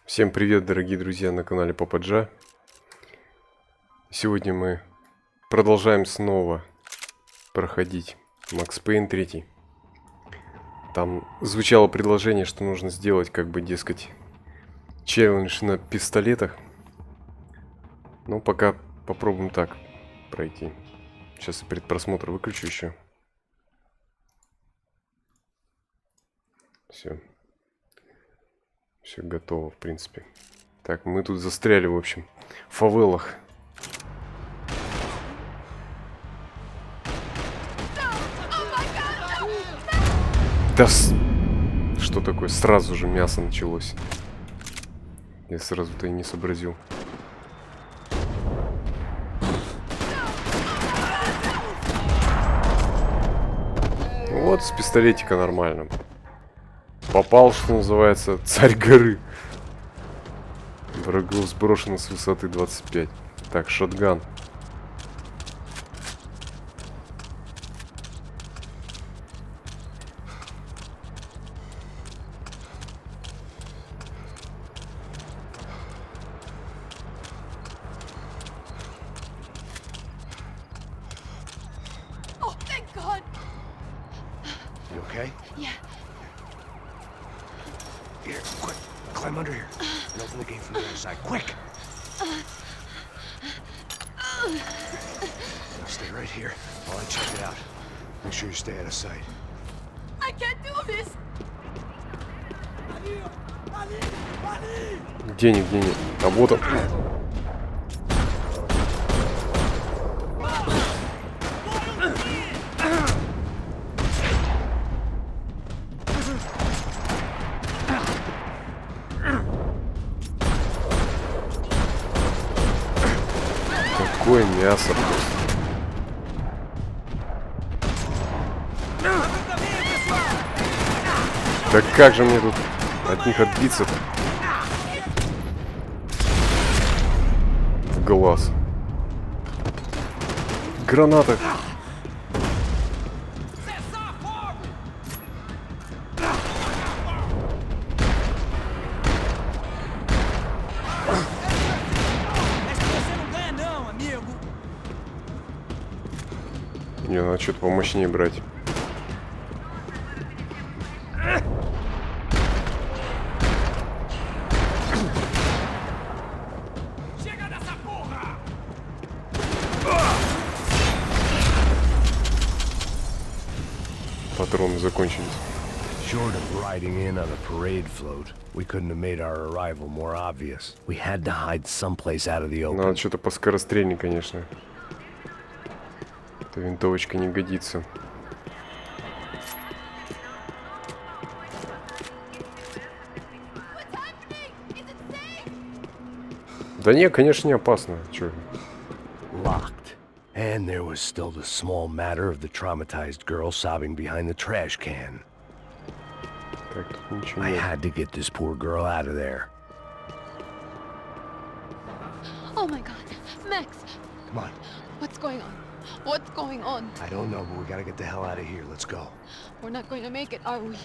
Всем привет, дорогие друзья, на канале Пападжа. Сегодня мы продолжаем снова проходить Макс Пэйн 3. Там звучало предложение, что нужно сделать, как бы, дескать, челлендж на пистолетах. Ну, пока попробуем так пройти. Сейчас я предпросмотр выключу еще. Все. Все готово, в принципе. Так, мы тут застряли, в общем, в фавелах. Да что такое? Сразу же мясо началось. Я сразу-то и не сообразил. Вот с пистолетика нормально. Попал, что называется, царь горы. Врагов сброшено с высоты 25. Так, шотган. You okay? Yeah. Here, quick. Climb under here. And open the gate from the other side. Quick! Now stay right here while I check it out. Make sure you stay out of sight. I can't do this. Где нет? А вот он. Какое мясо просто. Да как же мне тут от них отбиться-то? В глаз. Граната. Не, надо что-то помощнее брать. Патроны закончились. Short of riding in on a parade float, we couldn't have made our arrival more obvious. We had to hide someplace out of the open. Надо что-то поскорострельнее, конечно. Эта винтовочка не годится. Да не, конечно, не опасно. Чё? Locked. And there was still the small matter of the traumatized girl sobbing behind the trash can. Так, тут ничего I нет. had to get this poor girl out of there. Oh my god. Max, Come on. what's going on? What's going on? I don't know, but we gotta get the hell out of here. Let's go. We're not going to make it, are we?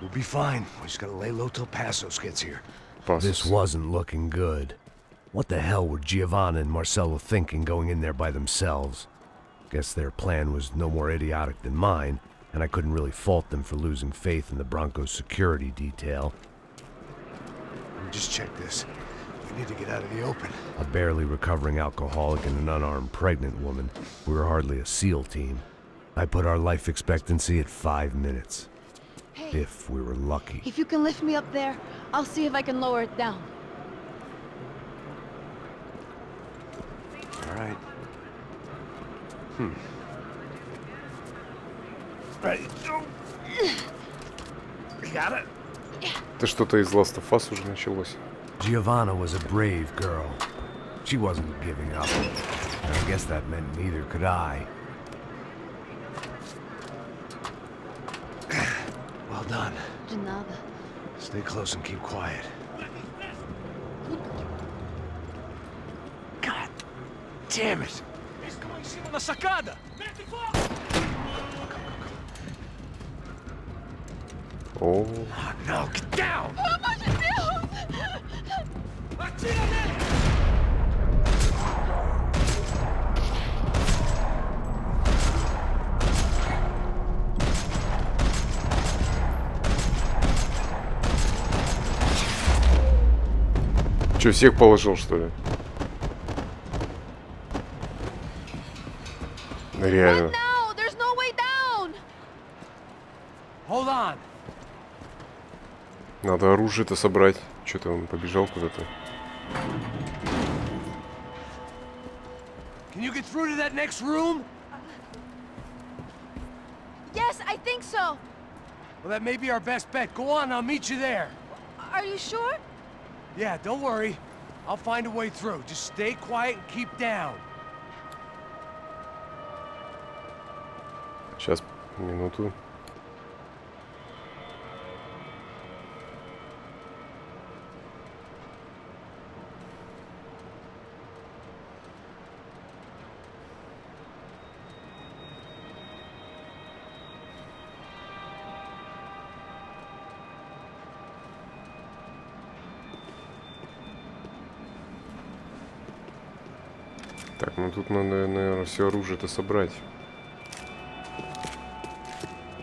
We'll be fine. We just gotta lay low till Passos gets here. Пасос. This wasn't looking good. What the hell were Giovanna and Marcello thinking going in there by themselves? Guess their plan was no more idiotic than mine, and I couldn't really fault them for losing faith in the Broncos security detail. Let me just check this. We need to get out of the open. A barely recovering alcoholic and an unarmed pregnant woman. We were hardly a SEAL team. I put our life expectancy at 5 minutes. Hey, If we were lucky. if you can lift me up there, I'll see if I can lower it down. All right. Ready? You got it? Это что-то из Last of Us уже началось. Giovanna was a brave girl. She wasn't giving up. And I guess that meant neither could I. Well done. De nada. Stay close and keep quiet. God damn it! Na sacada! О, Oh, no, get down! Pelo amor de Deus! Че, всех положил, что ли? Реально. No, there's no way down. Hold on. Надо оружие-то собрать. Что-то он побежал куда-то. Can you get through to that next room? Yes, I think so. Well, that may be our best bet. Go on, I'll meet you there. Are you sure? Yeah, don't worry. I'll find a way through. Just stay quiet and keep down. Сейчас, минуту. Так, ну тут надо, наверное, все оружие-то собрать.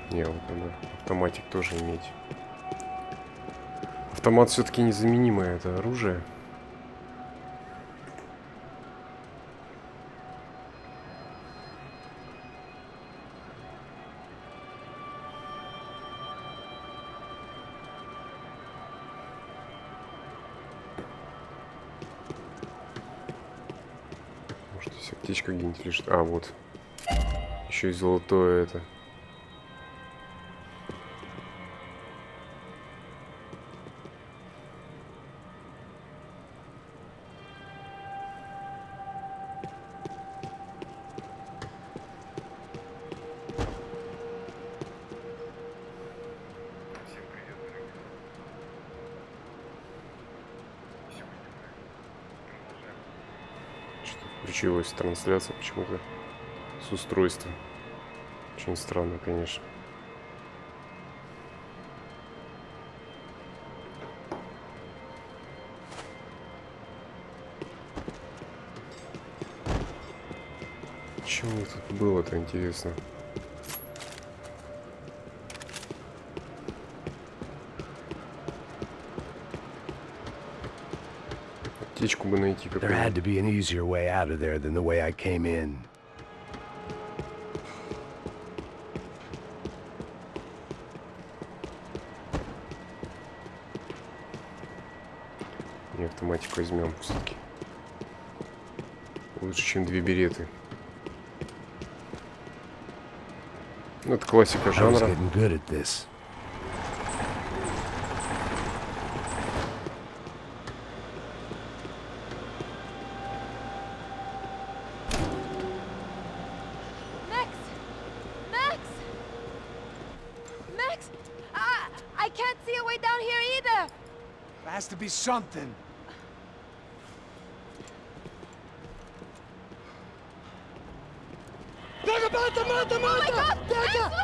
Не, вот надо автоматик тоже иметь. Автомат все-таки незаменимое это оружие. Может, здесь аптечка где-нибудь лежит. А, вот. Еще и золотое это. Включилась трансляция почему-то с устройства. Очень странно, конечно. Чего тут было-то, интересно? Аптечку бы найти There had какую-нибудь. to be an easier way out of there than the way I came in. Не, автоматик возьмем все-таки. Лучше, чем 2 береты. Ну, это классика I was жанра. getting good at this. Max! Max! Max! I can't see a way down here either! There has to be something. Oh my god! Max, look out!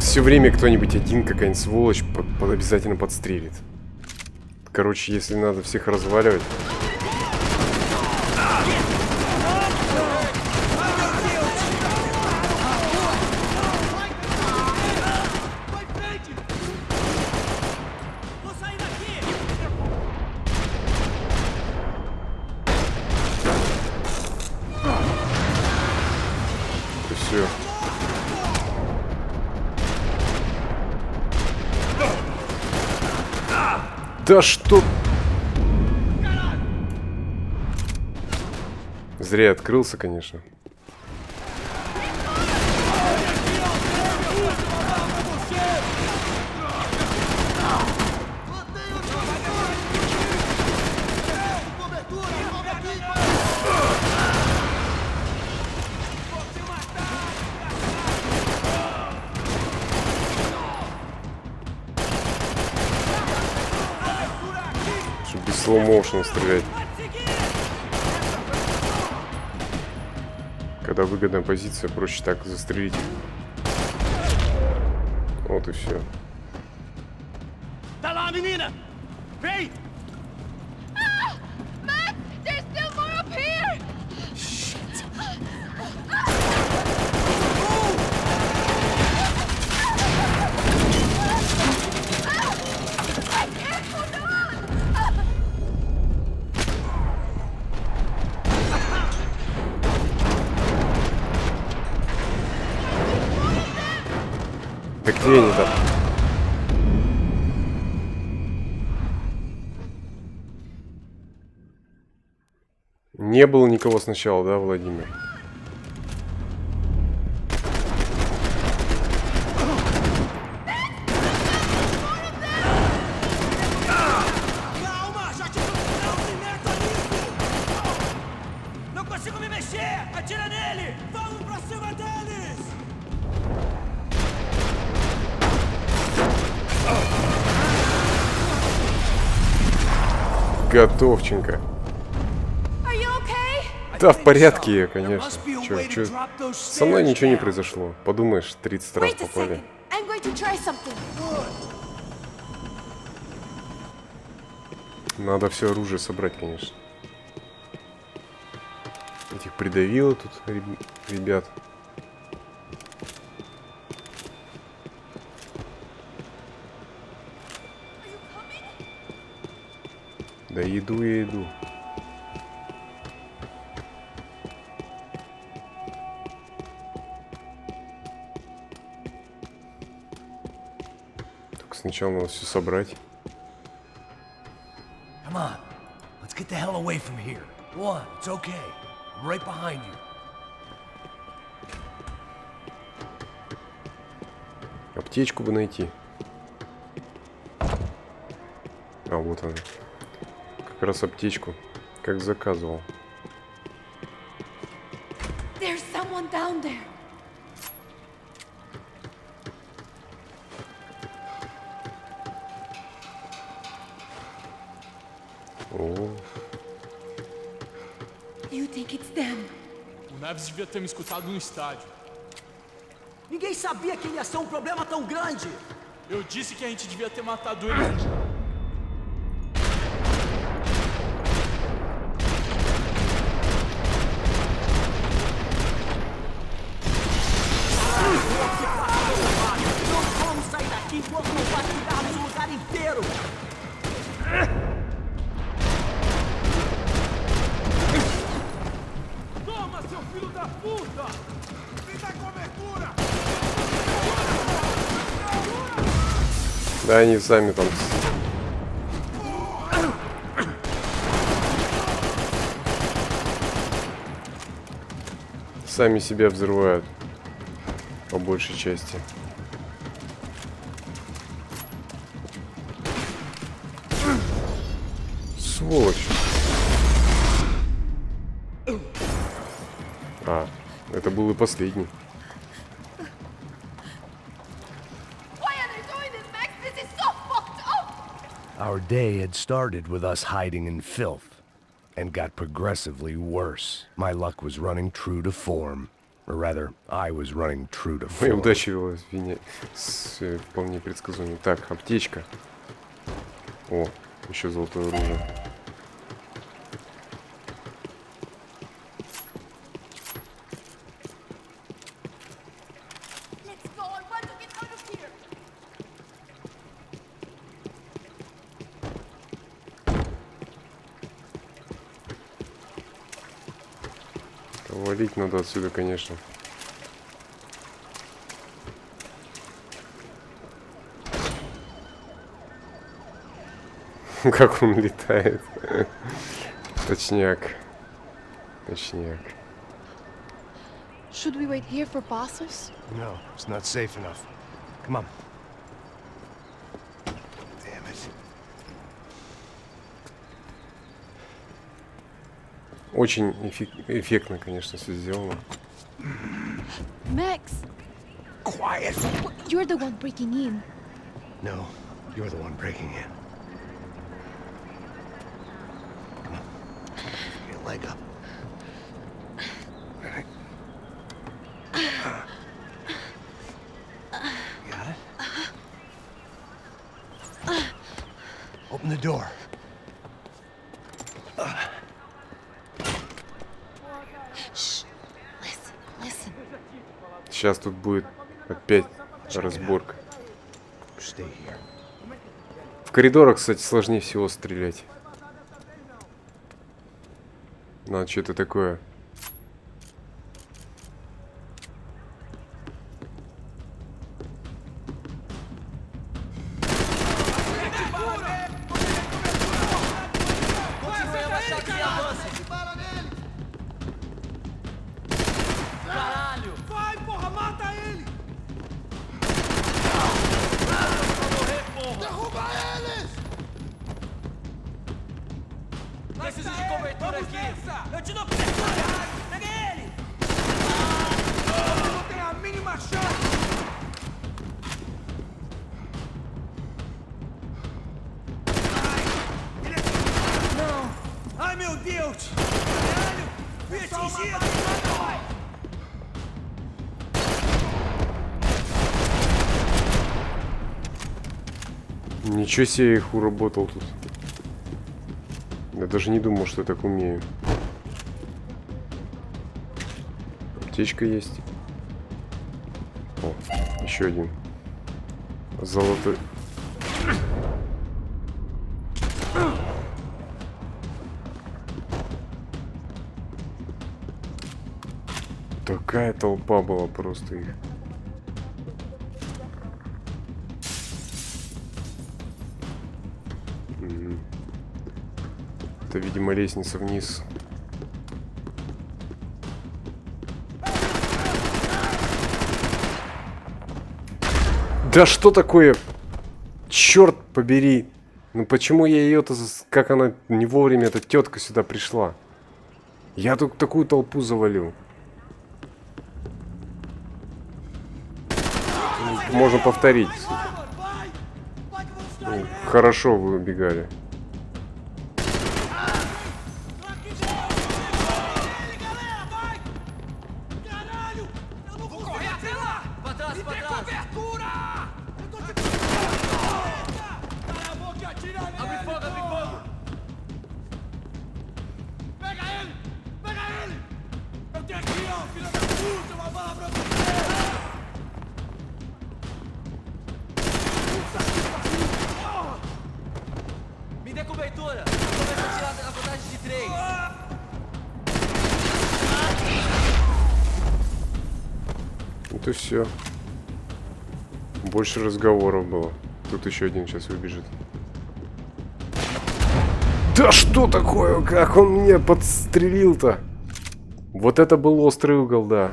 Все время кто-нибудь один, какая-нибудь сволочь, обязательно подстрелит. Короче, если надо всех разваливать. И все. Да что? Зря открылся, конечно. Чтобы без слоу-моушена стрелять. Когда выгодная позиция, проще так застрелить. Вот и все. Max! There's still more up here! Shit. Так где они там? Не было никого сначала, да, Владимир? Calma, já te não se meta nisso! Não consigo me mexer! Atira nele! Vamos pra cima deles! Готовченко. Да, в порядке я, конечно. Чё? Со мной ничего не произошло. Подумаешь, 30 раз попали. Надо все оружие собрать, конечно. Этих придавило тут, ребят. Да иду я иду. Только сначала надо все собрать. Come on, let's get the hell away from here. Go on, it's okay. I'm right behind you. Аптечку бы найти. А, вот она. Как раз аптечку, как заказывал. There's someone down there. О, You think it's them? O Neves devia ter me escutado no estádio. Ninguém sabia que ia ser um problema tão grande! Eu disse que a gente devia ter matado ele. Não vamos sair daqui enquanto não vasculharmos o lugar inteiro! Toma, seu filho da puta! Me dá cobertura! да, они сами там. Сами себя взрывают. По большей части. Сволочь. А, это был и последний. Why are they doing this, Max? This is so fucked up! Our day had started with us hiding in filth, and got progressively worse. My luck was running true to form. Or rather, I was running true to Моя form. удача велась вполне предсказуемо. Так, аптечка. О, еще золотое оружие. Let's go. I want to get out of here. Валить надо отсюда, конечно. Как он летает. Точняк. Точняк. Should we wait here for bosses? No, it's not safe enough. Come on. Damn it. Очень эффектно, конечно, все сделано. Max, Quiet! you're the one breaking in. No, you're the one breaking in. Come on. Get a leg up. All right. Got it? Open the door. Shh. Listen, listen. Сейчас тут будет опять разборка. Stay here. В коридорах, кстати, сложнее всего стрелять. Надо что-то такое. Eu te dou cobertura! Pega ele! Não tem a mínima chance! Não! Ai, meu Deus! Caralho! Fui atingido! Ничего себе, я их уработал тут. Я даже не думал, что я так умею. Аптечка есть. О, еще один. Золотой. Такая толпа была просто их. Это, видимо, лестница вниз. Да что такое? Черт побери. Ну почему я ее-то... Как она не вовремя, эта тетка сюда пришла? Я тут такую толпу завалил. Можно повторить. Хорошо вы убегали. Me dê cobertura! Começa a tirar a contagem de 3! Вот и все. Больше разговоров было. Тут еще один сейчас выбежит. Да что такое? Как он меня подстрелил-то? Вот это был острый угол, да.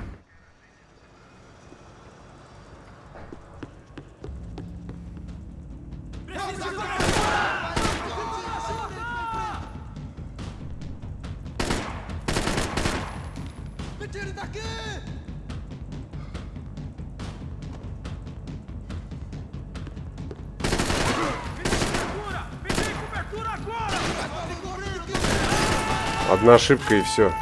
Одна ошибка и все.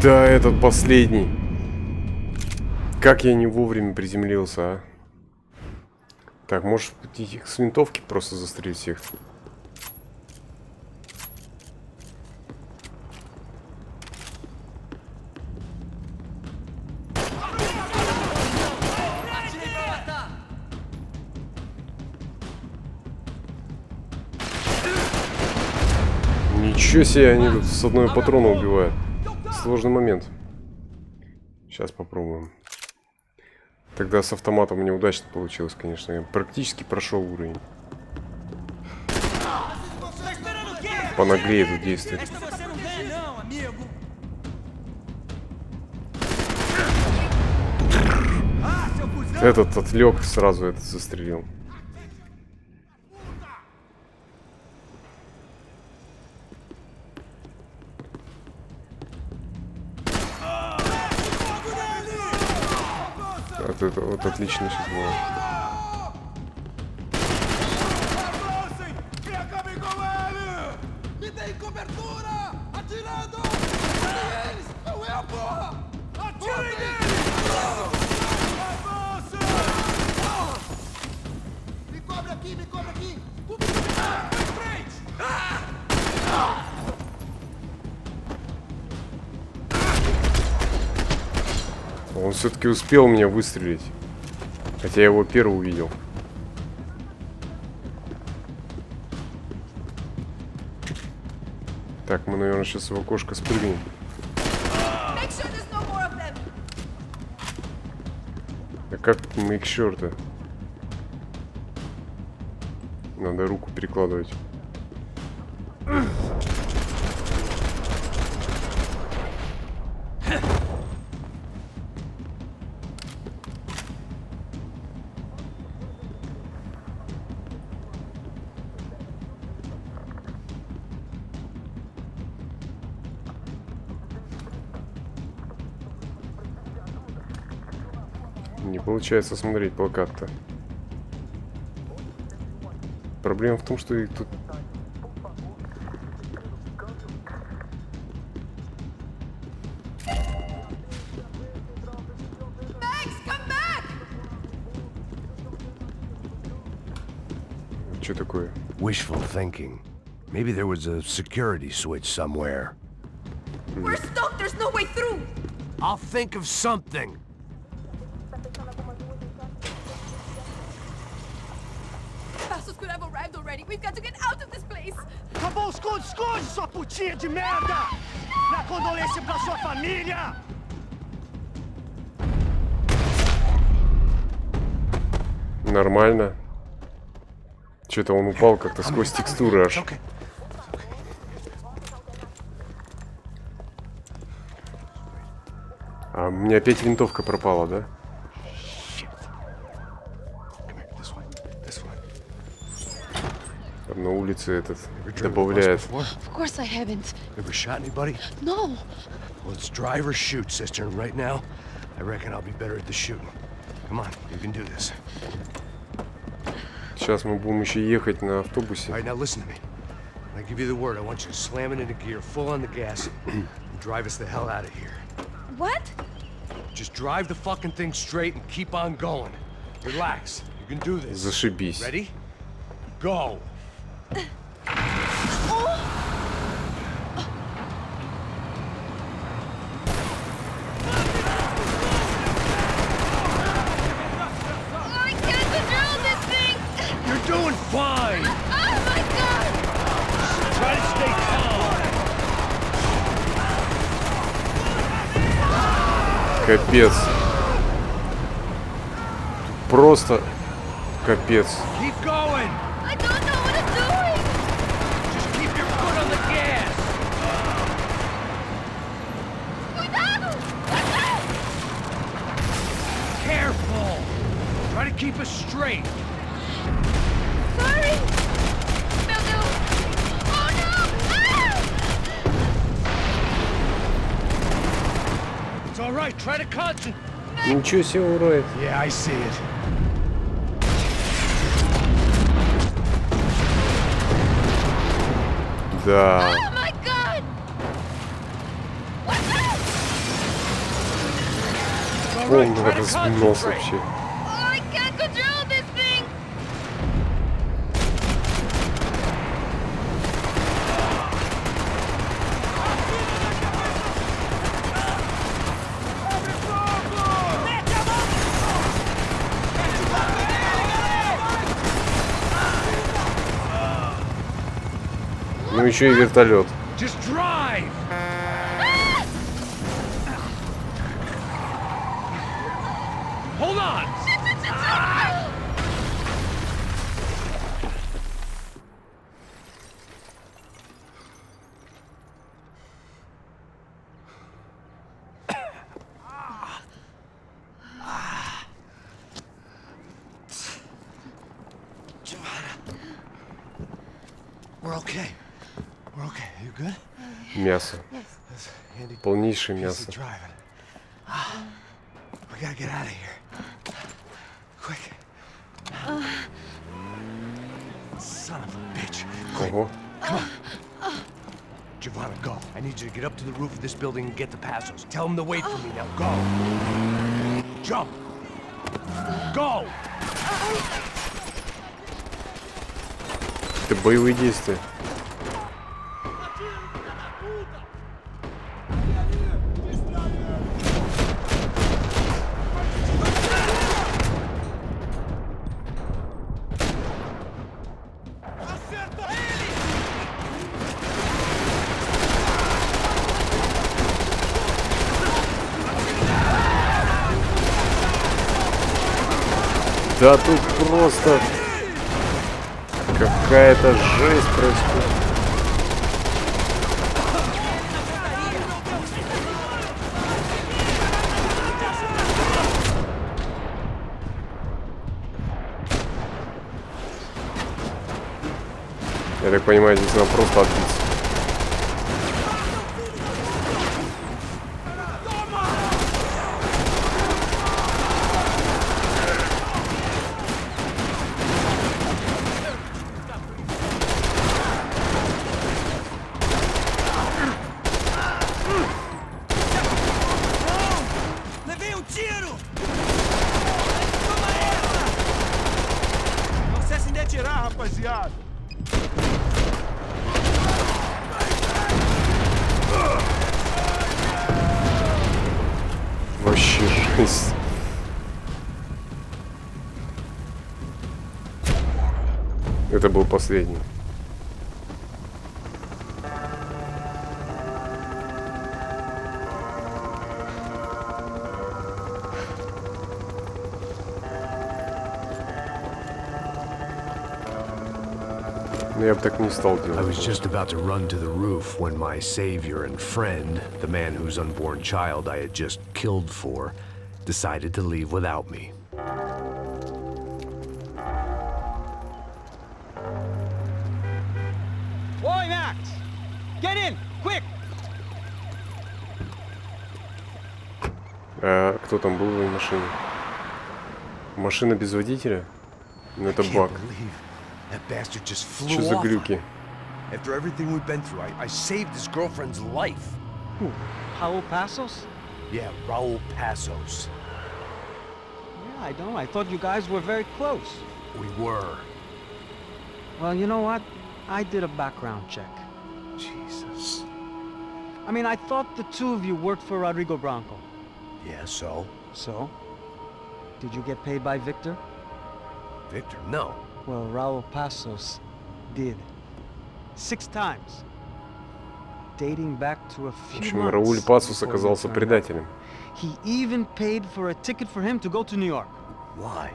Да, этот последний. Как я не вовремя приземлился, а? Так, может их с винтовки просто застрелить всех? Ничего себе, они тут с одной патрона убивают. Сложный момент. Сейчас попробуем. Тогда с автоматом неудачно получилось, конечно. Я практически прошел уровень. Понаглее тут действует. Этот отвлек, сразу этот застрелил. Это вот отлично сейчас было. Он все-таки успел меня выстрелить. Хотя я его первый увидел. Так, мы, наверное, сейчас в окошко спрыгнем. Make sure there's no more of them. А как make sure-то? Надо руку перекладывать. Не получается смотреть плакат-то. Проблема в том, что их тут... Max, come back! Что такое? Wishful thinking. Maybe there was a security switch somewhere. We're stuck. There's no way through. I'll think of something. Bastards could have arrived already. We've got to get out of this place. Acabou os esconde, sua putinha de merda! Minha condolência pra sua família! Нормально. Что-то он упал как-то сквозь текстуры аж. А у меня опять винтовка пропала, да? Там на улице этот добавляет. Of course I haven't. Ever shot anybody? No. Well, it's drive or shoot, sister. And right now, I reckon I'll be better at the shooting. Come on, you can do this. Сейчас мы будем еще ехать на автобусе. All right, now listen to me. When I give you the word, I want you to slam it into gear, full on the gas, and drive us the hell out of here. What? Just drive the fucking thing straight and keep on going. Relax. You can do this. Зашибись. Ready? Go. I can't control this thing. You're doing fine. Oh my god! Try to stay calm. Капец. Просто капец. Keep going. I don't know what I'm doing. Just keep your foot on the gas. Cuidado! Careful. Try to keep us straight. Sorry. Will do. Oh no! Ah! It's all right. Try to concentrate. Ничего себе уроет. Yeah, I see it. Да. Oh my god! It's all right. Полный Try to разнос concentrate. вообще. Oh, I can't control this thing. Ну еще и вертолет. Just drive. Hold on. We're okay. We're okay. You good? Мясо. Andy, Полнейшее easy мясо. driving. We gotta get out of here. Quick. Son of a bitch. Quick. Ого. Giovanna, go. I need you to get up to the roof of this building and get the passos. Tell them to wait for me now. Go. Jump. Go. Это боевые действия. Да тут просто какая-то жесть происходит. Я так понимаю, здесь надо просто отбиться. Levei um tiro! Toma essa! Não cessem de atirar, rapaziada! Вообще жесть. Это был последний. Но я бы так не стал I делать. was just about to run to the roof when my savior and friend, the man whose unborn child I had just killed for, decided to leave without me. Oi, Max! Get in! Quick! А кто там был в этой машине? Машина без водителя? Ну это баг. That bastard just Что flew за off. глюки? After everything we've been through, I saved his girlfriend's life. Raul Passos? Yeah, Raul Passos. Yeah, I know. I thought you guys were very close. We were. Well, you know what? I did a background check. Jesus. I mean, I thought the two of you worked for Rodrigo Branco. Yeah, so? So? Did you get paid by Victor? Victor, no. Well, Raul Passos did. 6 times. Dating back to a В few общем, months Рауль Пасос before you оказался turned up. предателем. He even paid for a ticket for him to go to New York. Why?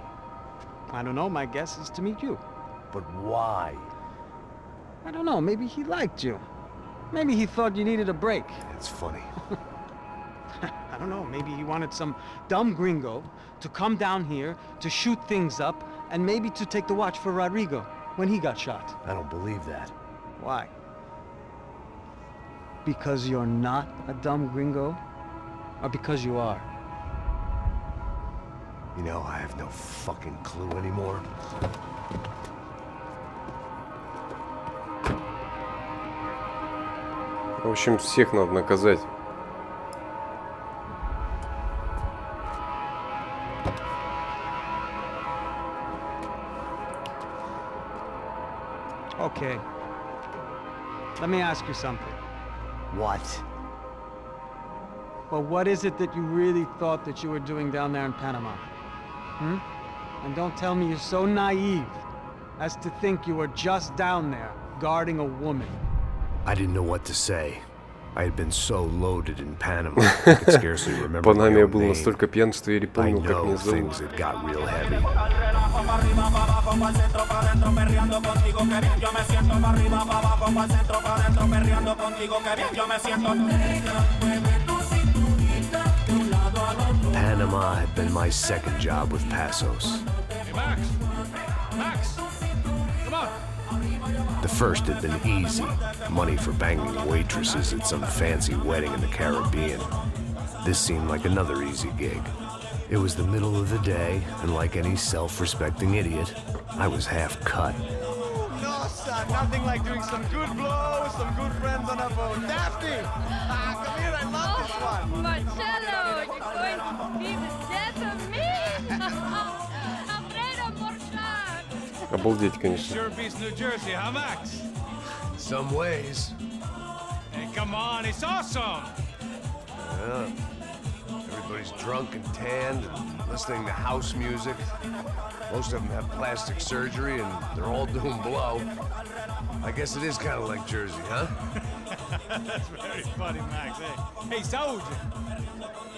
I don't know, my guess is to meet you. But why? I don't know, maybe he liked you. Maybe he thought you needed a break. It's funny. I don't know, maybe he wanted some dumb gringo to come down here to shoot things up and maybe to take the watch for Rodrigo when he got shot. I don't believe that. Why? Because you're not a dumb gringo? Or because you are? You know, I have no fucking clue anymore. В общем, всех надо наказать. Okay. Let me ask you something. What? Well, what is it that you really thought that you were doing down there in Panama? Hmm? And don't tell me you're so naive as to think you were just down there guarding a woman. I didn't know what to say. I had been so loaded in Panama, I could scarcely remember По my нами я own был name. настолько пьян, что я не I помнил, как know меня зовут. things had got real heavy. Panama had been my second job with Passos. Hey, Max! Max! Come on! The first had been easy. Money for banging waitresses at some fancy wedding in the Caribbean. This seemed like another easy gig. It was the middle of the day, and like any self-respecting idiot, I was half cut. No, son, nothing like doing some good blows, some good friends on a boat. Daphne! Ah, come here, I love this one! Marcello, you're going to be the death of me? Alfredo Morchan! Обалдеть, конечно. Sure beats New Jersey, huh, Max? In some ways. Hey, come on, it's awesome! Yeah. Everybody's drunk and tanned and listening to house music. Most of them have plastic surgery and they're all doing blow. I guess it is kind of like Jersey, huh? That's very funny, Max. Hey, soldier!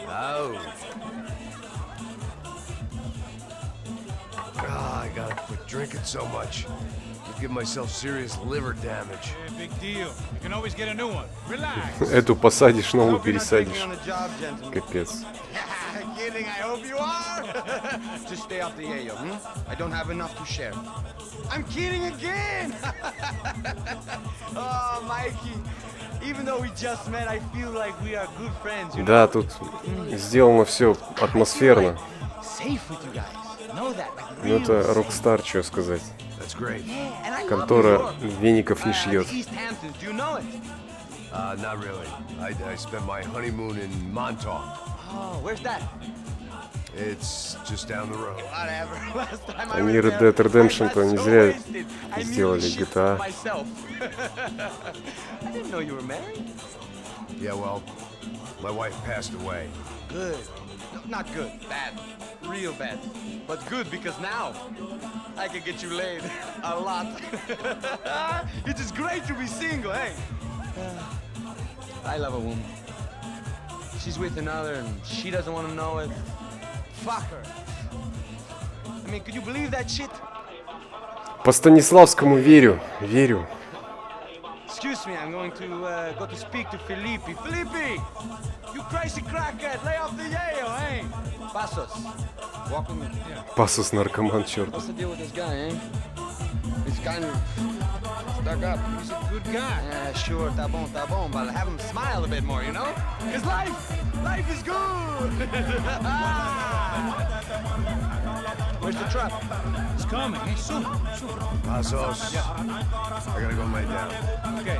Oh. Ah, I gotta quit drinking so much. I'll give myself serious liver damage. Big deal. You can always get a new one. Relax. Эту посадишь, новую Hope you're not drinking пересадишь. on the job, gentlemen. Капец. Kidding, I hope you are. Just stay off the yayo, I don't have enough to share. I'm kidding again. Oh, Mikey. Even though we just met, I feel like we are good friends, you know? Да, тут сделано все атмосферно. Safe with you guys. Know that, like Ну real это safe. Рокстар, что сказать. That's great. And I love Контора New York. веников не шьет. East Hamptons, do you know it? Not really. I spent my honeymoon in Montauk. Oh, where's that? It's just down the road. Whatever. Last time I Они was Red there, Dead Redemption I got то не so зря wasted. I сделали nearly shit GTA. myself. I didn't know you were married. Yeah, well, my wife passed away. Good. Not good. Bad. Real bad. But good because now I can get you laid a lot. It is great to be single, hey? I love a woman. She's with another and she doesn't want to know it. Fuck her. I mean, could you believe that shit? По Станиславскому верю, верю. Excuse me, I'm going to go to speak to Felipe. Felipe! You crazy crackhead! Lay off the yayo, hey? Pasos. Walk with me. Yeah. Пасус наркоман, черт. What's the deal with this guy, eh? He's kind of stuck up. He's a good guy. Yeah, sure, tá bom, but have him smile a bit more, you know? Cause life is good! Where's the truck? It's coming, hey, soon. Pasos. I gotta go lay down. Okay.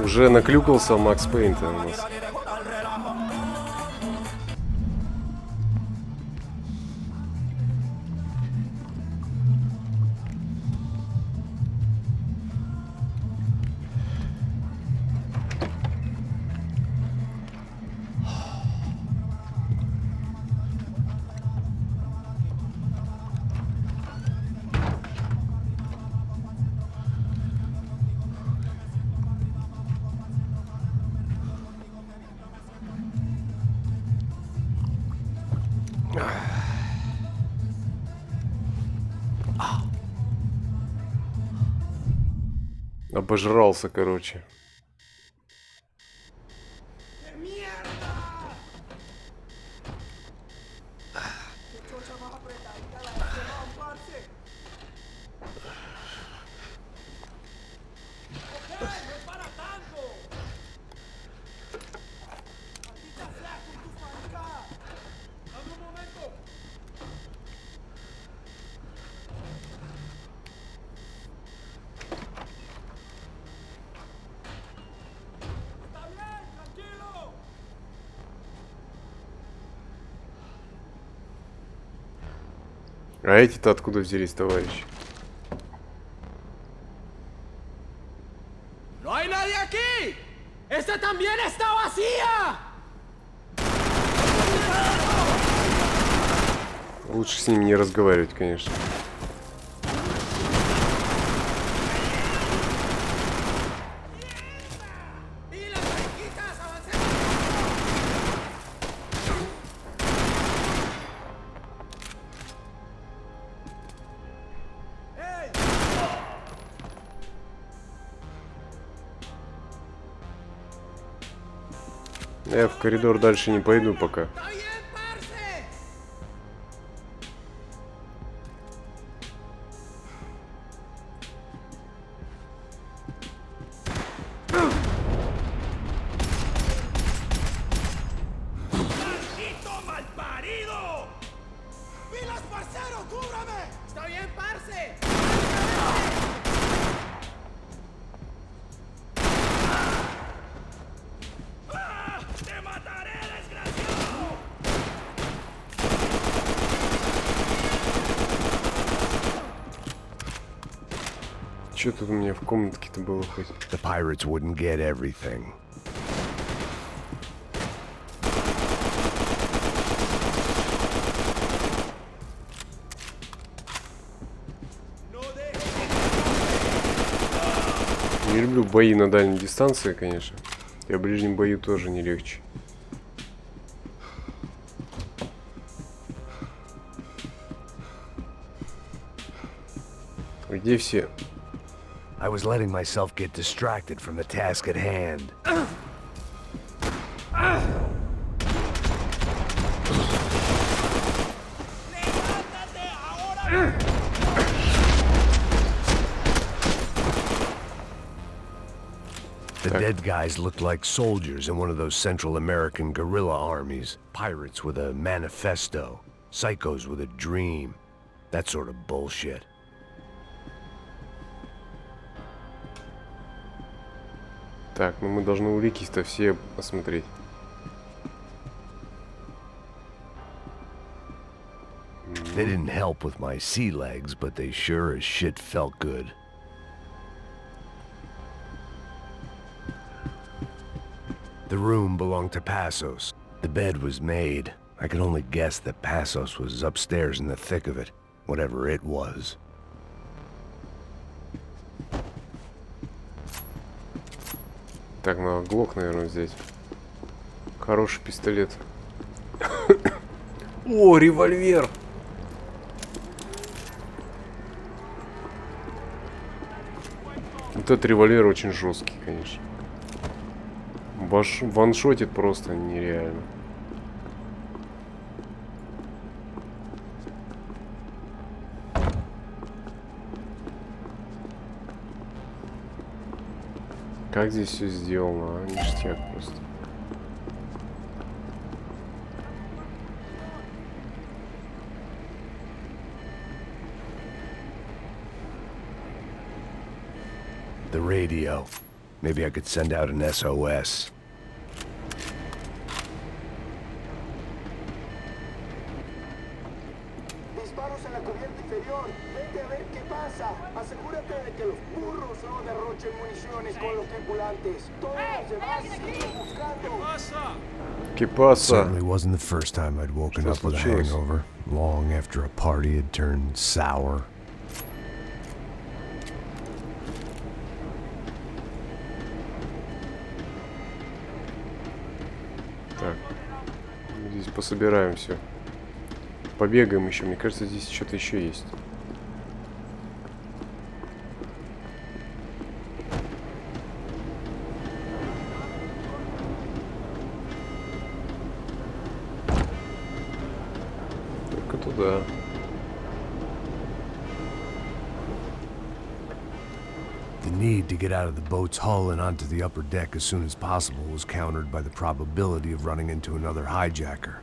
Уже наклюкался Макс Пэйн-то у нас. Обожрался, короче. А эти-то откуда взялись, товарищи? ¡No hay nadie aquí! ¡Esta también está vacía! Лучше с ними не разговаривать, конечно. Я в коридор дальше не пойду пока. Что тут у меня в комнатке-то было хоть? The pirates wouldn't get everything. Не люблю бои на дальней дистанции, конечно. И о ближнем бою тоже не легче. Где все? I was letting myself get distracted from the task at hand. The dead guys looked like soldiers in one of those Central American guerrilla armies. Pirates with a manifesto. Psychos with a dream. That sort of bullshit. Так, ну мы должны улики-то все осмотреть. They didn't help with my sea legs, but they sure as shit felt good. The room belonged to Passos. The bed was made. I could only guess that Passos was upstairs in the thick of it, whatever it was. Так, надо глок, наверное, взять. Хороший пистолет. О, револьвер! Вот этот револьвер очень жесткий, конечно. Ваншотит просто нереально. Как здесь все сделано, а? Ништяк просто. The radio. Maybe I could send out an SOS. Disparos en la cubierta inferior. Vete a ver qué pasa. Asegúrate de que los burros no derrochen municiones con los tripulantes. Todos los demás siguen buscando. ¿Qué pasa? Certainly wasn't the first time I'd woken up with a hangover, long after a party had turned sour. Так, здесь пособираем все. Побегаем еще. Мне кажется, здесь что-то еще есть. Только туда. The need to get out of the boat's hull and onto the upper deck as soon as possible was countered by the probability of running into another hijacker.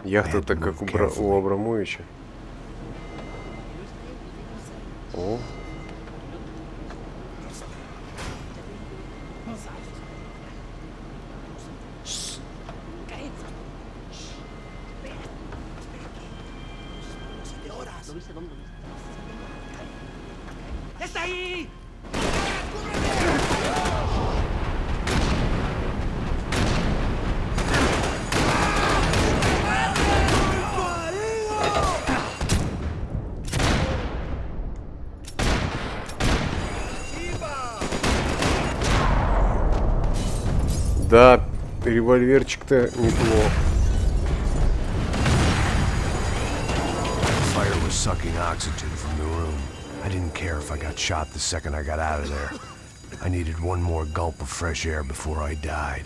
Яхта-то как у Абрамовича. О. Да, револьверчик-то неплох. Fire was sucking oxygen from the room. I didn't care if I got shot the second I got out of there. I needed one more gulp of fresh air before I died.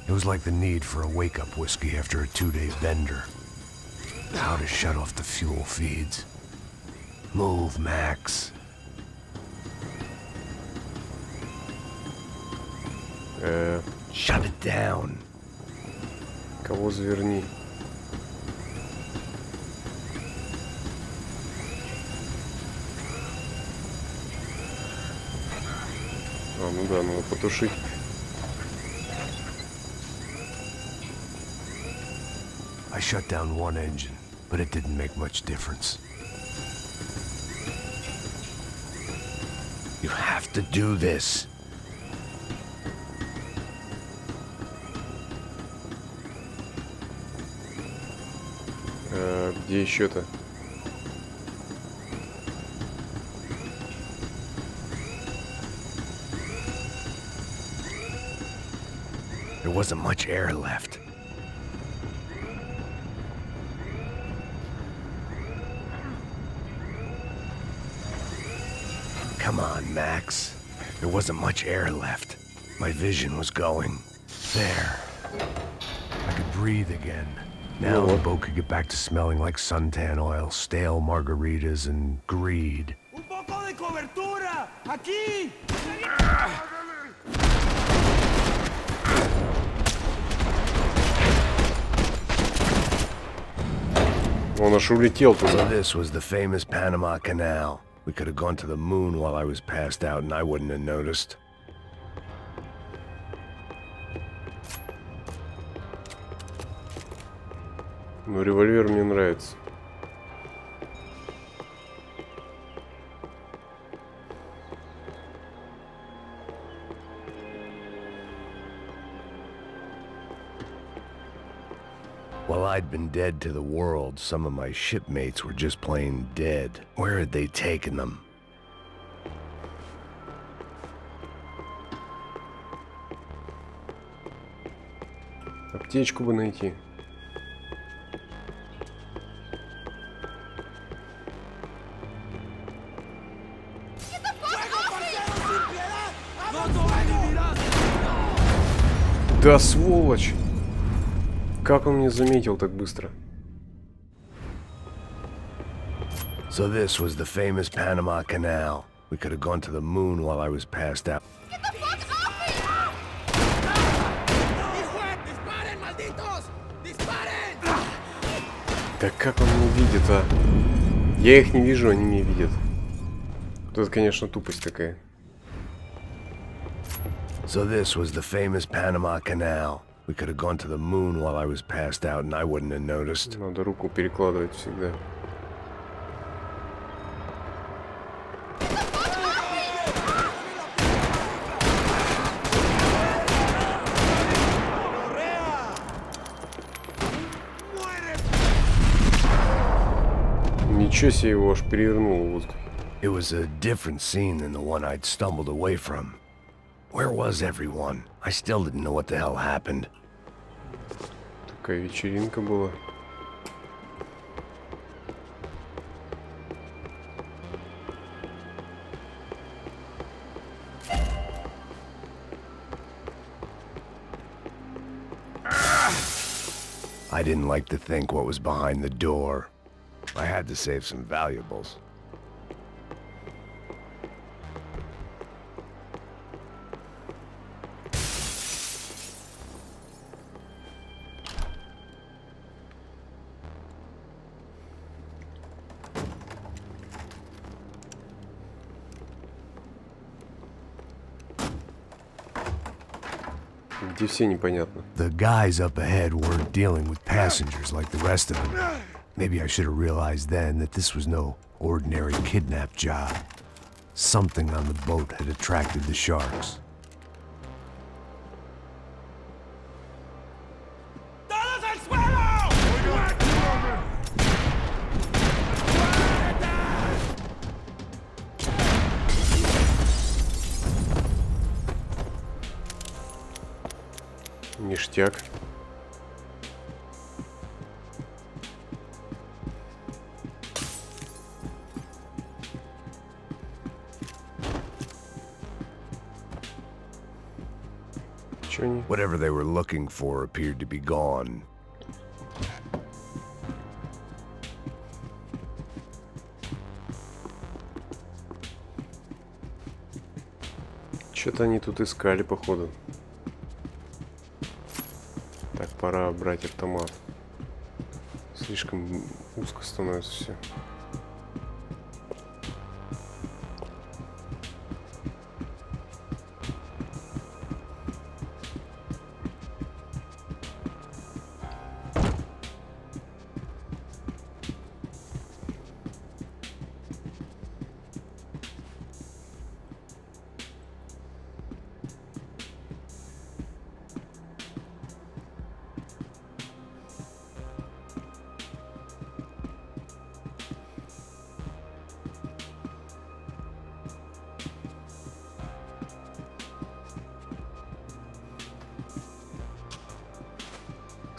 It was like the need for a wake-up whiskey after a 2-day bender. How to shut off the fuel feeds. Move, Max. Shut it down. Кого заверни? А, ну да, надо потушить. I shut down one engine, but it didn't make much difference. You have to do this. Где еще-то? There wasn't much air left. Come on, Max. There wasn't much air left. My vision was going. There. I could breathe again. Now the boat could get back to smelling like suntan oil, stale margaritas, and greed. Un poco de cobertura. Aquí. Он аж улетел So туда. this was the famous Panama Canal. We could have gone to the moon while I was passed out and I wouldn't have noticed. Ну, револьвер мне нравится. While I'd been dead to the world, some of my shipmates were just plain dead. Where had they taken them? Аптечку бы найти. Да сволочь! Как он меня заметил так быстро? So this was the famous Panama Canal. We could have gone to the moon while I was passed out. Get the fuck off me! Да как он не видит, а? Я их не вижу, они меня видят. Вот это, конечно, тупость такая. So this was the famous Panama Canal. We could have gone to the moon while I was passed out and I wouldn't have noticed. Надо руку перекладывать всегда. Ничего себе, его аж перевернуло в воздухе. It was a different scene than the one I'd stumbled away from. Where was everyone? I still didn't know what the hell happened. Такая вечеринка была. I didn't like to think what was behind the door. I had to save some valuables. Где все непонятно. The guys up ahead weren't dealing with passengers like the rest of them. Maybe I should have realized then that this was no ordinary kidnap job. Something on the boat had attracted the sharks. ¡Todos al suelo! Ништяк. Чё они? Whatever they were looking for appeared to be gone. Что-то они тут искали, походу. Так, пора брать автомат. Слишком узко становится все.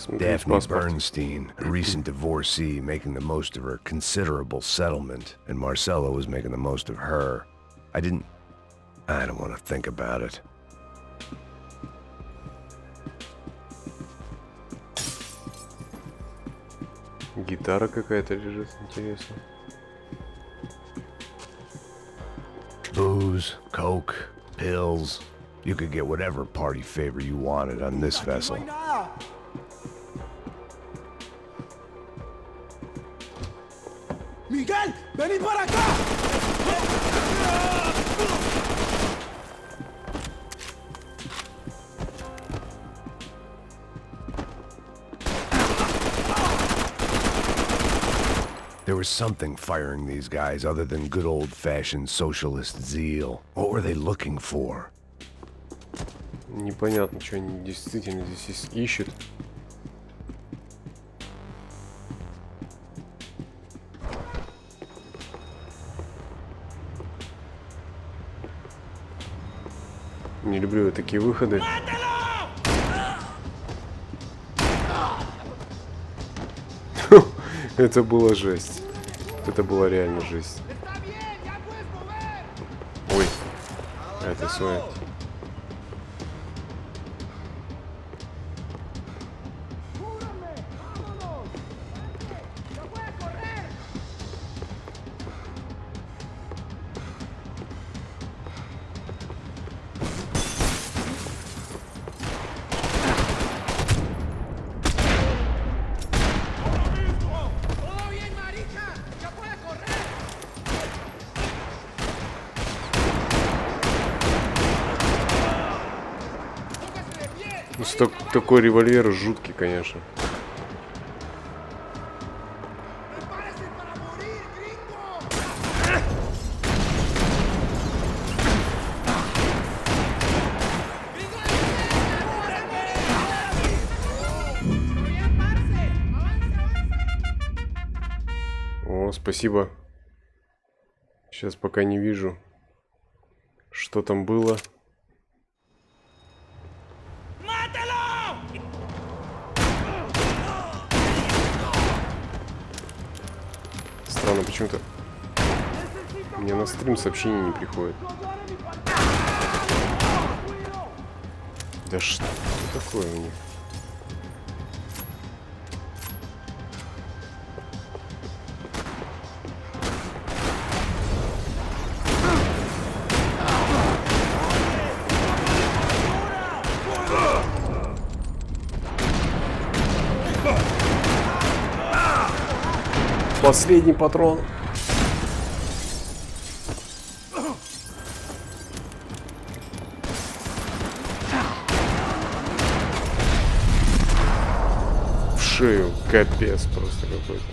Смотреть Daphne паспорт. Bernstein, a recent divorcee, making the most of her considerable settlement, and Marcella was making the most of her. I don't want to think about it. Гитара какая-то лежит, интересно. Booze, coke, pills. You could get whatever party favor you wanted on this vessel. Miguel, vení para acá. There was something firing these guys other than good old-fashioned socialist zeal. What were they looking for? Непонятно, что они действительно здесь ищут. Не люблю я такие выходы. Это была жесть. Это была реально жесть. Ой, это свое. Такой револьвер жуткий, конечно. О, спасибо. Сейчас пока не вижу, что там было. Странно, почему-то мне на стрим сообщения не приходит. Да что такое у них? Последний патрон. В шею. Капец просто какой-то.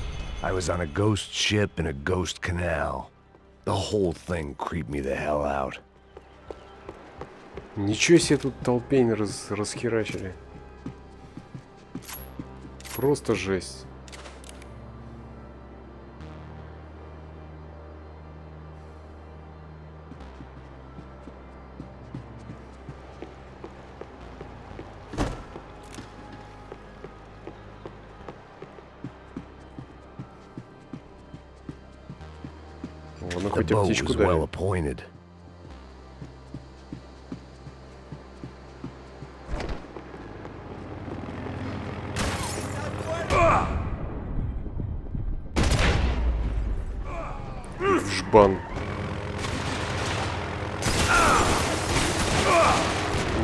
I was on a ghost ship in a ghost canal. The whole thing creeped me the hell out. Ничего себе тут толпень расхерачили. Просто жесть. Ладно, The хоть boat аптечку was well дали. appointed. В жбан.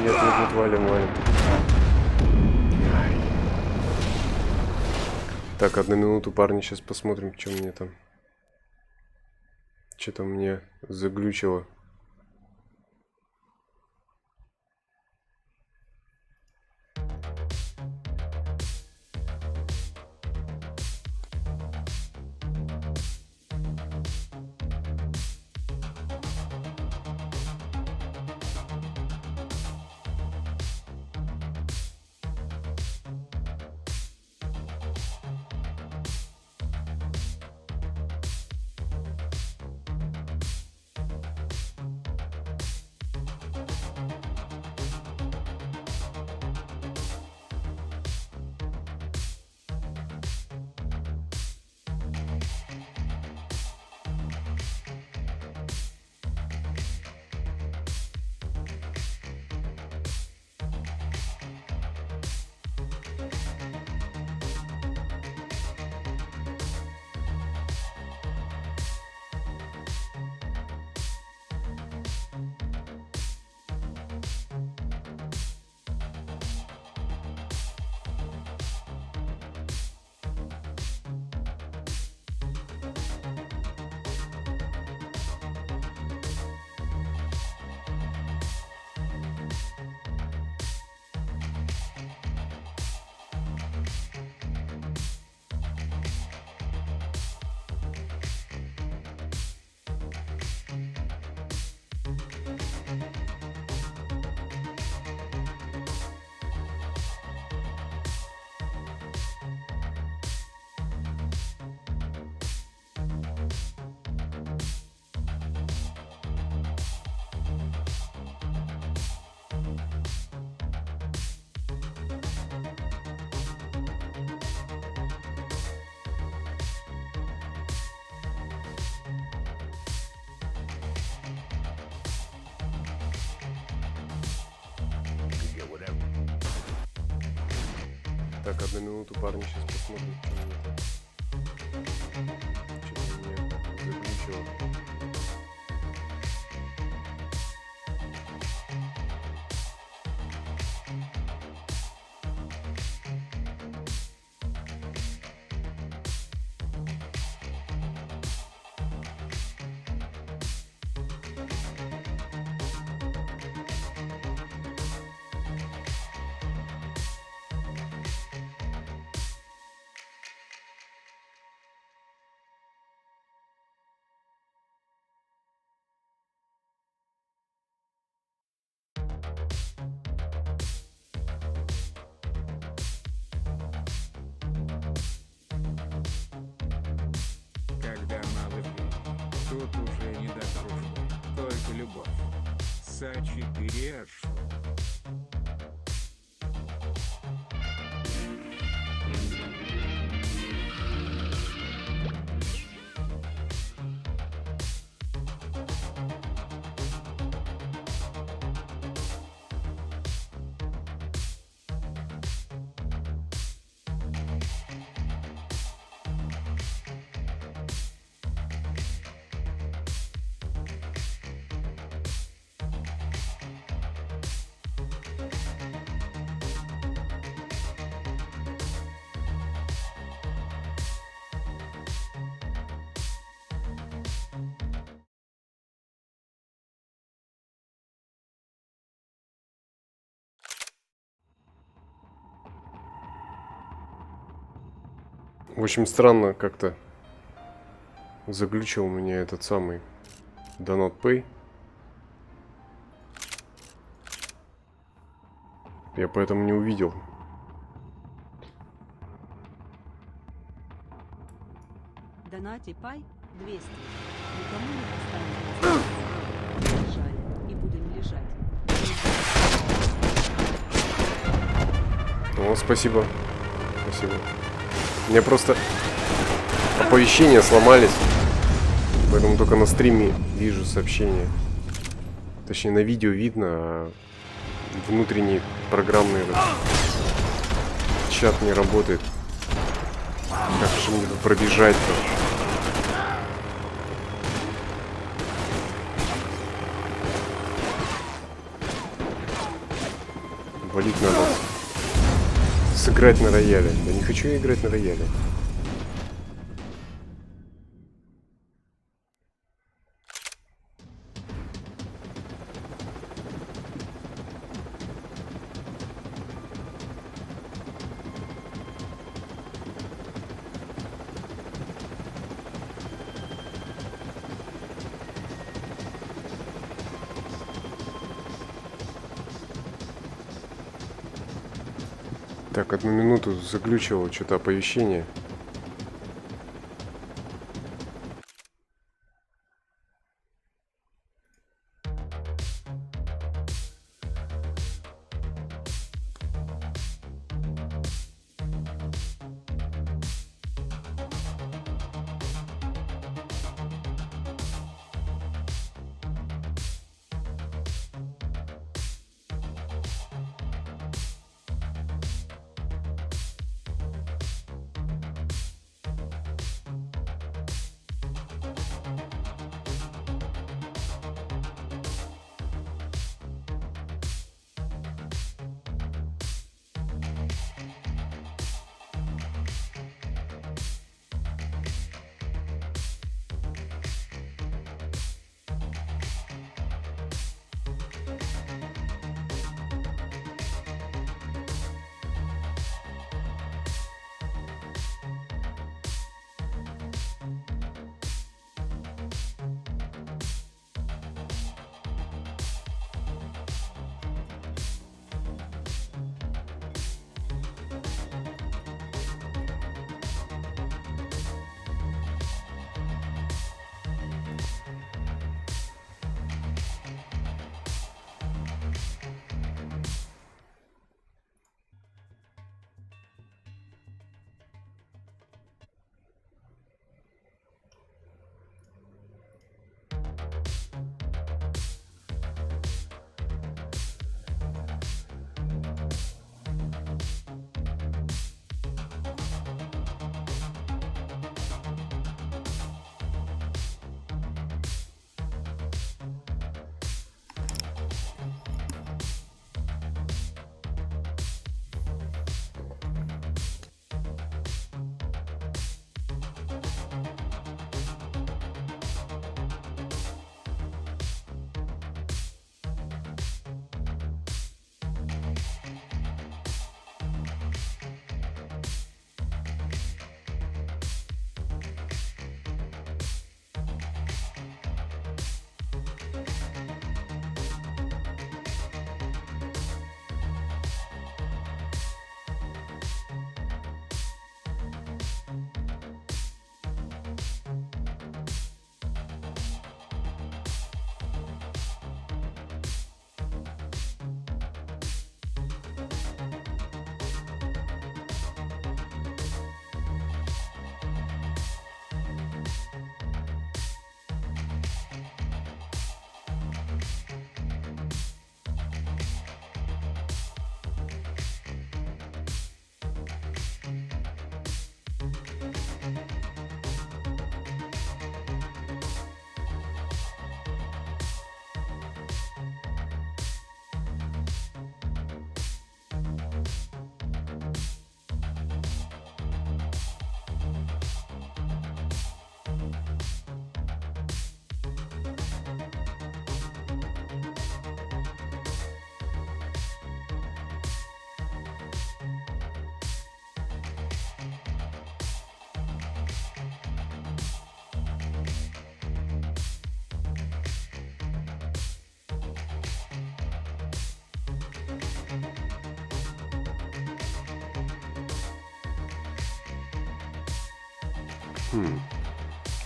Нет, валим. Так, 1 минуту, парни, сейчас посмотрим, что мне там. Что-то мне заглючило. Так, 1 минуту, парни, сейчас посмотрим, что мне там. Что-то меня заглючило. Когда надо пить, тут уже не до дружбы, только любовь. Теперь. Очень странно как-то заглючил у меня этот самый Donut Pay. Я поэтому не увидел. Донати Пай 200. Никому не поставим. Лежали и будем лежать. О, спасибо. Спасибо. У меня просто оповещения сломались. Поэтому только на стриме вижу сообщения. Точнее, на видео видно, а внутренний программный этот чат не работает. Как же мне тут пробежать-то? Валить надо. Сыграть на рояле. Да не хочу я играть на рояле. Так, 1 минуту заглючило что-то оповещение.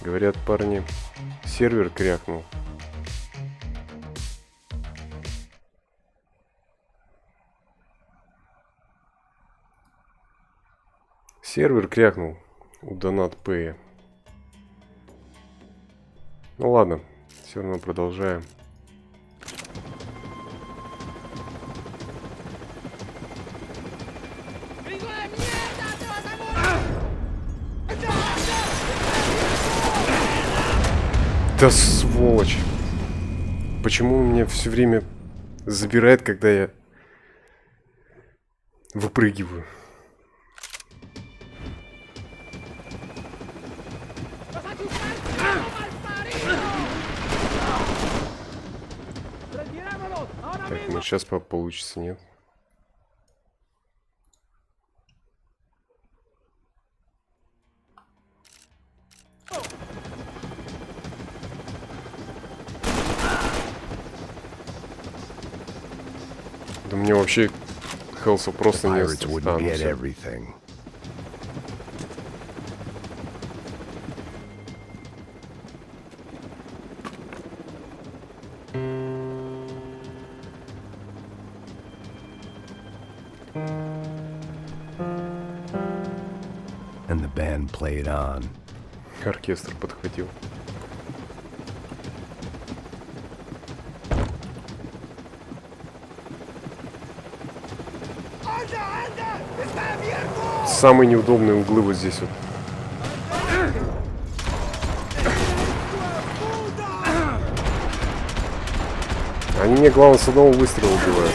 Говорят, парни, сервер крякнул. Сервер крякнул у Донат Пэя. Ну ладно, все равно продолжаем. Да сволочь! Почему он меня все время забирает, когда я выпрыгиваю? Так, ну сейчас получится, нет? Да мне вообще Хелса просто не осталось. And the band played on. Оркестр подхватил. Самые неудобные углы вот здесь вот. Они мне, главное, с одного выстрела убивают.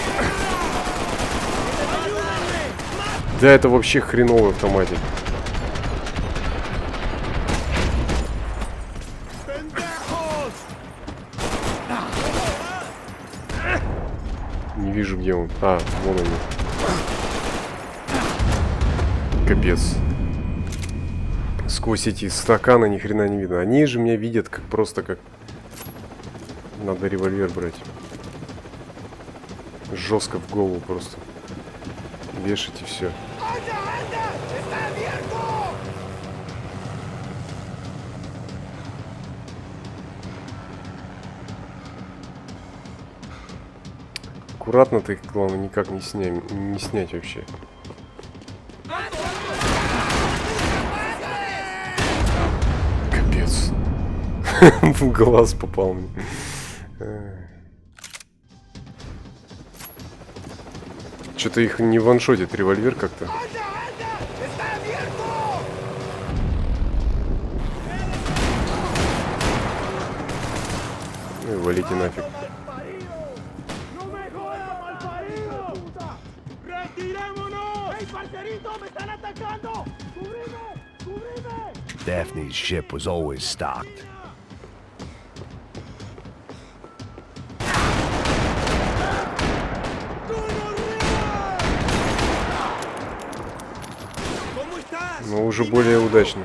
Да, это вообще хреновый автоматик. Не вижу, где он. А, вон они. Капец. Сквозь эти стаканы ни хрена не видно. Они же меня видят как просто как... Надо револьвер брать. Жестко в голову просто. Вешать и все. Аккуратно ты их, главное, никак не снять вообще. Капец. В глаз попал мне. Что-то их не ваншотит револьвер как-то. Ну и валите нафиг. Daphne's ship was always stocked. Но уже более удачно.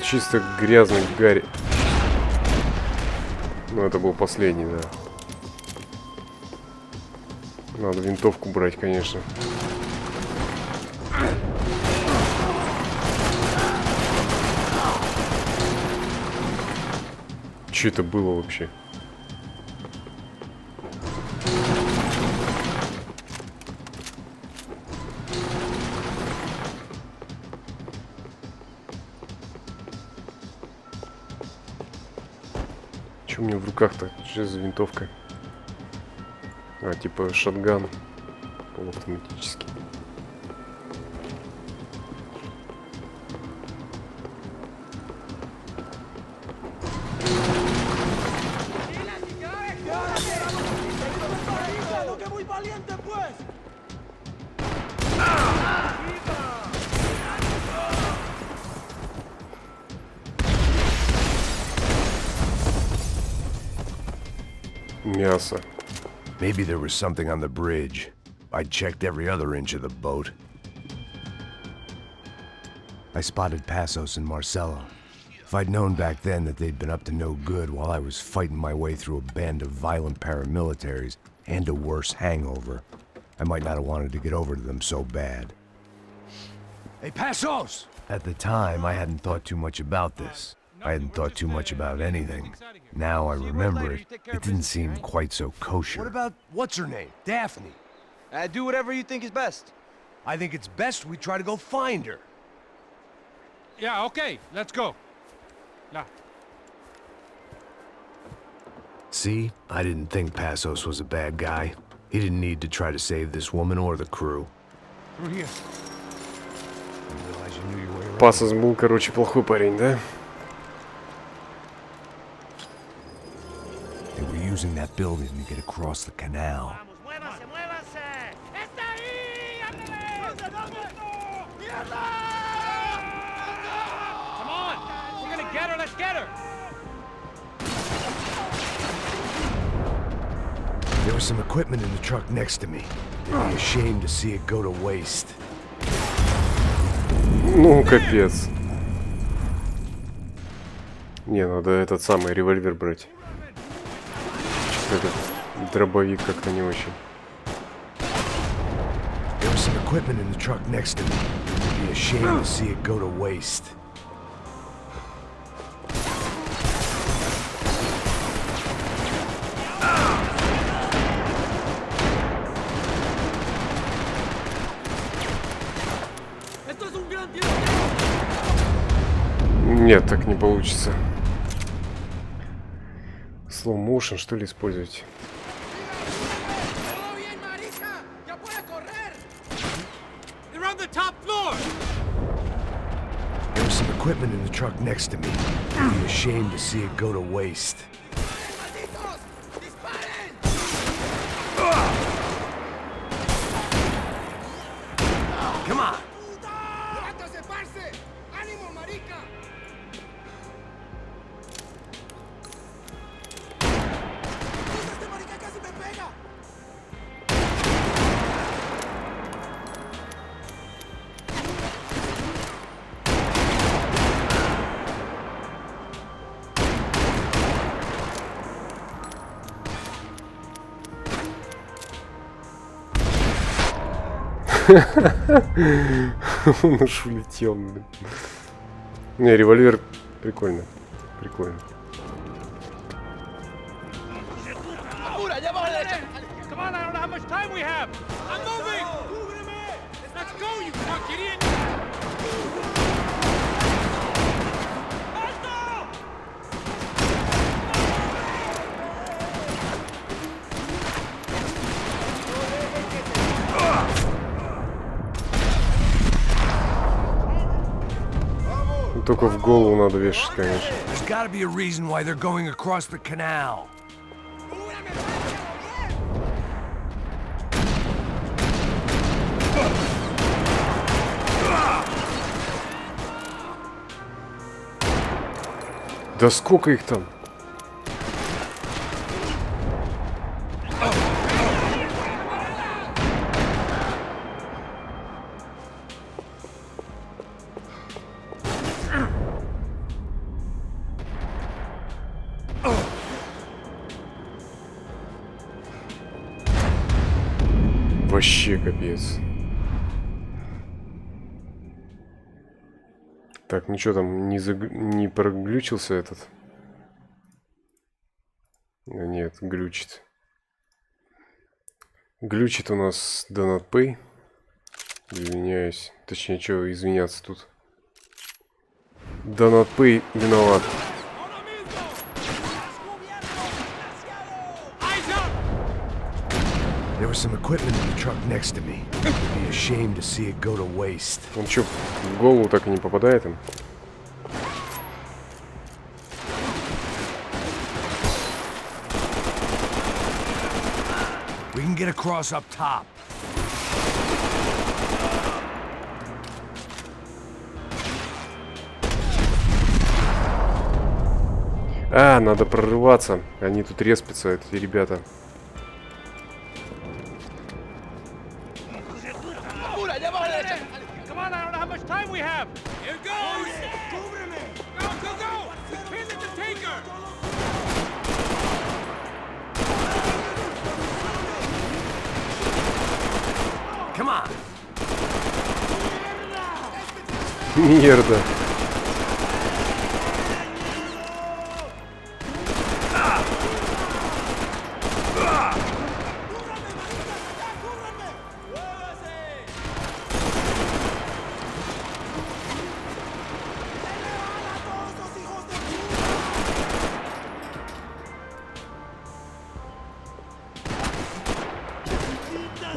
Чисто грязный Гарри. Ну, это был последний, да. Надо винтовку брать, конечно. Что это было вообще? Что у меня в руках-то? Что за винтовка? А, типа шотган. Полуавтоматический. Мясо. Maybe there was something on the bridge. I'd checked every other inch of the boat. I spotted Passos and Marcelo. If I'd known back then that they'd been up to no good while I was fighting my way through a band of violent paramilitaries and a worse hangover, I might not have wanted to get over to them so bad. Hey, Passos! At the time, I hadn't thought too much about this. I hadn't thought too much about anything. Now I remember it, it didn't seem quite so kosher. What about what's her name? Daphne. Do whatever you think is best. I think it's best we try to go find her. Yeah, okay, let's go. Yeah. See, I didn't think Passos was a bad guy. He didn't need to try to save this woman or the crew. Through here. Didn't realize you knew your way around. Пасос был, короче, плохой парень, да? They were using that building to get across the canal. Come on, we're gonna get her, let's get her. There was some equipment in the truck next to me. They'd be ashamed to see it go to waste. Ну, капец. Не, надо этот самый револьвер брать. Этот дробовик как-то не очень. There was some equipment in the truck next to me. They'd be ashamed to see it go to waste. Нет, так не получится. Slow motion, что ли, использовать? They're on the top floor. There was some equipment in the truck next to me. They'd be ashamed to see it go to waste. Come on! Он уж улетел, блин. Не, револьвер прикольно. Прикольно. Come on, I don't know how much time we have. I'm moving. Let's go, you fuck idiot. Только в голову надо вешать, конечно. There's gotta be a reason why they're going across the canal. Да сколько их там? Вообще капец. Так, ничего там не проглючился этот. Нет, глючит. Глючит у нас Donut Pay. Извиняюсь. Точнее, что извиняться тут. Donut Pay виноват. There was some equipment in the truck next to me. I'd be ashamed to see it go to waste. Он что, в голову так и не попадает им? We can get across up top. А, надо прорываться. Они тут респятся, эти ребята. Come on, I don't know how much time we have. Here goes. Go, go, go. We can't let them take her. Come on. Мерда.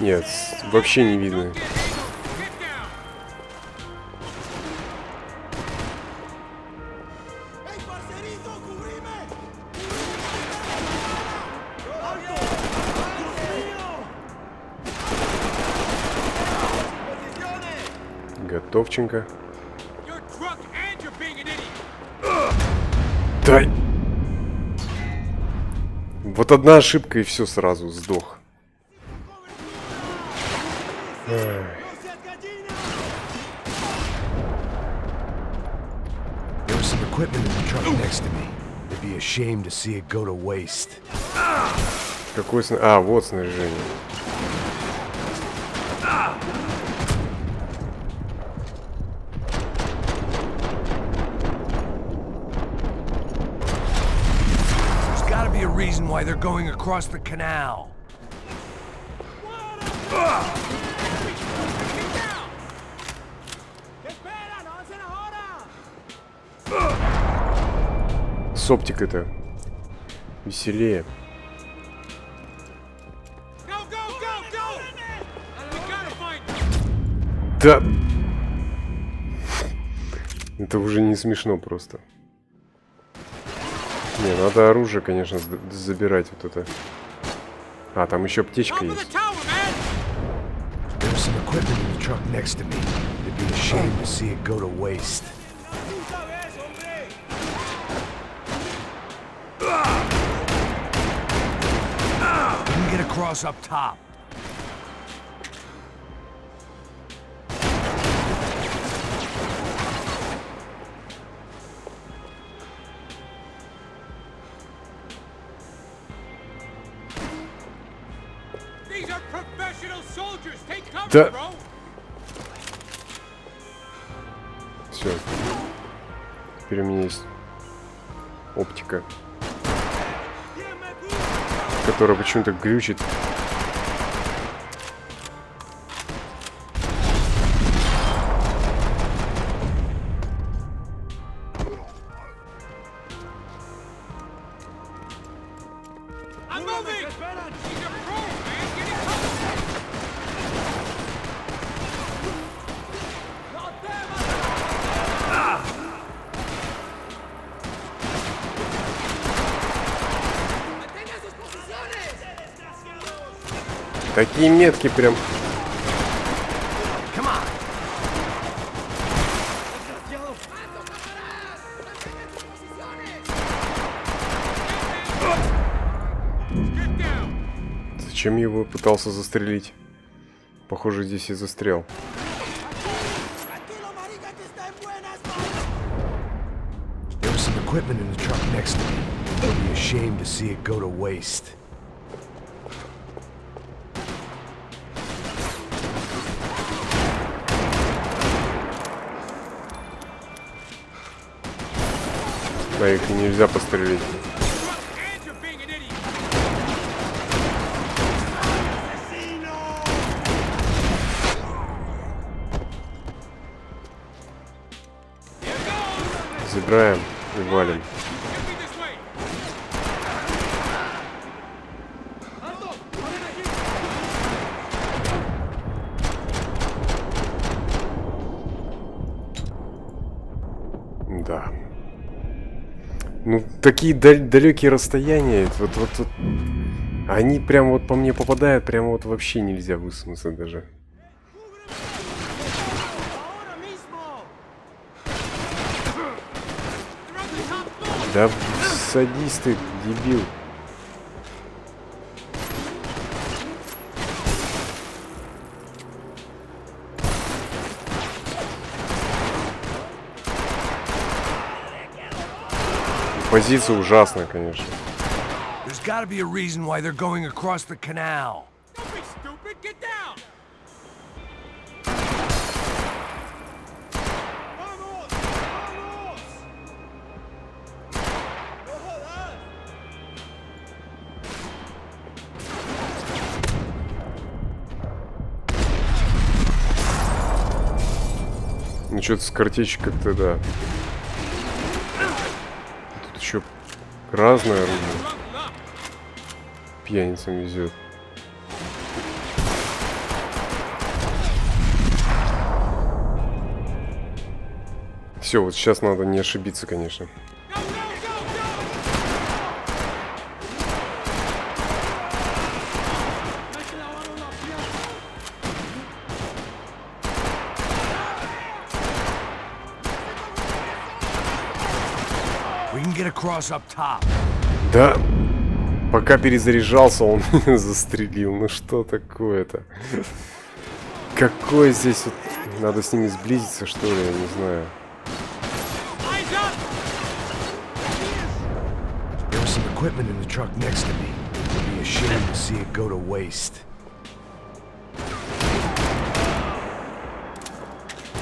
Нет, вообще не видно. Готовченко. Дай. Вот одна ошибка и все сразу сдох. There was some equipment in the truck next to me. They'd be ashamed to see it go to waste. Какое А, вот снаряжение. There's gotta be a reason why they're going across the canal. С оптикой-то веселее. Да. Это уже не смешно просто. Не, надо оружие, конечно, забирать вот это. А, там еще аптечка есть. Get across up top. These are professional soldiers. Take cover, Да. bro. Все. Теперь у меня есть оптика, которая почему-то глючит. Такие метки прям. Зачем я его пытался застрелить? Похоже, здесь и застрял. Да, их нельзя пострелить. Забираем и валим. Да. Ну, такие далекие расстояния, вот, они прям вот по мне попадают, прям вот вообще нельзя высунуться даже. Да, Садись ты, дебил. Позиция ужасная, конечно. There's gotta be a reason why they're going across the canal. Don't be stupid. Get down. Ну что-то с картечью как-то, да. Тут еще разное оружие. Пьяницам везет. Все, вот сейчас надо не ошибиться, конечно. We can get across up top. Да, пока перезаряжался, он застрелил. Ну что такое-то? Какое здесь вот... Надо с ними сблизиться, что ли, я не знаю. There was some equipment in the truck next to me. It'd be a shame to see it go to waste.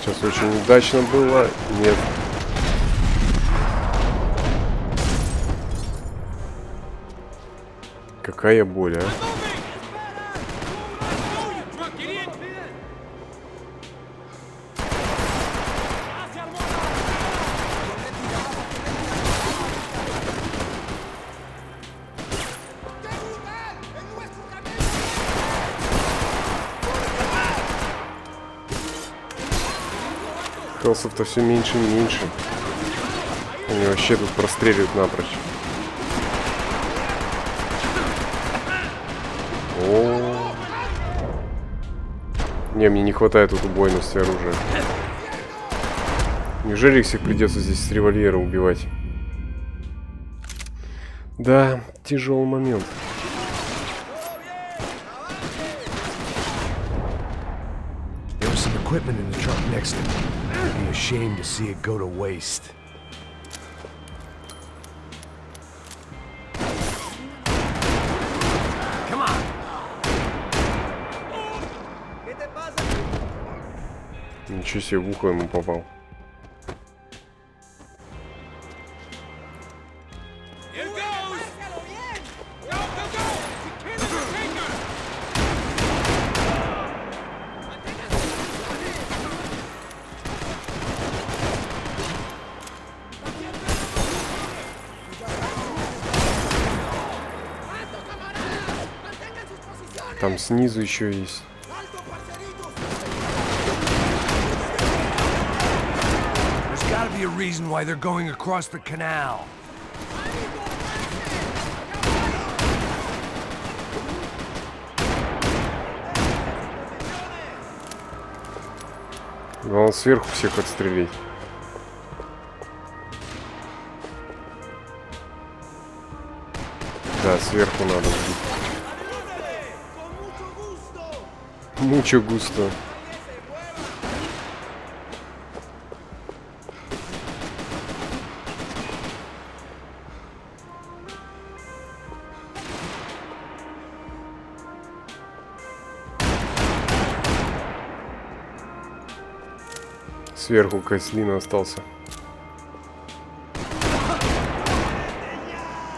Сейчас очень удачно было. Нет. Какая боль, а? Хелсов-то все меньше и меньше. Они вообще тут простреливают напрочь. О, не, мне не хватает тут убойности оружия. Неужели их всех придется здесь с револьвера убивать? Да, тяжелый момент. There was some equipment in the truck next to me. It'd be a shame to see it go to waste. Ничего себе, в ухо ему попал. Там снизу еще есть. Be a reason why they're going across the canal. Главное сверху всех отстрелить. Да, сверху надо убить. Мучо густо. Сверху Кайслин остался.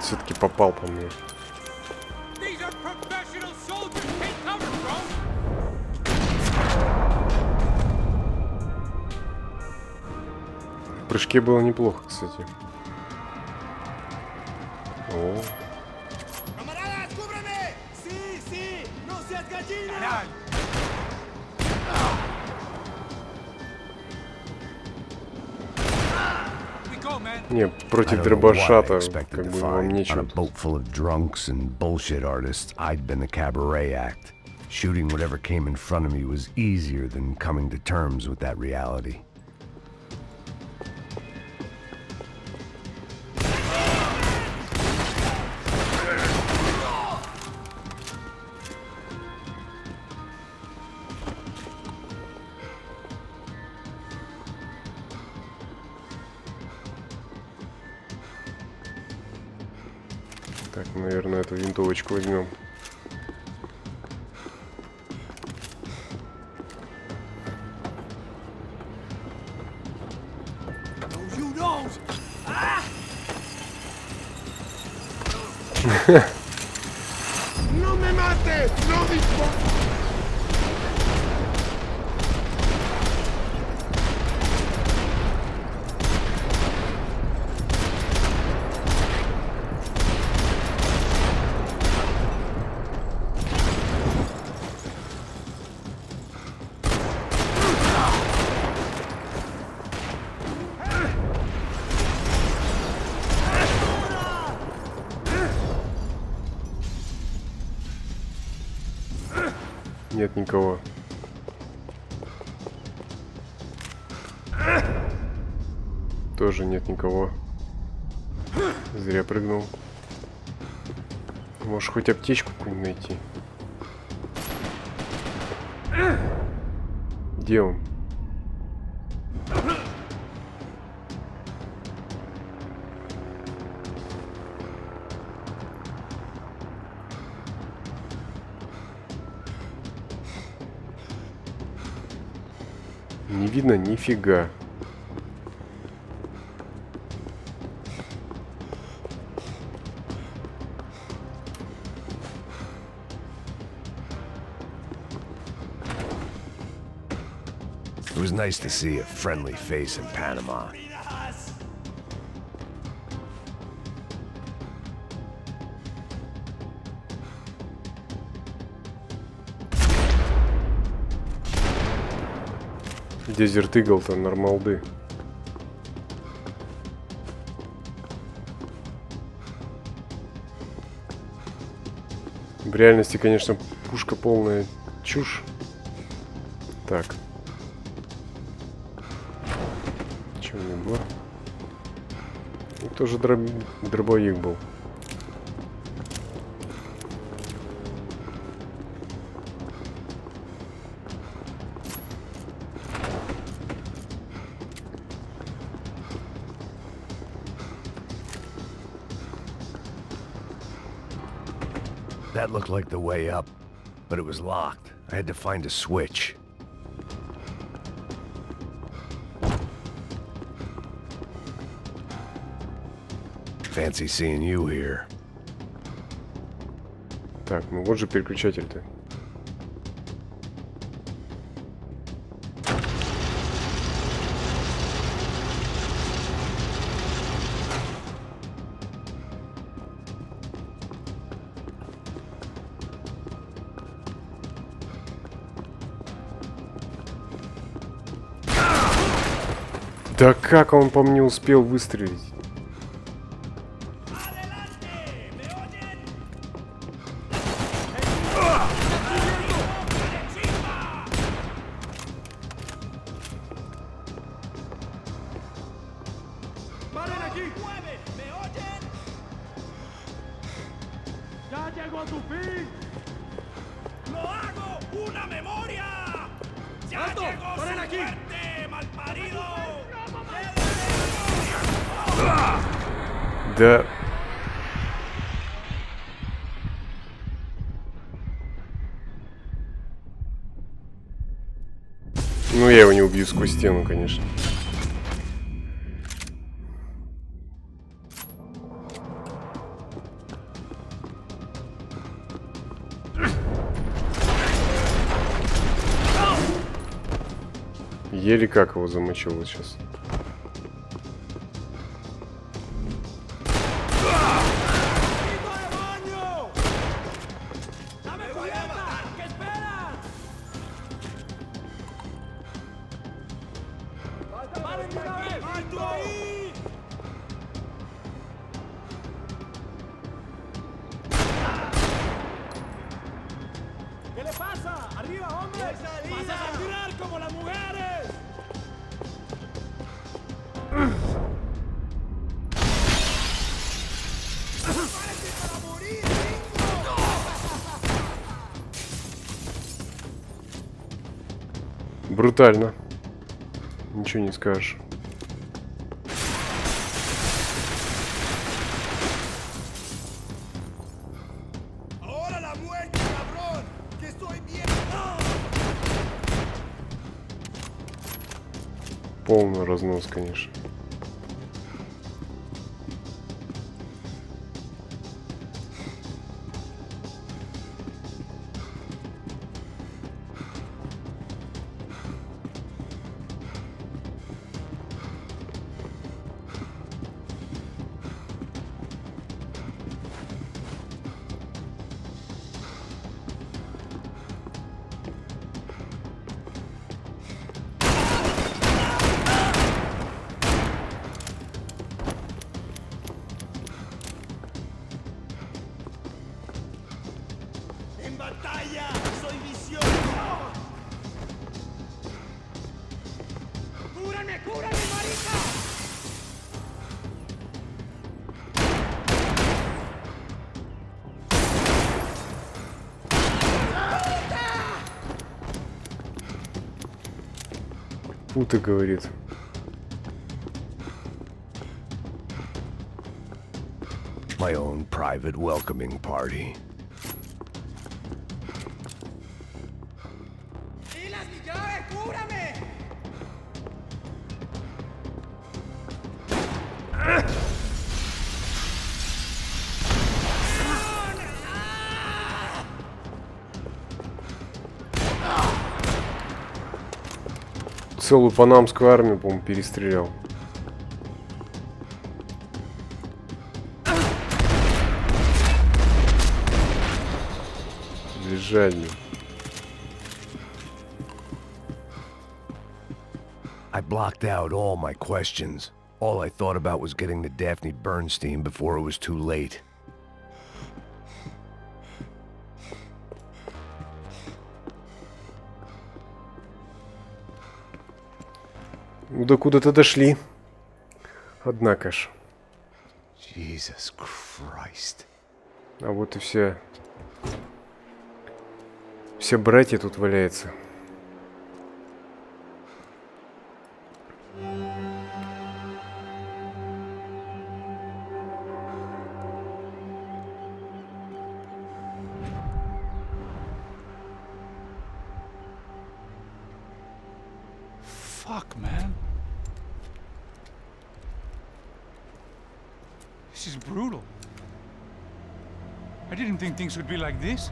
Все-таки попал по мне. В прыжке было неплохо, кстати. О. Не, против дробашата, как бы вам нечего. On a boat full of drunks and bullshit artists, I'd been the cabaret act. Shooting whatever came in front of me was easier than coming to terms with that reality. Так, наверное, эту винтовочку возьмем. ¡No me mates! ¡No dispares! Нет никого. Тоже нет никого. Зря прыгнул. Может, хоть аптечку какую-нибудь найти. Где он? Не видно нифига. It was nice to see a friendly face in Panama. Дезерт Игл-то нормалды. В реальности, конечно, пушка полная чушь. Так. Чего не было? Ну, тоже дробовик был. That looked like the way up, but it was locked. I had to find a switch. Fancy seeing you here. Так, ну вот же переключатель-то. Да как он по мне успел выстрелить? Да. Ну, я его не убью сквозь стену, конечно. Еле как его замочил вот сейчас. Брутально. Ничего не скажешь. Полный разнос, конечно. Пута говорит. My own private welcoming party. Целую панамскую армию, по-моему, перестрелял. Бежать, блин. I blocked out all my questions. All I thought about was getting to Daphne Bernstein before it was too late. Ну да куда-то дошли. Однако ж. Jesus Christ. А вот и все братья тут валяются. Fuck, man. This is brutal. I didn't think things would be like this.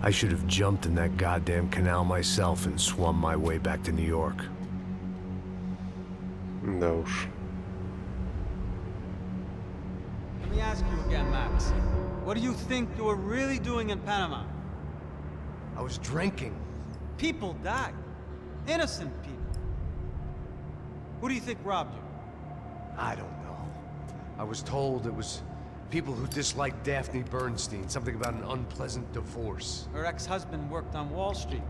I should have jumped in that goddamn canal myself and swum my way back to New York. Да уж. Let me ask you again, Max. What do you think you were really doing in Panama? I was drinking. People died. Innocent people. Who do you think robbed you? I don't know. I was told it was people who disliked Daphne Bernstein, something about an unpleasant divorce. Her ex-husband worked on Wall Street.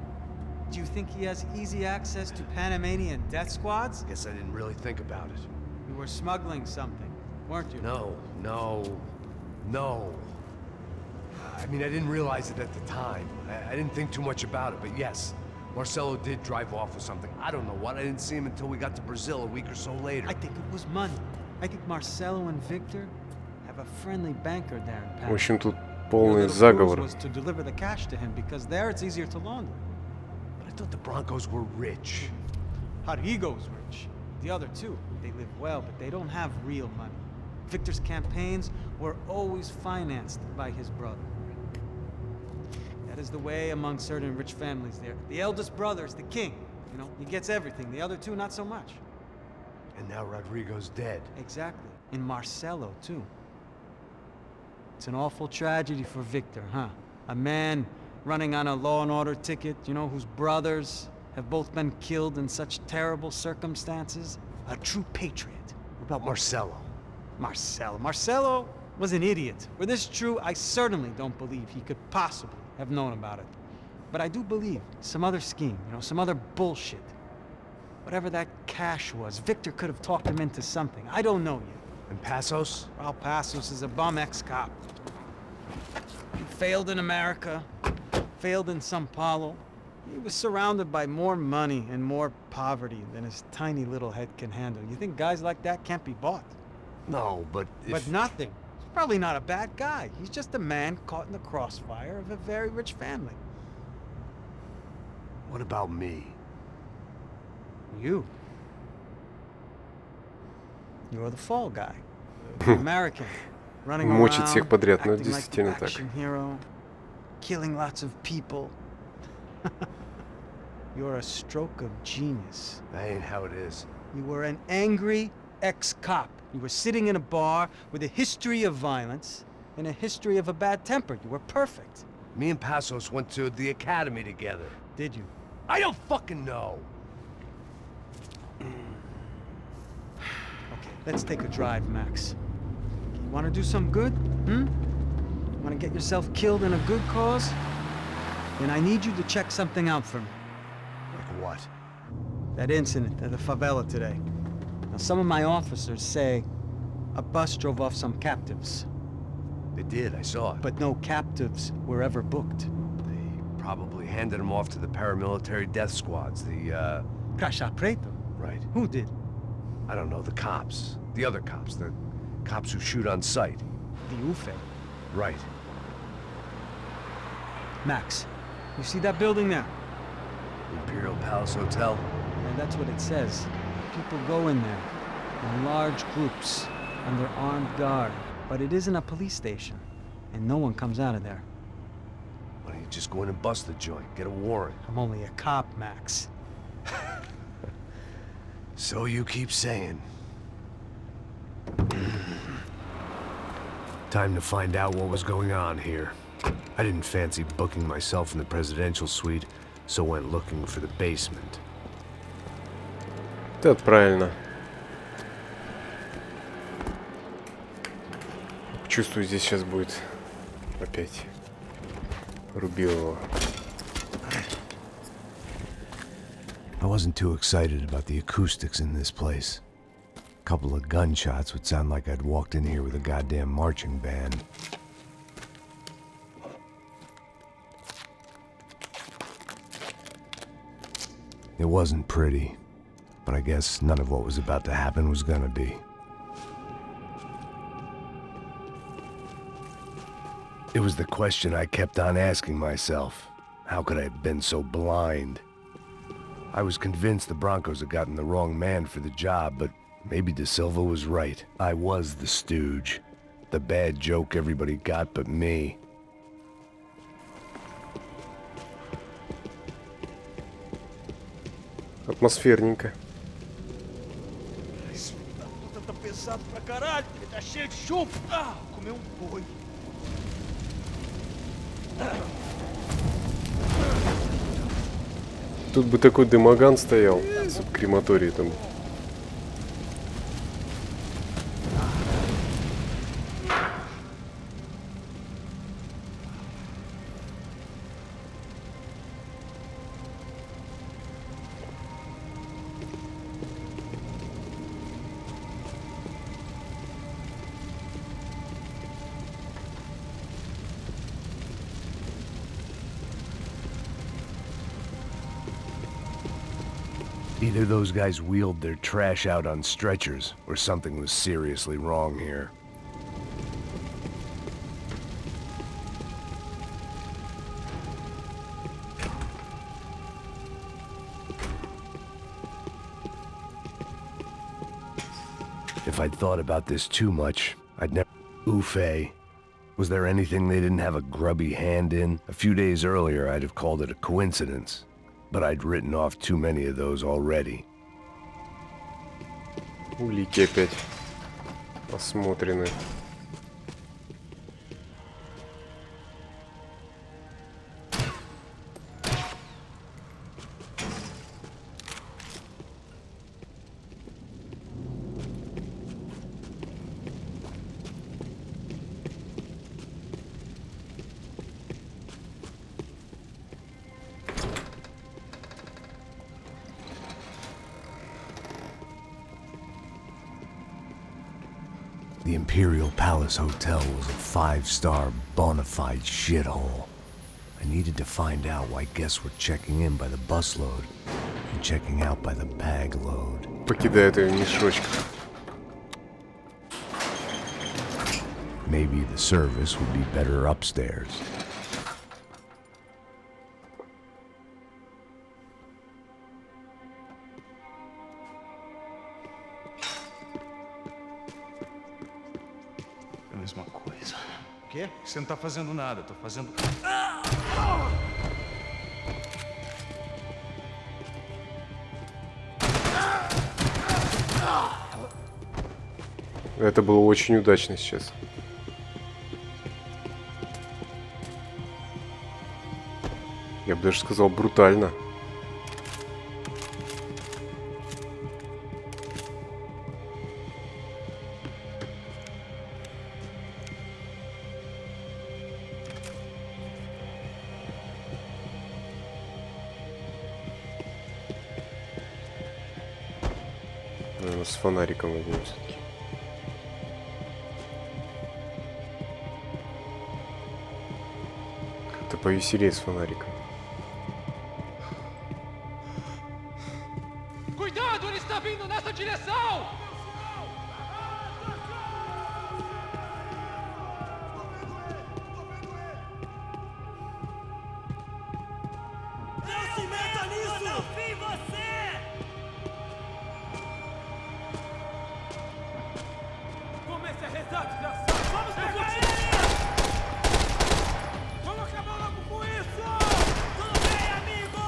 Do you think he has easy access to Panamanian death squads? Guess I didn't really think about it. You were smuggling something, weren't you? No. I mean, I didn't realize it at the time. I didn't think too much about it, but yes, Marcelo did drive off with something. I don't know what. I didn't see him until we got to Brazil a week or so later. I think it was money. I think Marcelo and Victor have a friendly banker there in Panama. В общем, тут Your полный little заговор. cruise was to deliver the cash to him because there it's easier to launder. But I thought the Broncos were rich. Rodrigo's rich. The other two, they live well, but they don't have real money. Victor's campaigns were always financed by his brother. That is the way among certain rich families there. The eldest brother is the king. You know, he gets everything. The other two, not so much. And now Rodrigo's dead. Exactly. And Marcelo, too. It's an awful tragedy for Victor, huh? A man running on a law and order ticket, you know, whose brothers have both been killed in such terrible circumstances. A true patriot. What about Marcelo? Marcelo was an idiot. Were this true, I certainly don't believe he could possibly have known about it. But I do believe some other scheme, you know, some other bullshit. Whatever that cash was, Victor could have talked him into something. I don't know yet. And Passos? Raul Passos is a bum ex-cop. He failed in America, failed in Сан-Paulo. He was surrounded by more money and more poverty than his tiny little head can handle. You think guys like that can't be bought? No, but if... But nothing. He's probably not a bad guy. He's just a man caught in the crossfire of a very rich family. What about me? You. You're the fall guy. The American. Running Мочит around, всех подряд, но это acting like the действительно так. action hero, killing lots of people. You're a stroke of genius. That ain't how it is. You were an angry ex-cop. You were sitting in a bar with a history of violence and a history of a bad temper. You were perfect. Me and Passos went to the academy together. Did you? I don't fucking know. Okay, let's take a drive, Max. You want to do some good? Want to get yourself killed in a good cause? Then I need you to check something out for me. Like what? That incident at the favela today. Now, some of my officers say a bus drove off some captives. They did, I saw it. But no captives were ever booked. They probably handed them off to the paramilitary death squads, the, Caixa Preto? Right. Who did? I don't know, the cops. The other cops, the cops who shoot on sight. The UFE. Right. Max, you see that building there? Imperial Palace Hotel? And that's what it says. People go in there in large groups under armed guard. But it isn't a police station, and no one comes out of there. Why don't you just go in and bust the joint, get a warrant? I'm only a cop, Max. So you keep saying. Time to find out what was going on here. I didn't fancy booking myself in the presidential suite, so went looking for the basement. Это правильно. Чувствую, здесь сейчас будет опять Рубилова. I wasn't too excited about the acoustics in this place. A couple of gunshots would sound like I'd walked in here with a goddamn marching band. It wasn't pretty, but I guess none of what was about to happen was gonna be. It was the question I kept on asking myself. How could I have been so blind? I was convinced the Broncos had gotten the wrong man for the job, but maybe De Silva was right. I was the stooge. The bad joke everybody got but me. Атмосферненько. Тут это pesado pra caralho, ele tá cheio de chumbo. Ah, comeu boi. Тут бы такой дымоган стоял с крематорией там. Either those guys wheeled their trash out on stretchers, or something was seriously wrong here. If I'd thought about this too much, I'd never... Ufe. Was there anything they didn't have a grubby hand in? A few days earlier, I'd have called it a coincidence. But I'd written off too many of those already. Улики опять осмотрены. The Imperial Palace Hotel was a 5-star bona fide shithole. I I needed to find out why guests were checking in by the busload and checking out by the bag load. Покидают ее в мешочках. Maybe the service would be better upstairs. É a mesma coisa. O quê? Você não tá fazendo nada, tô fazendo... Это было очень удачно сейчас. Я бы даже сказал брутально. Наверное, с фонариком возьмем все-таки. Как-то повеселее с фонариком. Cuidado, ele está vindo nessa direção! Não se meta nisso! Eu não vi você! Comece a rezar, desgraçado! Vamos pegar ele! Vamos acabar logo com isso! Tudo bem, amigo!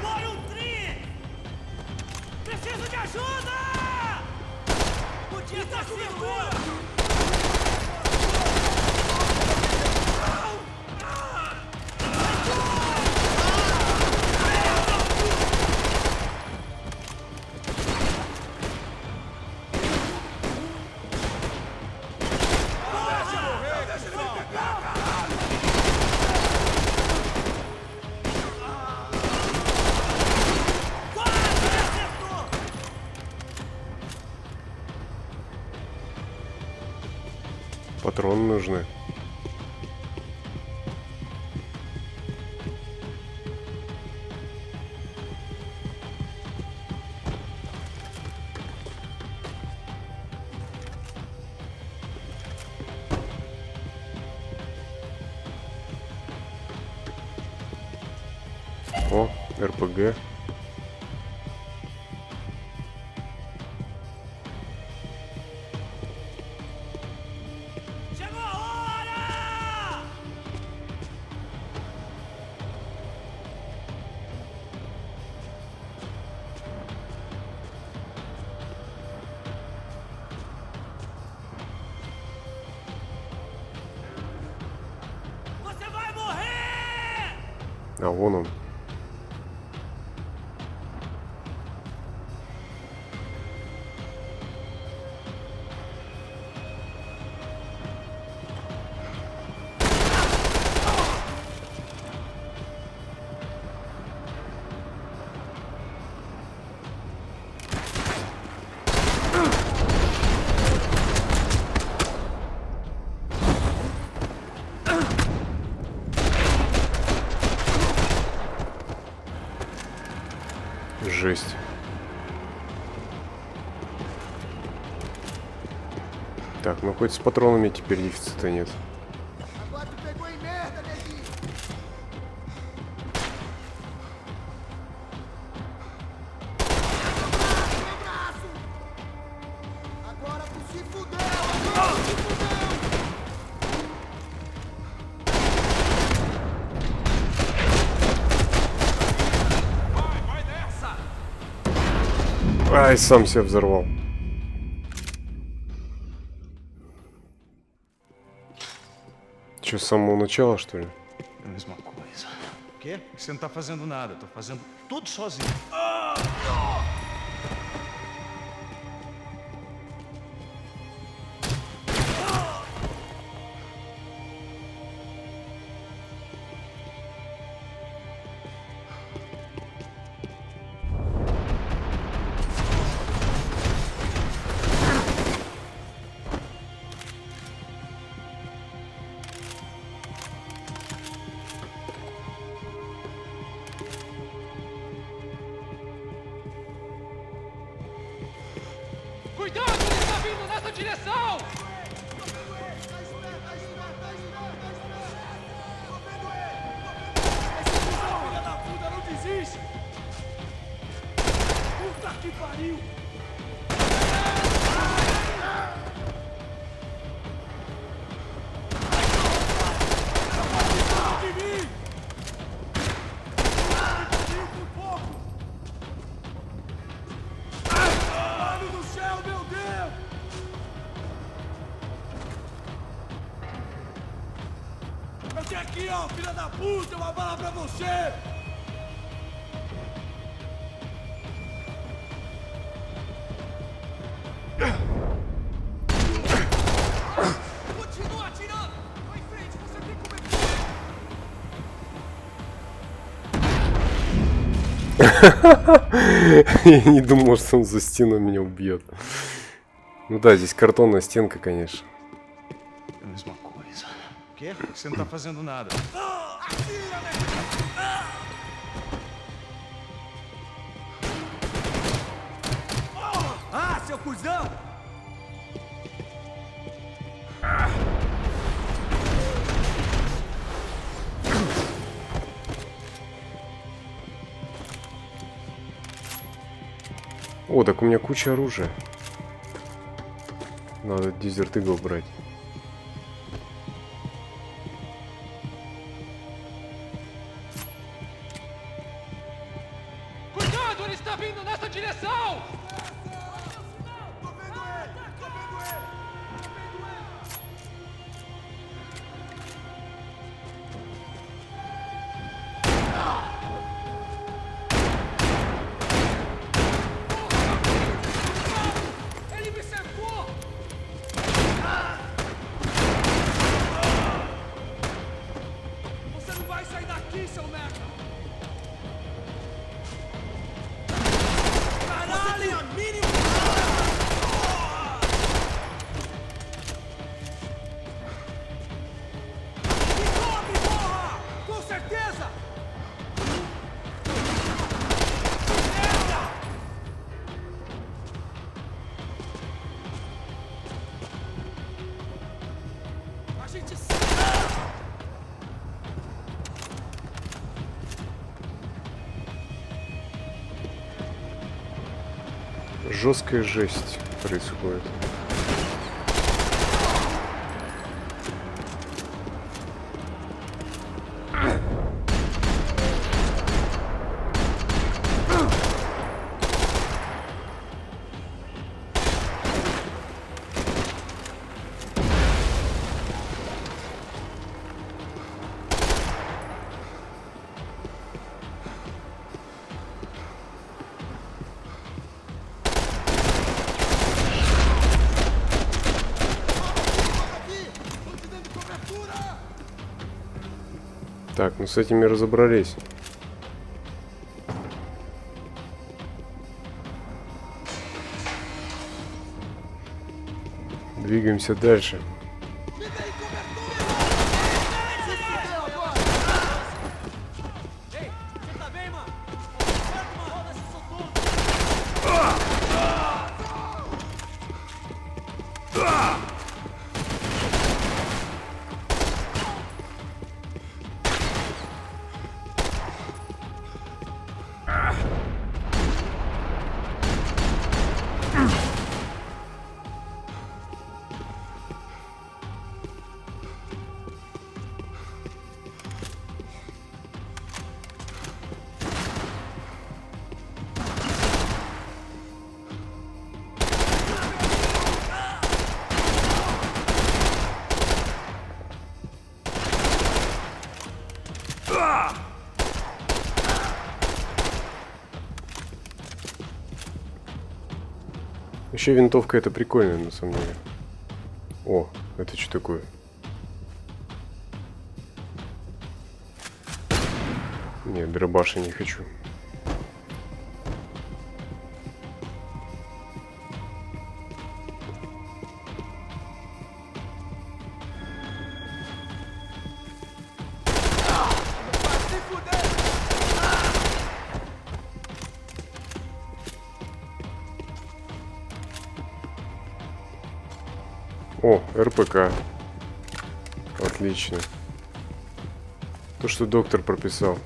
Põe um tri! Preciso de ajuda! Podia estar sido eu! Патроны нужны. О, РПГ. А вон он. Жесть. Так, ну хоть с патронами теперь дефицита нет. Ай, сам себя взорвал. Че, с самого начала, что ли? É a mesma coisa. O quê? Você não tá fazendo nada, tô fazendo tudo sozinho. Cuidado, ele está vindo nessa direção! Esse cuzão, filha da puta, não desiste! Puta que pariu! De mim! Por pouco! Mano do céu, meu Deus! Eu tenho aqui, ó, filha da puta, uma bala pra você! Continua atirando! Vai em frente, você tem cobertura! Я не думал, что он за стену меня убьет. Ну да, здесь картонная стенка, конечно. É a mesma coisa. O quê? Você não tá fazendo nada. Atira, né? Ah, seu cuzão! О, так у меня куча оружия. Надо дезерт игл брать. Cuidado, ele está vindo nessa direção! Tô vendo ele! Tô vendo ele! Tô vendo ele! Ele me cercou! Você não vai sair daqui, seu merda! Caralho! Você tem a mínima... Me cobre, porra! Com certeza! Merda! A gente... Жесткая жесть происходит. Так, ну с этими разобрались. Двигаемся дальше. Ei, você tá bem, mano? Foda-se, sou todo! Вообще винтовка это прикольная на самом деле. О, это что такое? Нет, дробаша не хочу. О, РПК. Отлично. То, что доктор прописал.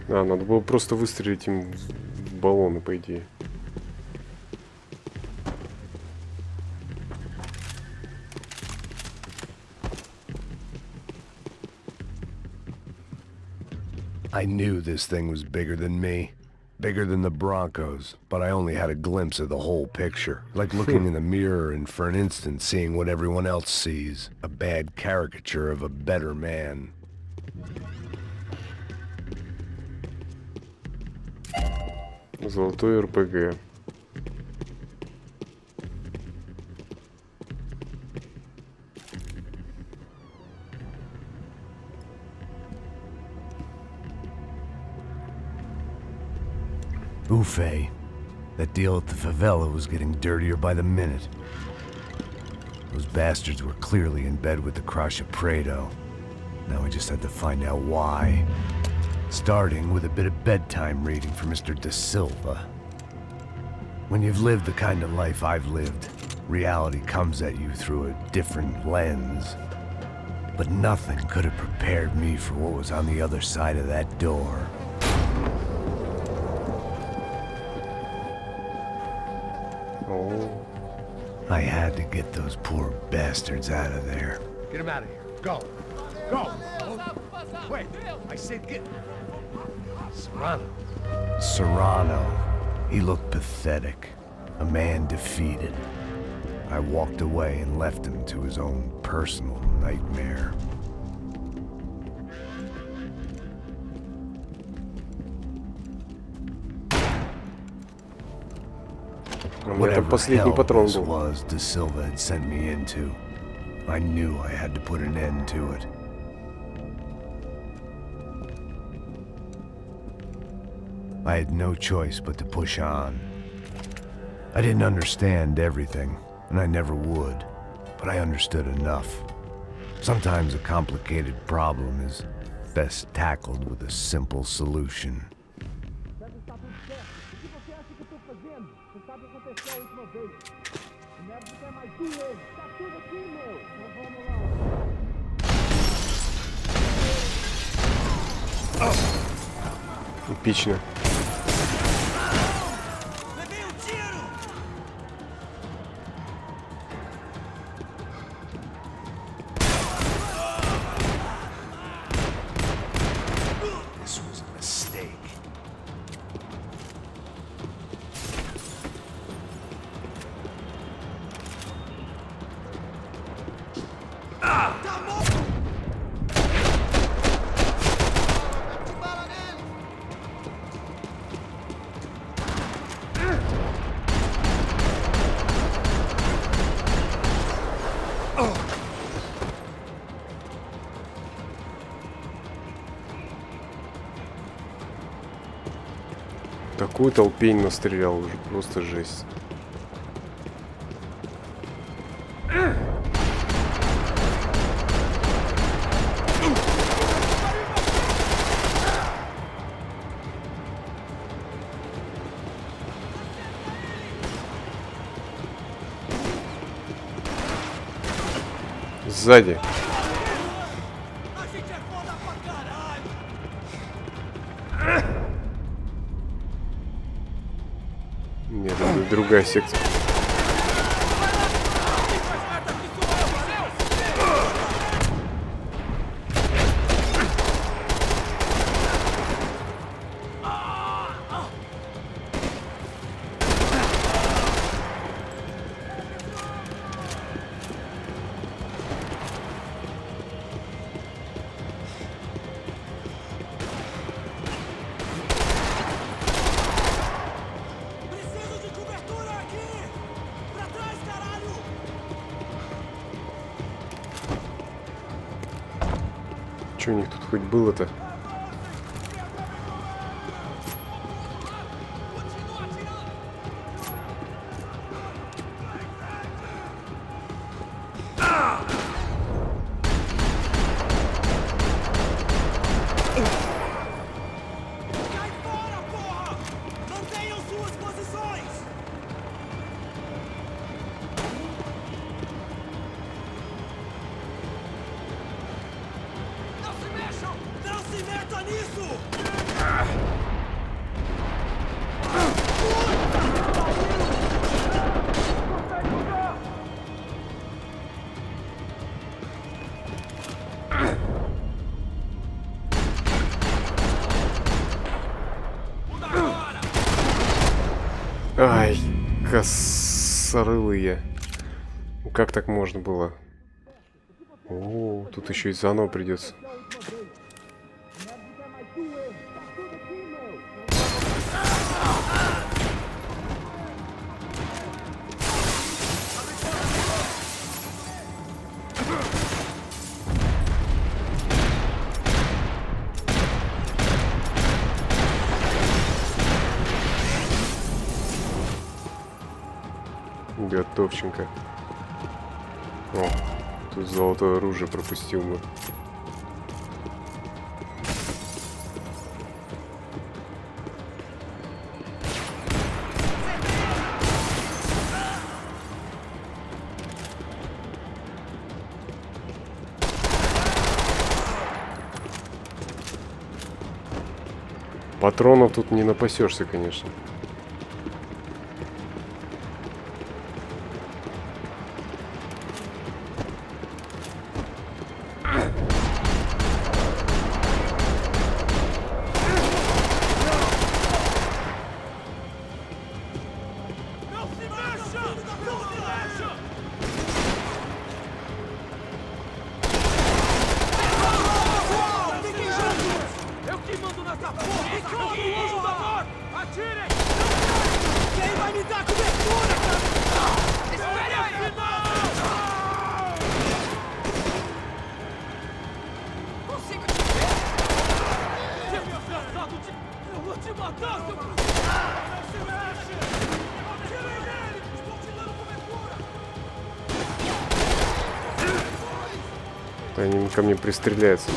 А, надо было просто выстрелить им в баллоны, по идее. I knew this thing was bigger than me. Bigger than the Broncos, but I only had a glimpse of the whole picture. Like looking in the mirror and for an instant seeing what everyone else sees. A bad caricature of a better man. Золотой РПГ. Buffet. That deal at the favela was getting dirtier by the minute. Those bastards were clearly in bed with the Crusher Prado. Now we just had to find out why. Starting with a bit of bedtime reading for Mr. De Silva. When you've lived the kind of life I've lived, reality comes at you through a different lens. But nothing could have prepared me for what was on the other side of that door. I had to get those poor bastards out of there. Get him out of here. Go. Go. Wait. I said get... Serrano. Serrano. He looked pathetic. A man defeated. I walked away and left him to his own personal nightmare. Whatever hell this was De Silva had sent me into, I knew I had to put an end to it. I had no choice but to push on. I didn't understand everything, and I never would, but I understood enough. Sometimes a complicated problem is best tackled with a simple solution. Эпично. This was a mistake. Такую толпень настрелял, уже просто жесть. Сзади. Нет, это другая секция. Что у них тут хоть было-то? Ай, косорылые. Как так можно было? О, тут еще и заново придется. Готовченко. О, тут золотое оружие пропустил бы. Патронов тут не напасешься, конечно. Они ко мне пристреляются.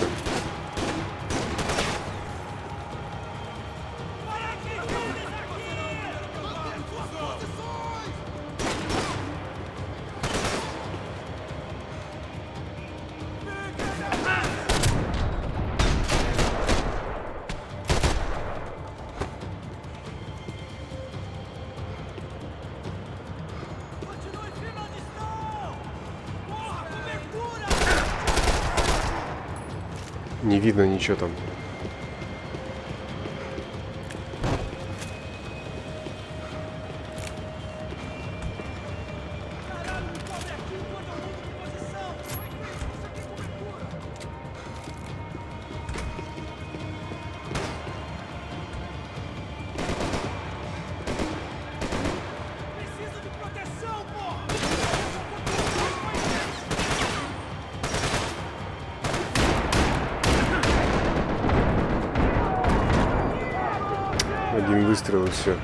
Не видно ничего там. Один выстрел и все.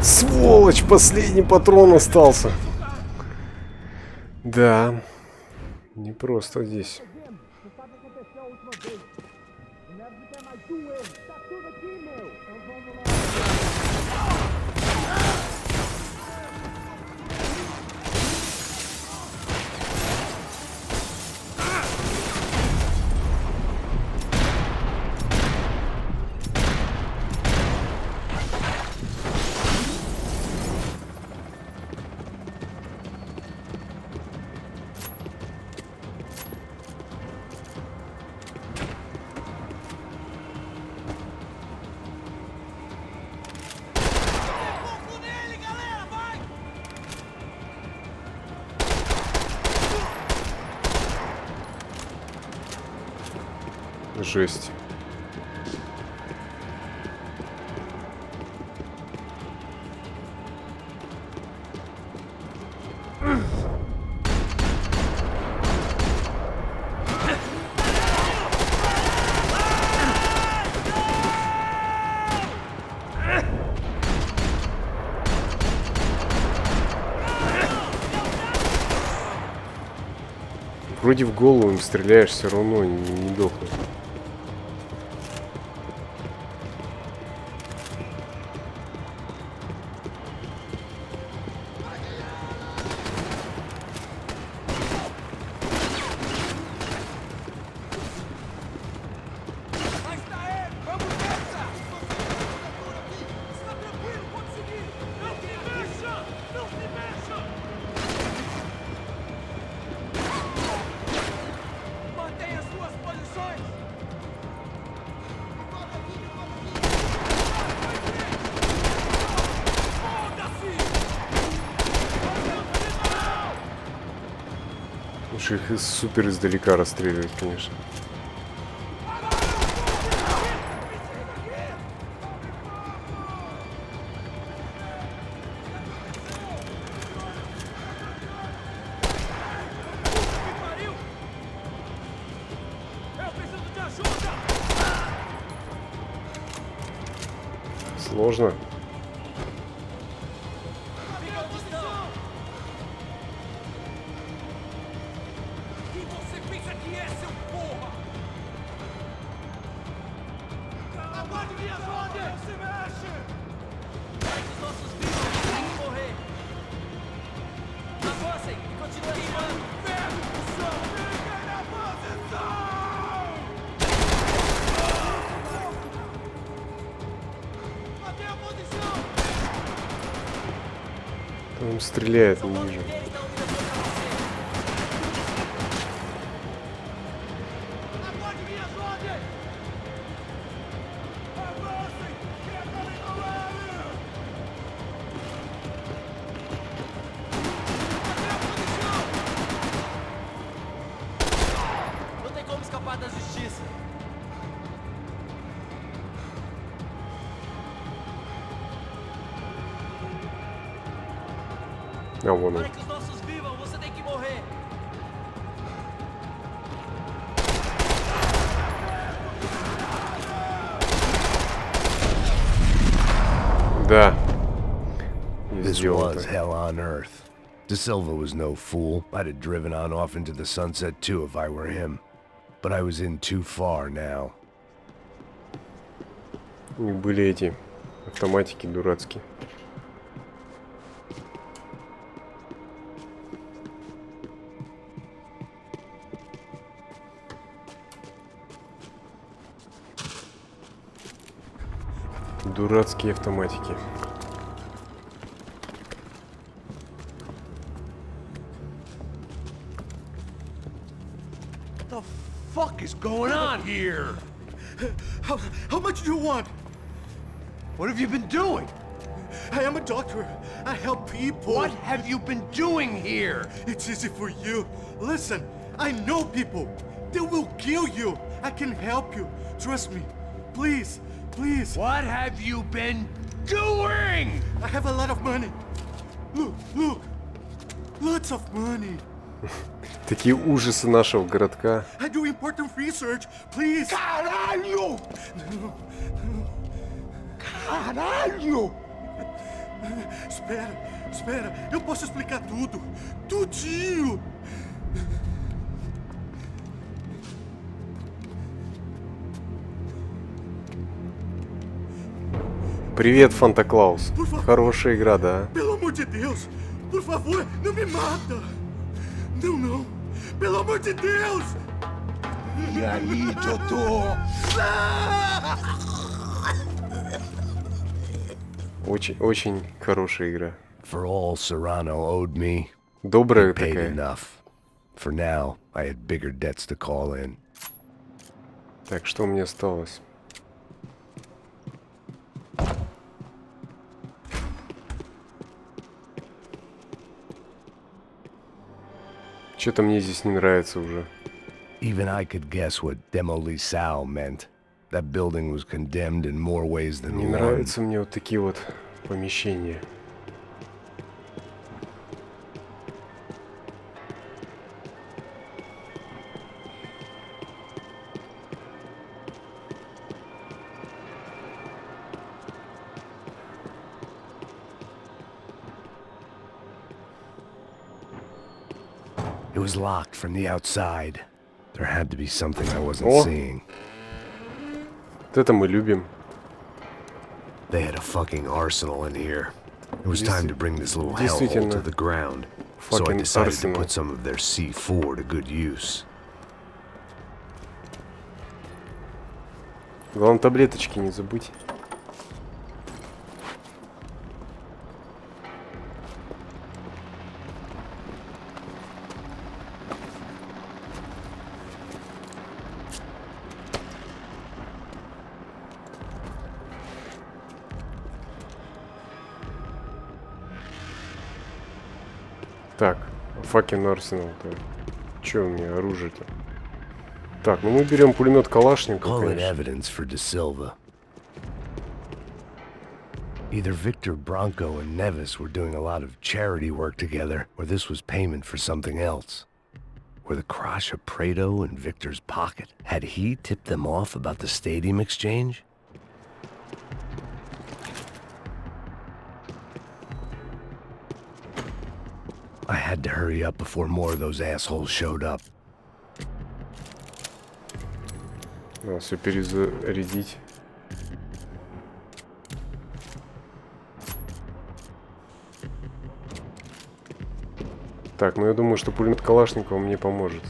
Сволочь, последний патрон остался. Да, не просто здесь. Жесть. Вроде в голову им стреляешь, все равно не дохнут. Лучше их супер издалека расстреливать, конечно. Сложно. Он стреляет, не вижу. А вон он. Да. This was hell on earth. De Silva was no fool. I'd have driven on off into the sunset too if I were him. But I was in too far now. У них были эти автоматики дурацкие. Дурацкие автоматики. What the fuck is going on here? How much do you want? What have you been doing? I am a doctor. I help people. What have you been doing here? It's easy for you. Listen, I know people. They will kill you. I can help you. Trust me. Please, please. What have you been doing? I have a lot of money. Look, look. Lots of money. Такие ужасы нашего городка. I do important research. Please. Caralho! Caralho! Espera, espera. Eu posso explicar tudo. Tudinho. Привет, Фанта-Клаус. Хорошая игра, да? Pelo amor de Deus. Por favor, não me mata. Não, não. Pelo amor de Deus. E aí, Totó? Очень хорошая игра. For all Serrano owed me, Добрая he paid такая. enough. For now, I had bigger debts to call in. Так, что мне осталось? Что-то мне здесь не нравится уже. Even I could guess what Demolisal meant. That building was condemned in more ways than Не one. нравятся мне вот такие вот помещения. It was locked from the outside. There had to be something I wasn't seeing. Вот это мы любим. They had a fucking arsenal in here. It was time to bring this little hellhole to the ground. So I decided to put some of their C4 to good use. Главное, таблеточки не забудь. Так, fucking арсенал-то. Че у меня оружие-то? Так, ну мы берем пулемет Калашникова, конечно. Either Victor Bronco and Nevis were doing a lot of charity work together, or this was payment for something else. Were the Crash of Prado in Victor's pocket? Had he tipped them off about the stadium exchange? I had to hurry up before more of those assholes showed up. Надо все перезарядить. Так, ну я думаю, что пулемет Калашникова мне поможет.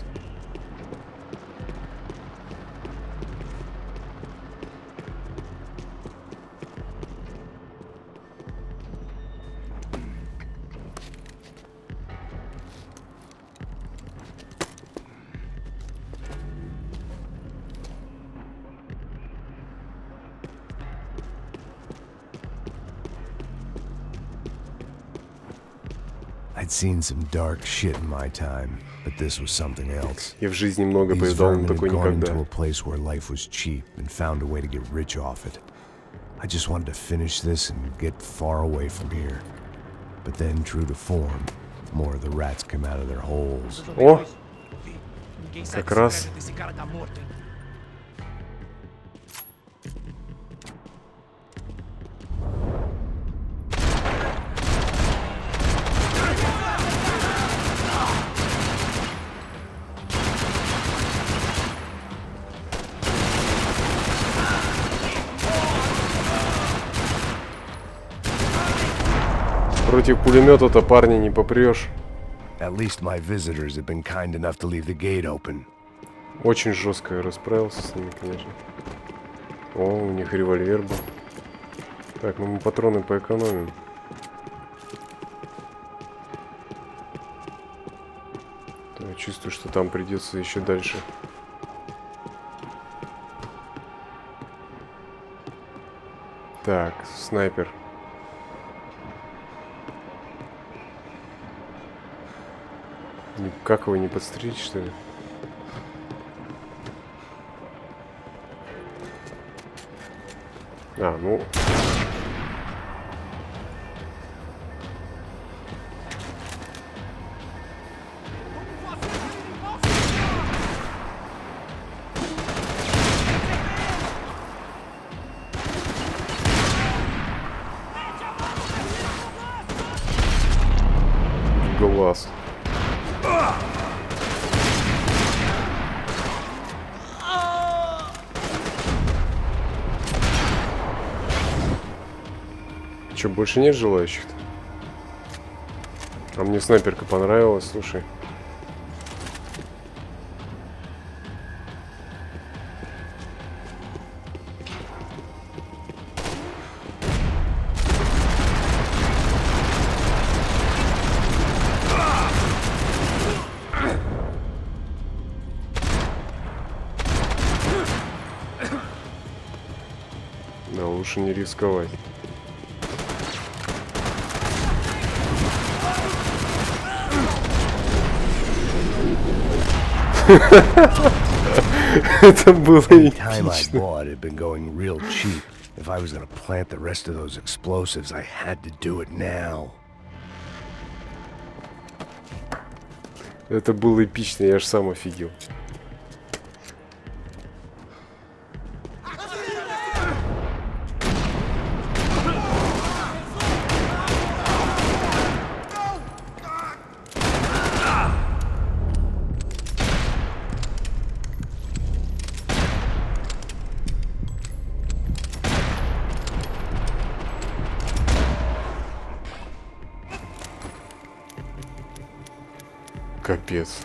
I'd seen some dark shit in my time, but this was something else. Я в жизни много повидал, но такой никогда. Into a place where life was cheap and found a way to get rich off it. I just wanted to finish this and get far away from here. But then, true to form, more of the rats come out of their holes. О, как раз. Против пулемета-то парня не попрешь. At least my visitors have been kind enough to leave the gate open. Очень жестко я расправился с ними, конечно. О, у них револьвер был. Так, ну мы патроны поэкономим. Я чувствую, что там придется еще дальше. Так, снайпер. Как его не подстрелить, что ли? А, ну... Глаз. Че, больше нет желающих-то? А мне снайперка понравилась, слушай. Да, лучше не рисковать. Это было эпично. If I was gonna plant the rest of those explosives, I had to do it now. Это было эпично, я аж сам офигел. Капец.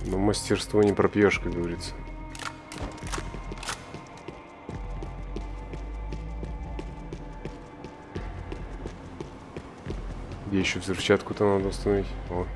Но мастерство не пропьешь, как говорится. Где еще взрывчатку-то надо установить? О.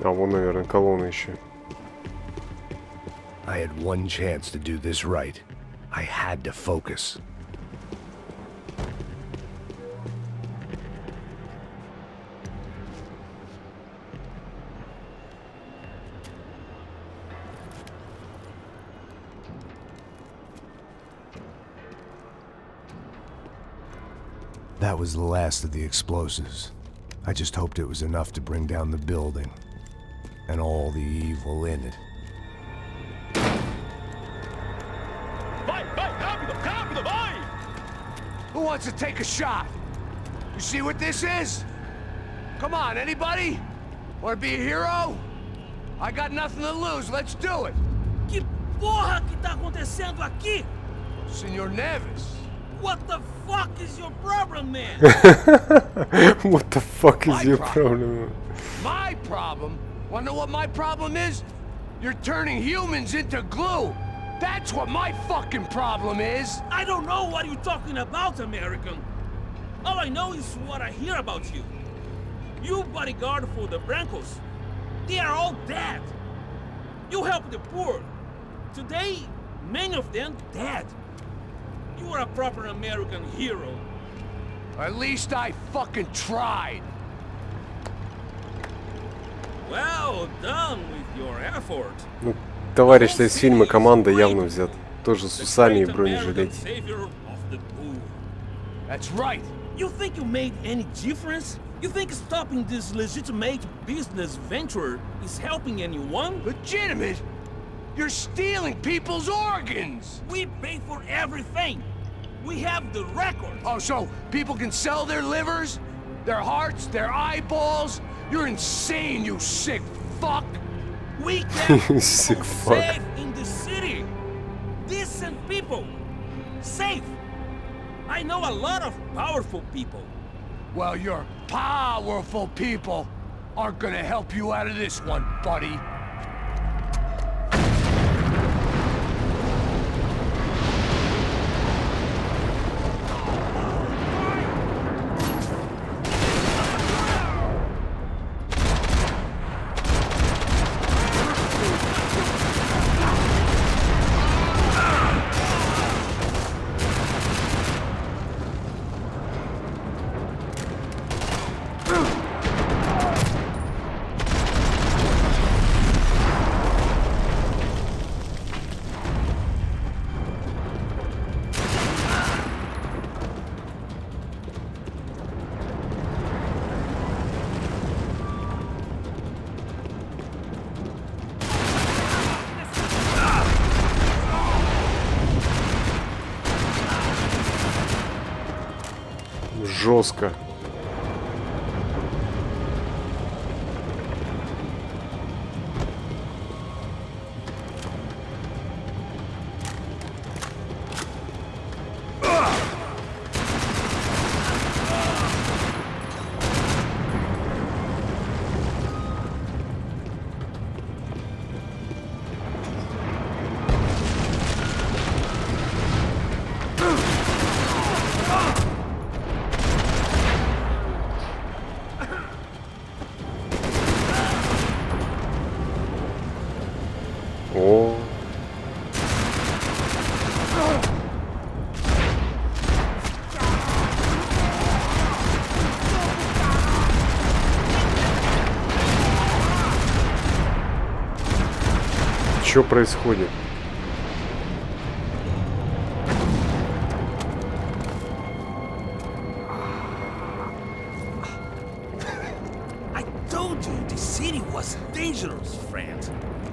А вон, наверное, колонна еще. I had one chance to do this right. I had to focus. That was the last of the explosives. I just hoped it was enough to bring down the building. And all the evil in it. Who wants to take a shot? You see what this is? Come on, anybody? Want to be a hero? I got nothing to lose, let's do it! Que porra que tá acontecendo aqui? Senor Neves. What the fuck is your problem, man? What the fuck is your problem? My problem? Wanna know what my problem is? You're turning humans into glue. That's what my fucking problem is. I don't know what you're talking about, American. All I know is what I hear about you. You bodyguard for the Brancos. They are all dead. You help the poor. Today, many of them dead. You are a proper American hero. At least I fucking tried. Well done with your effort. Ну, товарищ из фильма «Команда» явно взят. Тоже с усами и бронежилете. That's right. You think you made any difference? You think stopping this legitimate business venture is helping anyone? Legitimate? You're stealing people's organs! We pay for everything! We have the records! Oh, so people can sell their livers? Their hearts? Their eyeballs? You're insane, you sick fuck! We kept Sick people fuck. safe in the city! Decent people! Safe! I know a lot of powerful people. Well, your powerful people aren't gonna help you out of this one, buddy. Жестко. О. Что происходит? city was dangerous, friend.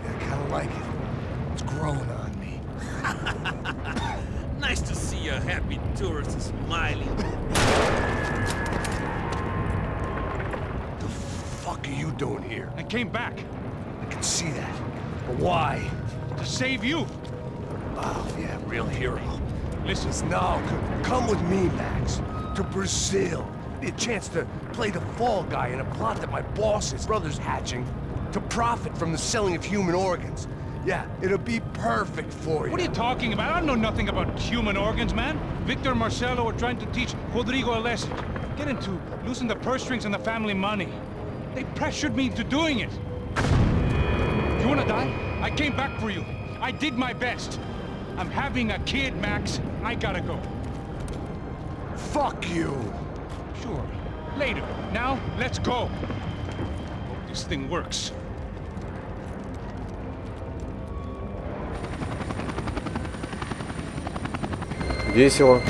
I kind of like it. It's growing on me. Nice to see a happy tourist smiling. The fuck are you doing here? I came back I can see that. But why? to save you. Oh, yeah, real hero. Listen, No, come with me, Max. To Brazil. Be a chance to play the fall guy in a plot that my boss's brother's hatching to profit from the selling of human organs. Yeah, it'll be perfect for you. what are you talking about? I know nothing about human organs, man. Victor and Marcelo were trying to teach Rodrigo a lesson. Get into losing the purse strings and the family money. They pressured me into doing it. You wanna die? I came back for you. I did my best. I'm having a kid, Max. I gotta go. Fuck you. Sure. Later. Now, let's go. Hope this thing works. Весело.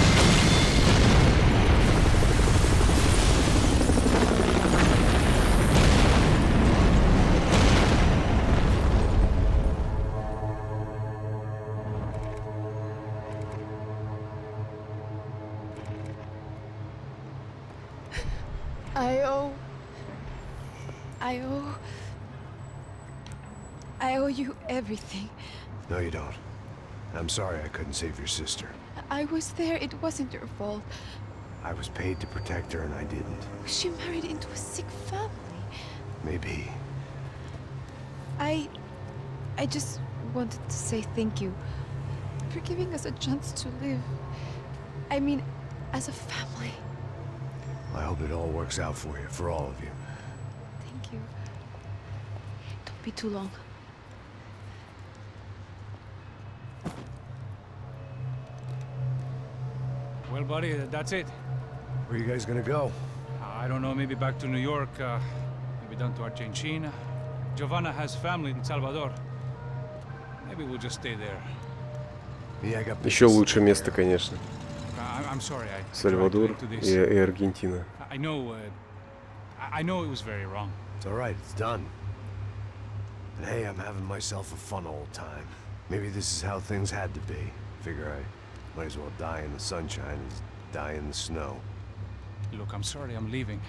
I owe you everything. No, you don't. I'm sorry I couldn't save your sister. I was there. It wasn't your fault. I was paid to protect her and I didn't. She married into a sick family. Maybe. I just wanted to say thank you for giving us a chance to live. I mean, as a family. I hope it all works out for you, for all of you. Thank you. Don't be too long. Well, buddy, that's it. Where are you guys gonna go? I don't know, maybe back to New York, maybe down to Argentina. Giovanna has family in Salvador. Maybe we'll just stay there. Yeah, I got Еще лучше место, конечно. I'm sorry, I Сальвадор tried to do и, this. и Аргентина. I know it was very wrong. It's alright, it's done. But hey, I'm having myself a fun old time. Maybe this is how things had to be. Figure I might as well die in the sunshine as die in the snow. Look, I'm sorry, I'm leaving.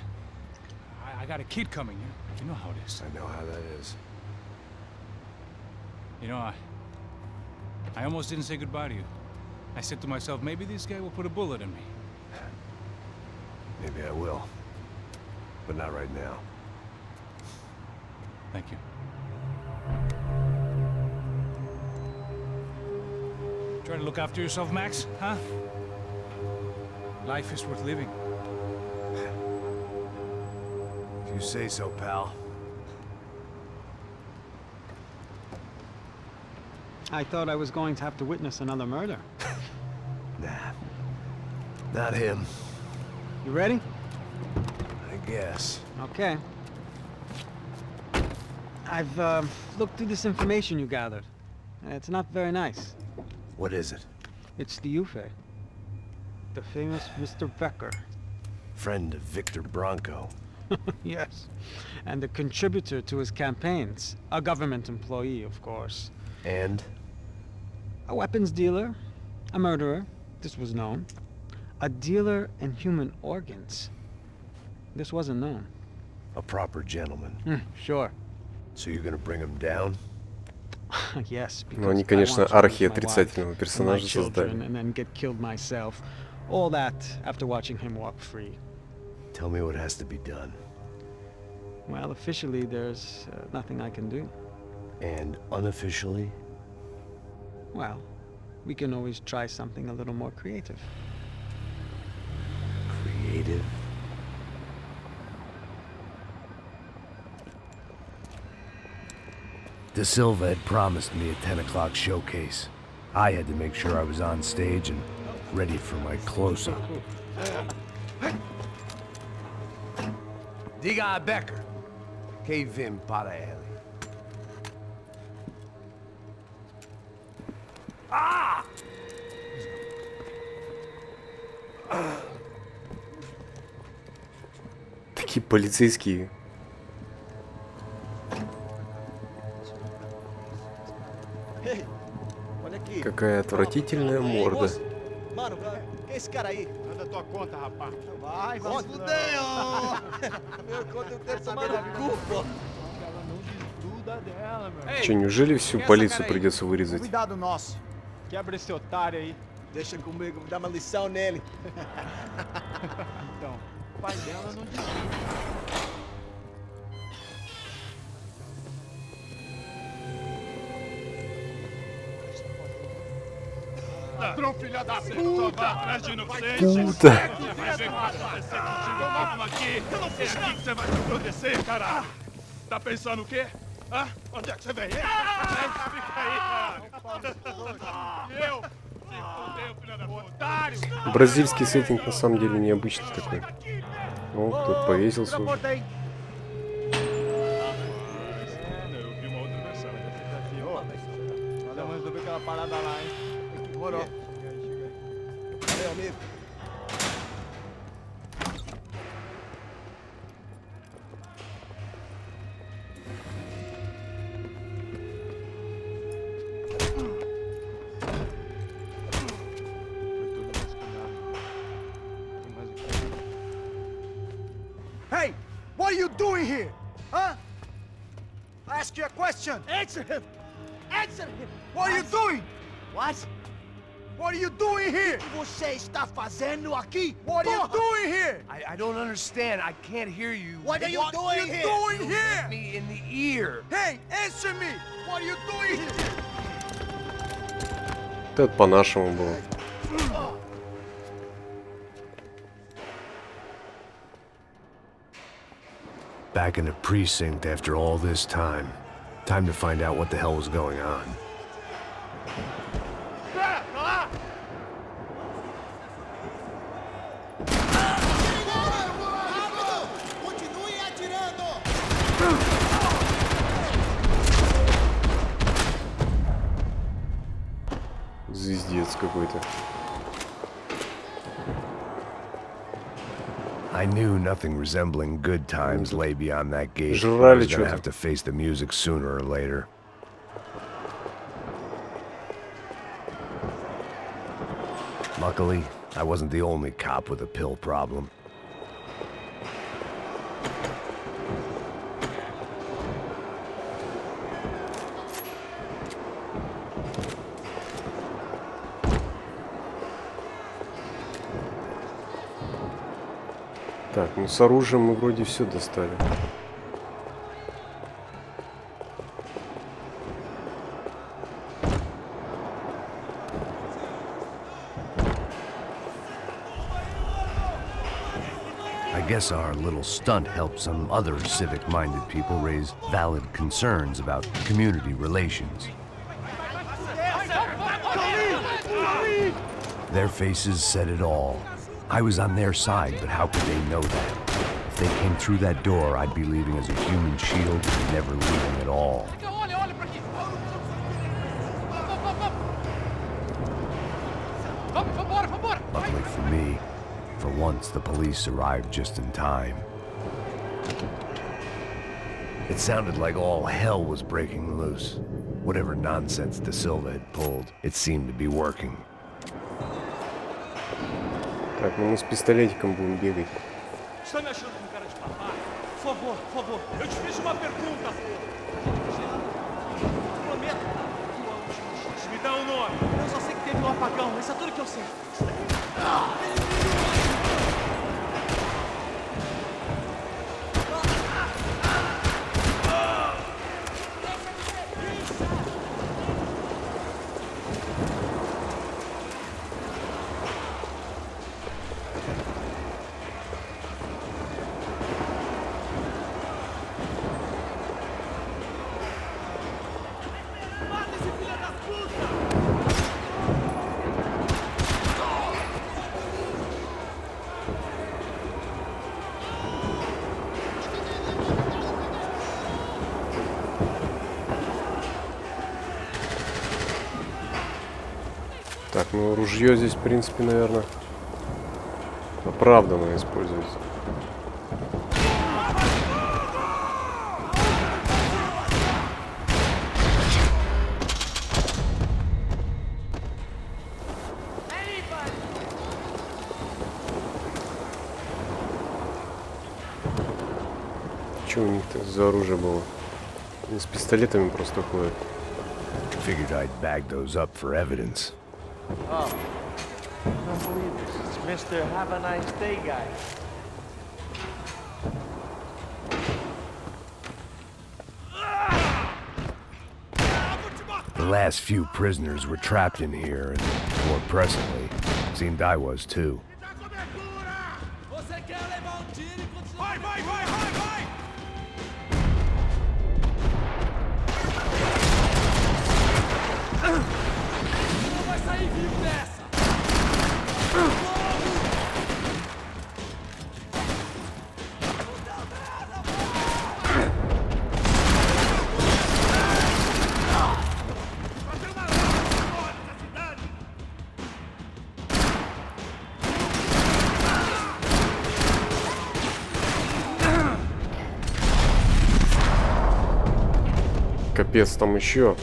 I got a kid coming, you know how it is. I know how that is. You know, I almost didn't say goodbye to you. I said to myself, maybe this guy will put a bullet in me. Maybe I will. But not right now. Thank you. Try to look after yourself, Max, huh? Life is worth living. If you say so, pal. I thought I was going to have to witness another murder. Nah. Not him. You ready? I guess. Okay. I've looked through this information you gathered. It's not very nice. What is it? It's the Ufe. The famous Mr. Becker. Friend of Victor Bronco. Yes. And a contributor to his campaigns. A government employee, of course. And? A weapons dealer. A murderer. This was known. A dealer in human organs. This wasn't known. A proper gentleman. Sure. So you're gonna bring him down? Yes, because Ну, они, I конечно, want to lose my архи-отрицательного wife, персонажа my children, создали. and then get killed myself. All that after watching him walk free. Tell me what has to be done. Well, officially, there's nothing I can do. And unofficially? Well, we can always try something a little more creative. Creative? De Silva had promised me a 10 o'clock showcase. I had to make sure I was on stage and ready for my close-up. Diga a Becker. Que vim para ele. Ah! Такие полицейские Какая отвратительная морда. Mano, quem é esse cara aí? Manda tua conta, rapaz. Vai, vai se fuder, ó! Meu conta eu quero tomar no cu, pô! Че, неужели всю полицию придется вырезать? Cuidado nosso. Quebra esse otário aí. Deixa comigo, vou dar uma lição nele. Então, o pai dela não desvia. Ladrão, filha da puta! Atrás de inocente! Puta! Vai ver o que vai acontecer contigo mesmo aqui! Eu não fiz nada! O que você vai te acontecer, caralho? Tá pensando o quê? Hã? Onde é que você vem? Fica aí, caralho! Eu? Se fudeu, filha da puta! Otário! Бразильский сеттинг на самом деле необычный такой. О, кто-то повесился уже. Eu vi uma outra versão. Olha, mas eu vi aquela parada lá, hein? Demorou. Valeu, amigo. Hey, what are you doing here? Huh? I ask you a question. Answer him. Answer him. What are you doing? What? What are you doing here? O que você está fazendo aqui? What are you doing here? I don't understand. I can't hear you. What are you doing here? Doing here? Me in the ear. Hey, answer me. What are you doing here? Это по-нашему было. Back in the precinct after all this time. Time to find out what the hell was going on. Звездец какой-то. I knew nothing resembling good times lay beyond that gate. I Жрали was gonna что-то. have to face the music sooner or later. Luckily, I wasn't the only cop with a pill problem. Так, ну с оружием мы вроде все достали. I guess our little stunt helped some other civic-minded people raise valid concerns about community relations. Their faces said it all. I was on their side, but how could they know that? If they came through that door, I'd be leaving as a human shield and never leaving at all. Luckily for me, for once the police arrived just in time. It sounded like all hell was breaking loose. Whatever nonsense De Silva had pulled, it seemed to be working. Так, ну мы с пистолетиком будем бегать. Está me achando com cara de papai? Por favor, eu te fiz uma pergunta. Prometo. Tua última chance. Me dá um nome. Eu só sei que teve um apagão, isso é tudo que eu sei. Так, ну ружье здесь, в принципе, наверное, оправданно использовать. Что у них-то за оружие было? Они с пистолетами просто ходят. Figured I'd bag those up for evidence. Oh, I don't believe this. It's Mr. Have a Nice Day guy. The last few prisoners were trapped in here, and more presently, seemed I was too. Капец, там еще.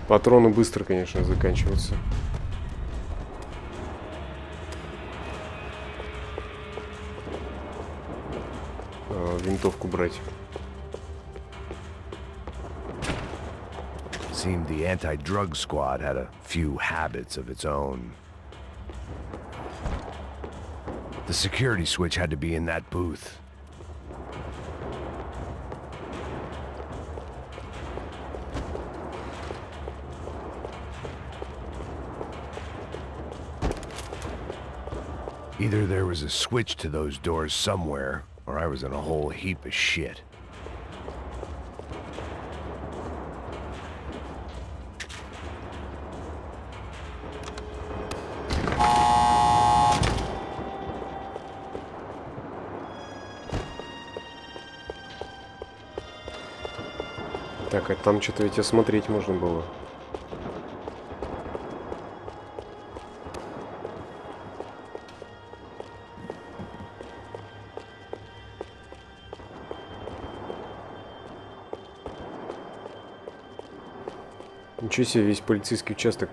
Патроны быстро, конечно, заканчиваются. Винтовку брать. Seemed the anti-drug squad had a few habits of its own. The security switch had to be in that booth. Either there was a switch to those doors somewhere, or I was in a whole heap of shit. Так, а там что-то ведь осмотреть можно было. Ничего себе, весь полицейский участок.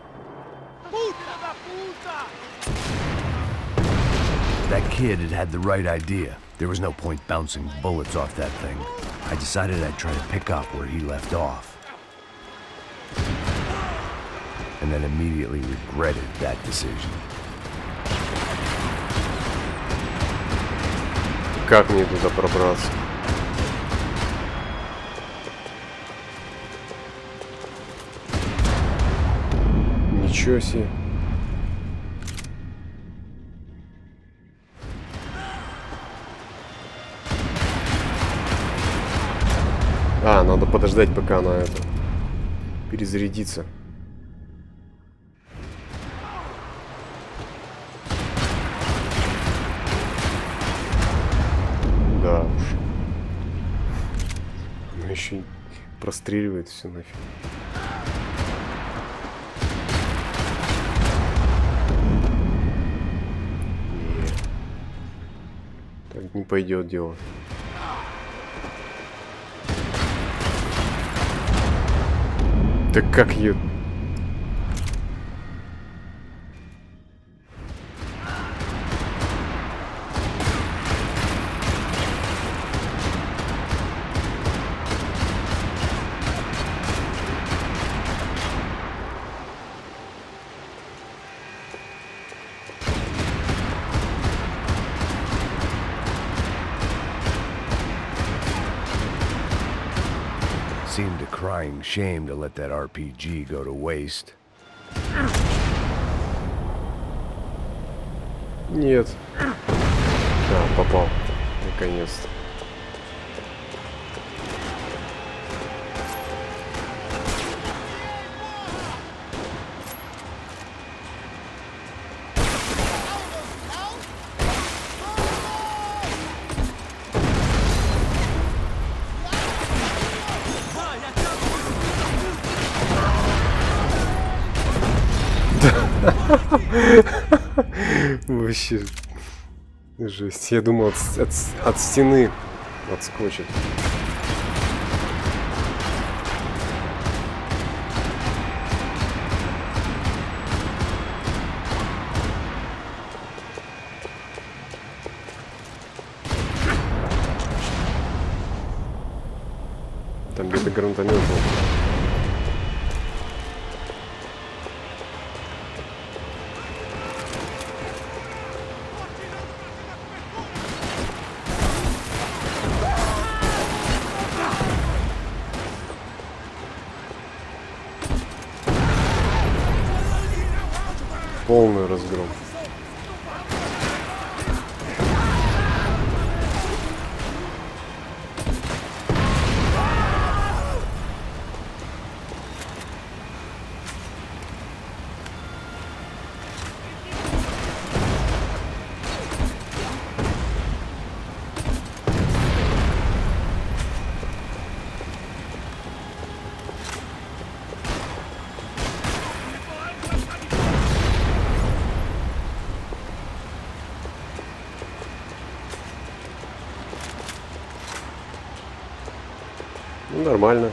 That kid had the right idea. There was no point bouncing bullets off that thing. I decided I'd try to pick up where he left off. And then immediately regretted that decision. Как мне туда пробраться? Ничего себе. А, надо подождать, пока она это перезарядится. Да уж. Она еще и простреливает все нафиг. Нет. Так не пойдет дело. Да как ее... Seemed a crying shame to let that RPG go to waste. Нет. Да, попал. Наконец-то. Вообще жесть. Я думал, от стены отскочит. какой-то гранатомет был. Полный разгром. Ну, нормально.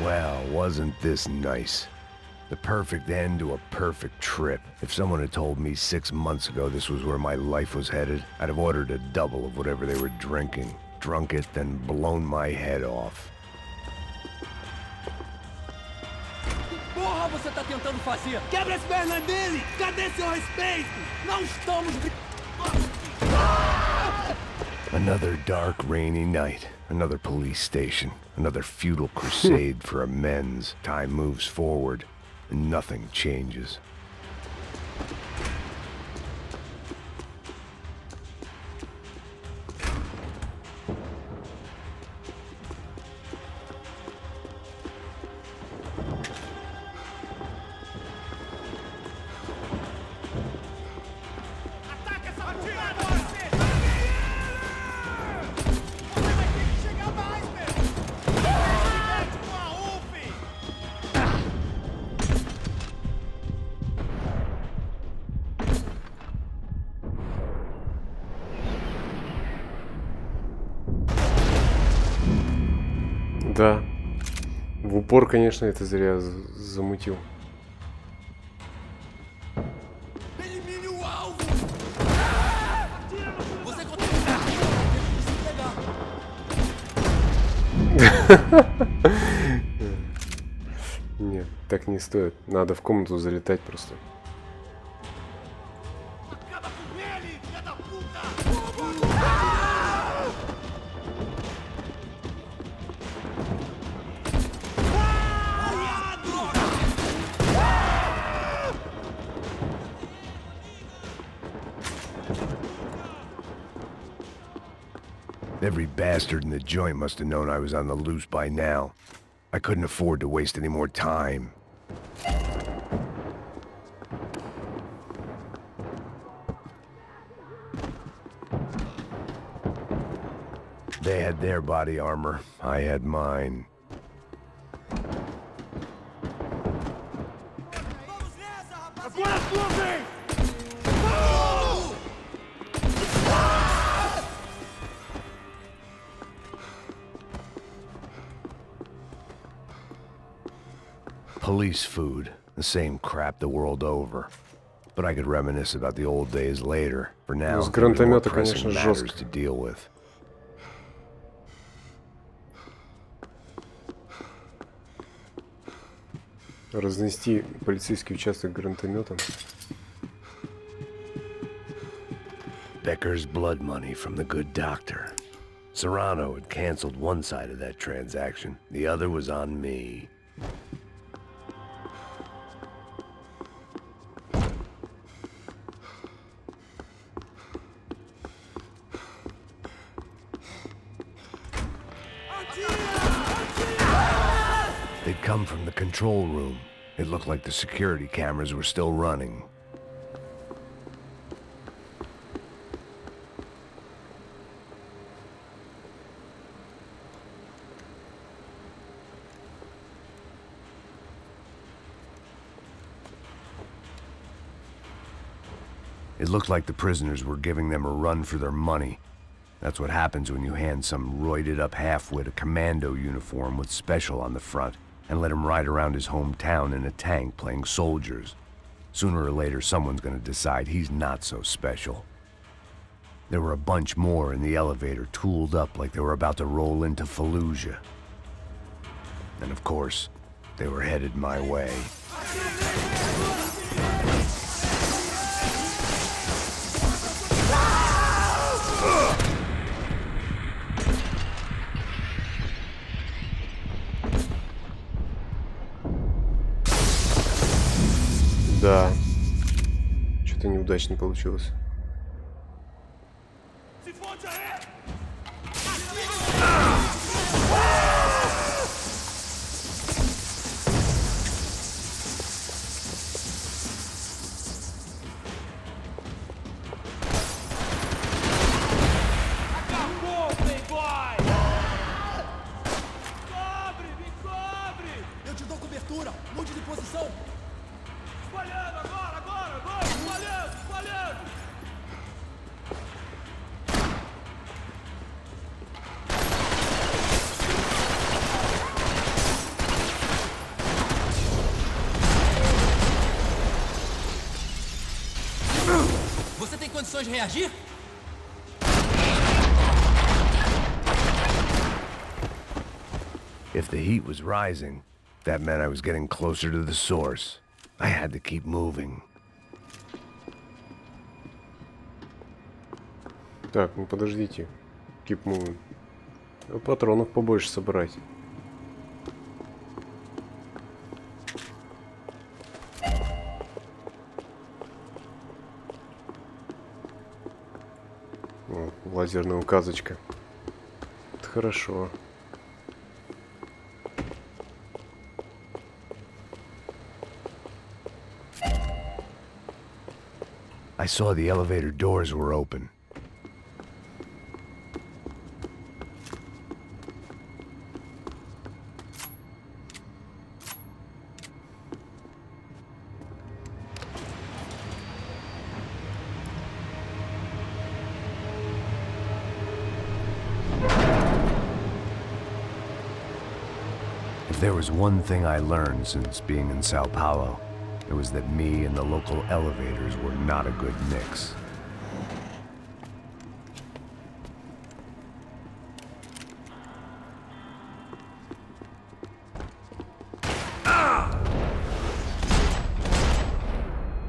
Well, wasn't this nice? The perfect end to a perfect trip. If someone had told me 6 months ago this was where my life was headed, I'd have ordered a double of whatever they were drinking, drunk it, then blown my head off. Porra, você tá tentando fazer? Quebra as pernas dele! Cadê seu respeito? Não estamos... Another dark, rainy night. Another police station. Another futile crusade for amends. Time moves forward, and nothing changes. Да. В упор, конечно, это зря замутил. Нет, так не стоит. Надо в комнату залетать просто. Every bastard in the joint must have known I was on the loose by now. I couldn't afford to waste any more time. They had their body armor. I had mine. Police food, the same crap the world over. But I could reminisce about the old days later. For now, С there was more гранатомета, pressing конечно, matters жестко. to deal with. Разнести полицейский участок гранатометом. Becker's blood money from the good doctor. Serrano had canceled one side of that transaction. The other was on me. They'd come from the control room. It looked like the security cameras were still running. It looked like the prisoners were giving them a run for their money. That's what happens when you hand some roided-up half-wit a commando uniform with special on the front and let him ride around his hometown in a tank playing soldiers. Sooner or later, someone's gonna decide he's not so special. There were a bunch more in the elevator, tooled up like they were about to roll into Fallujah. And of course, they were headed my way. Да. Что-то неудачно получилось. Você tem condições de reagir? If the heat was rising, that meant I was getting closer to the source. I had to keep moving. Так, ну подождите. Keep moving. Патронов побольше собрать. О, лазерная указочка. Это хорошо. I saw the elevator doors were open. If there was one thing I learned since being in Сан-Пауло, it was that me and the local elevators were not a good mix.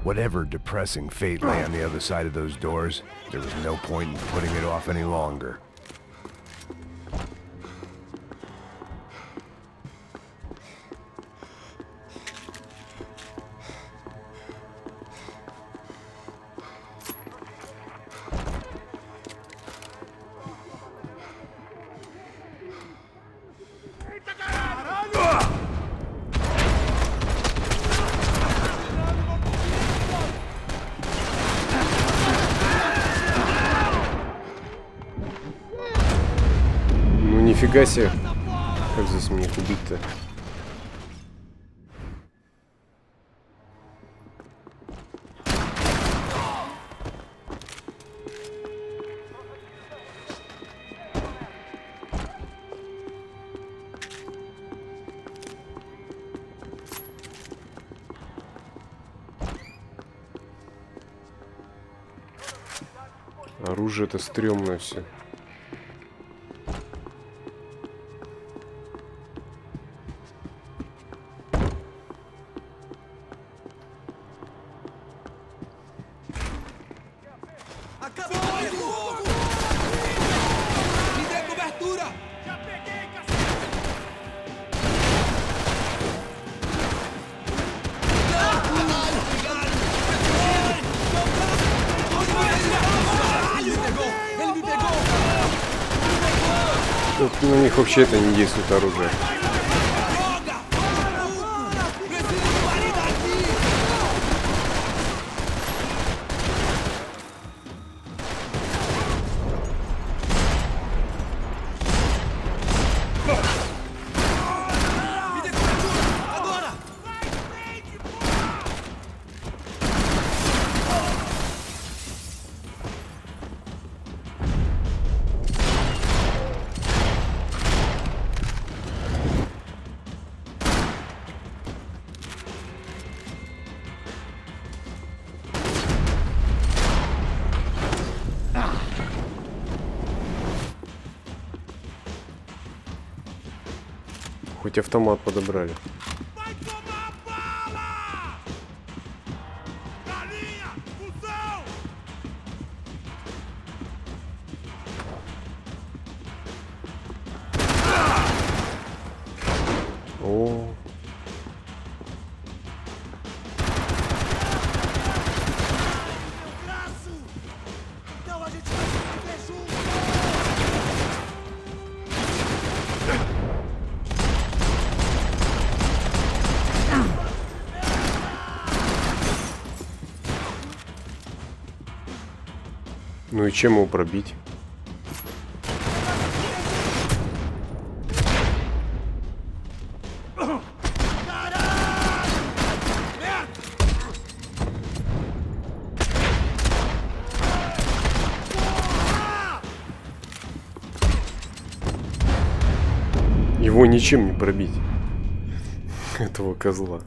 Whatever depressing fate lay on the other side of those doors, there was no point in putting it off any longer. Нифига себе. Как здесь мне их убить-то? Оружие это стрёмное все. На них вообще это не действует оружие. Хоть автомат подобрали. О. Ну и чем его пробить? Его ничем не пробить. Этого козла.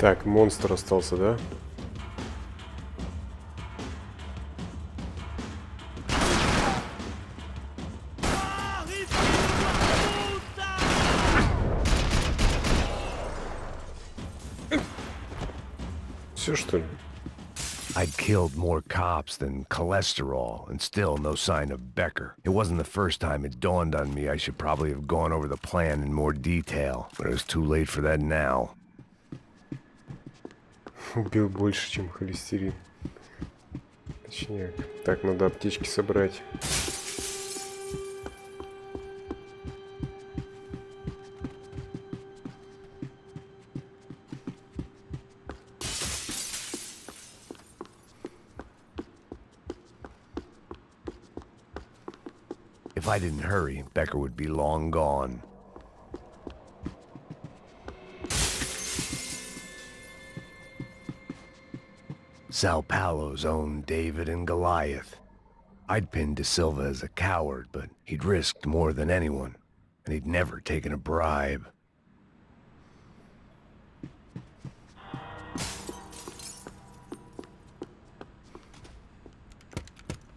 Так, монстр остался, да? Все, что ли? I'd killed more cops than cholesterol, and still no sign of Becker. It wasn't the first time it dawned on me I should probably have gone over the plan in more detail, but it was too late for that now. Убил больше, чем холестерин. Точнее, так, надо аптечки собрать. If I didn't hurry, Becker would be long gone. Сан-Пауло's own David and Goliath. I'd pinned De Silva as a coward, but he'd risked more than anyone, and he'd never taken a bribe.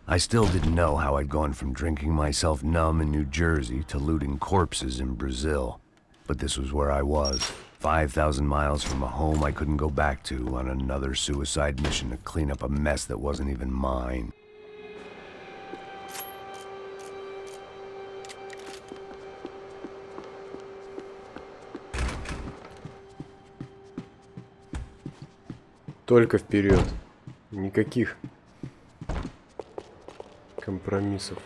I still didn't know how I'd gone from drinking myself numb in New Jersey to looting corpses in Brazil, but this was where I was. 5,000 miles from a home I couldn't go back to on another suicide mission to clean up a mess that wasn't even mine. Только вперед. Никаких компромиссов.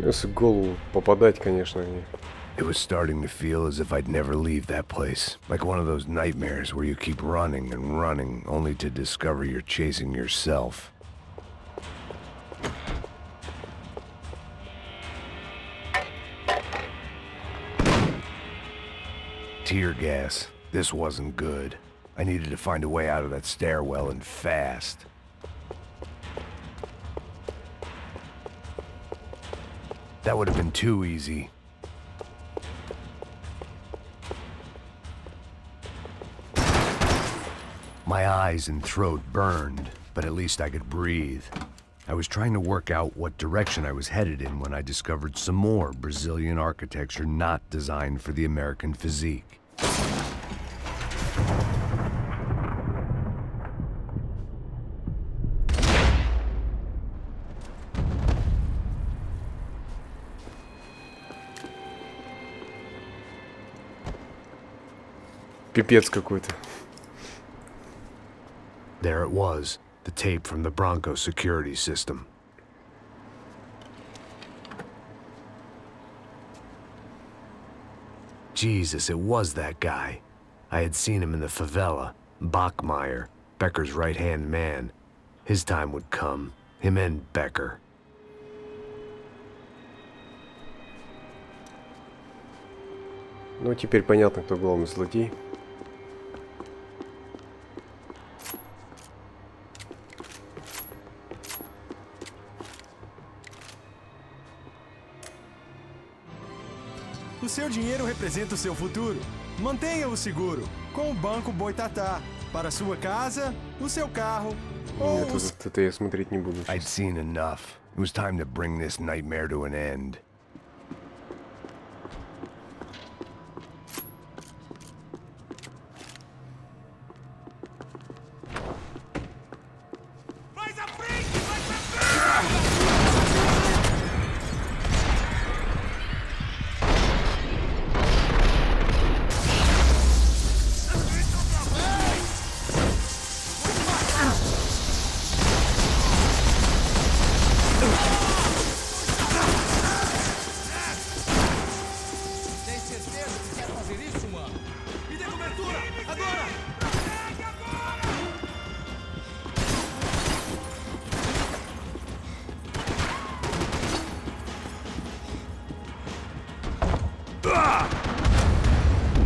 Если в голову попадать, конечно, они. It was starting to feel as if I'd never leave that place. Like one of those nightmares where you keep running and running, only to discover you're chasing yourself. Tear gas. This wasn't good. I needed to find a way out of that stairwell and fast. That would have been too easy. My eyes and throat burned, but at least I could breathe. I was trying to work out what direction I was headed in when I discovered some more Brazilian architecture not designed for the American physique. Пипец какой-то. There it was, the tape from the Bronco security system. Jesus, it was that guy. I had seen him in the favela, Bachmeyer, Becker's right-hand man. His time would come, him and Becker. Ну, теперь понятно, кто главный злодей. O seu dinheiro representa o seu futuro. Mantenha-o seguro com o Banco Boitatá. Para a sua casa, o seu carro ou Нет, это я смотреть не буду. I'd seen enough. It was time to bring this nightmare to an end.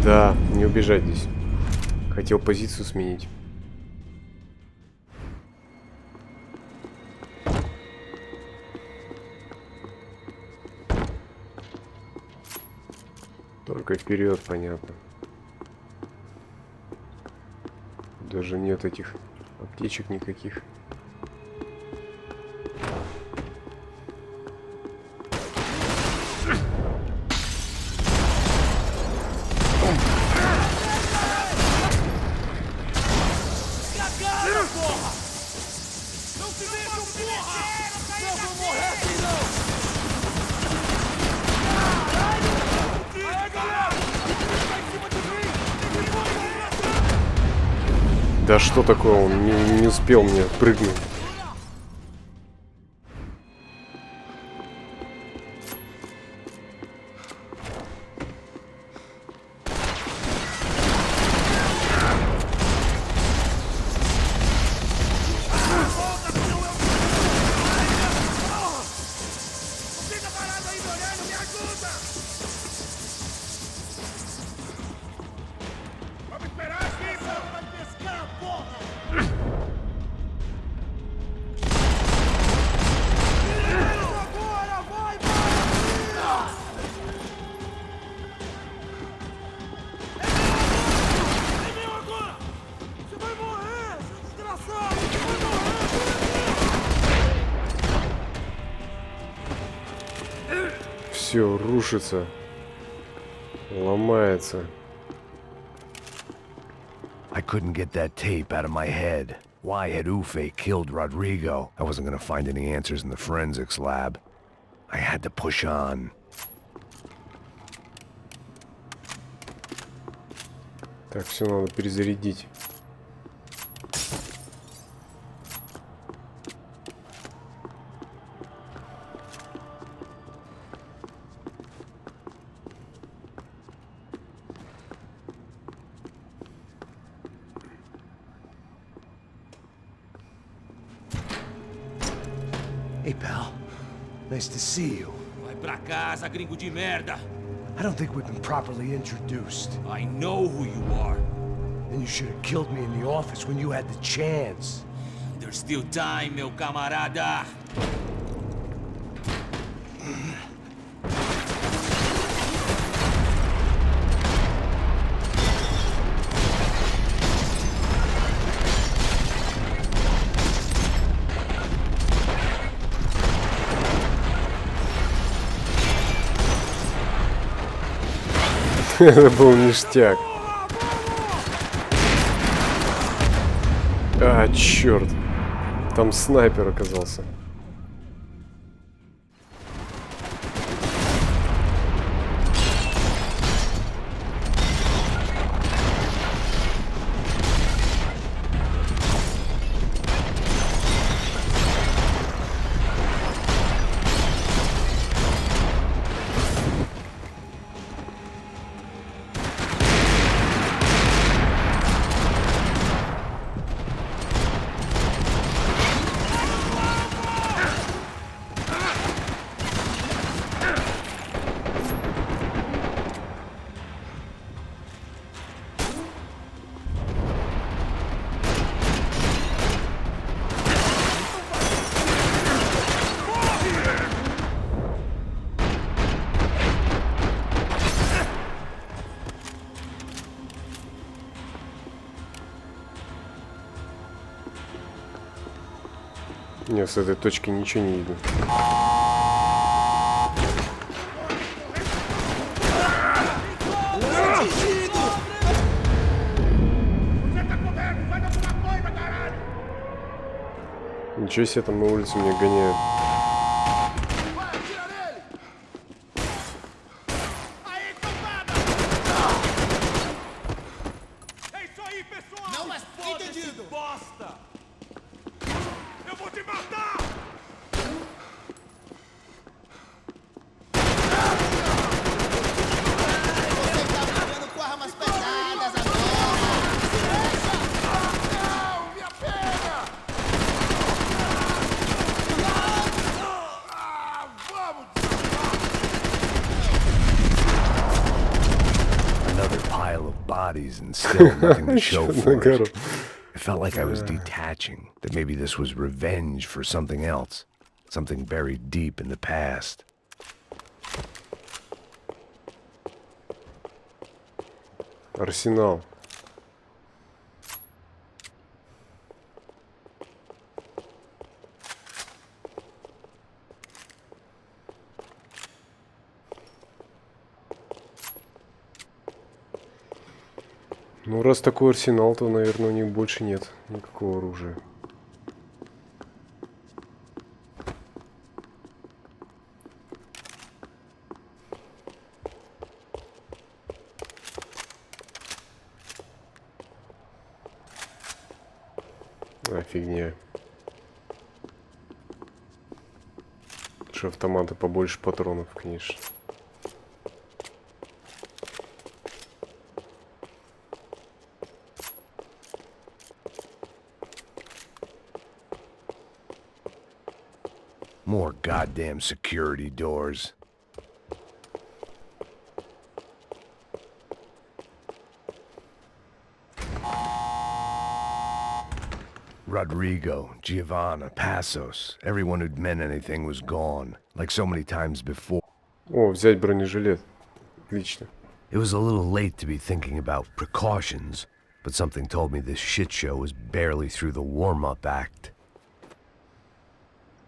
Да, не убежать здесь. Хотел позицию сменить. Только вперед, понятно. Даже нет этих аптечек никаких. Да что такое, он не успел мне прыгнуть. Все рушится, ломается. I couldn't get that tape out of my head. Why had Ufe killed Rodrigo? I wasn't gonna find any answers in the forensics lab. I had to push on. Так, все надо перезарядить. Hey, pal. Nice to see you. Vai pra casa, gringo de merda. I don't think we've been properly introduced. I know who you are. And you should have killed me in the office when you had the chance. There's still time, meu camarada. Это был ништяк. А, черт. Там снайпер оказался. Нет, с этой точки ничего не видно. Ничего себе, там на улице меня гоняют. And still nothing to show for it. It felt like I was detaching, that maybe this was revenge for something else, something buried deep in the past. Арсенал. Ну, раз такой арсенал, то, наверное, у них больше нет никакого оружия. А, фигня. Что автоматы побольше патронов, конечно. More goddamn security doors. Rodrigo, Giovanna, Passos, everyone who'd meant anything was gone, like so many times before. О, взять бронежилет. Отлично. It was a little late to be thinking about precautions, but something told me this shit show was barely through the warm-up act.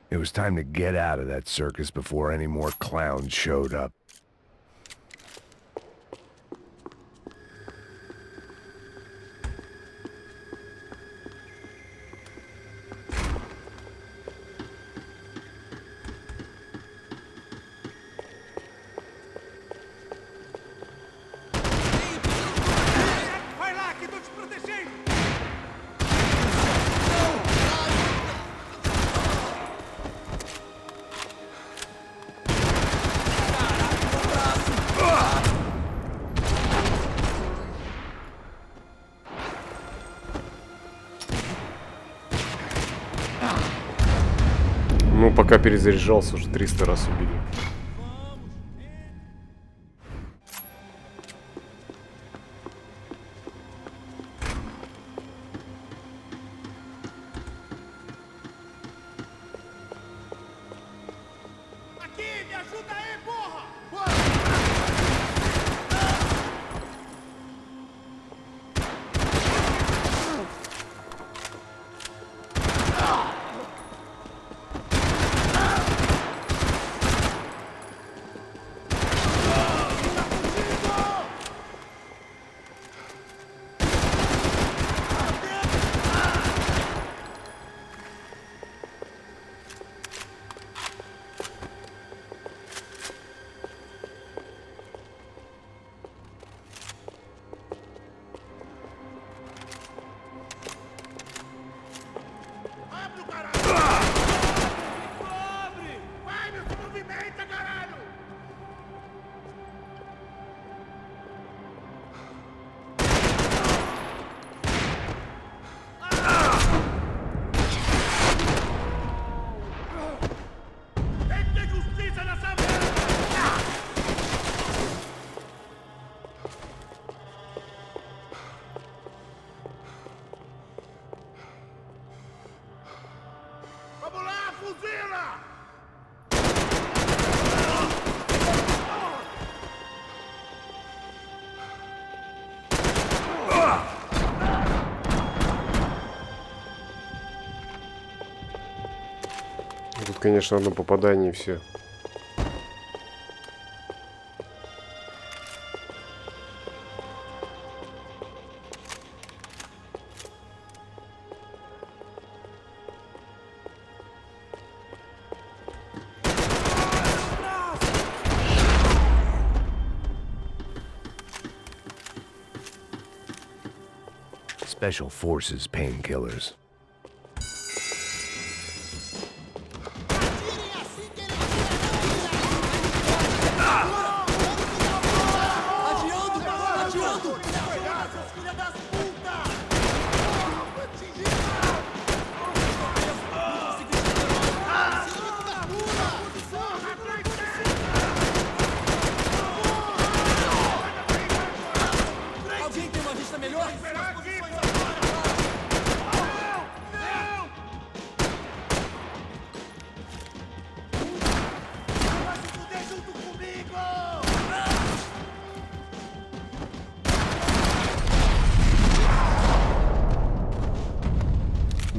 It was time to get out of that circus before any more clowns showed up. пока перезаряжался, уже 300 раз убили. Тут, конечно, одно попадание и все. Special Forces painkillers.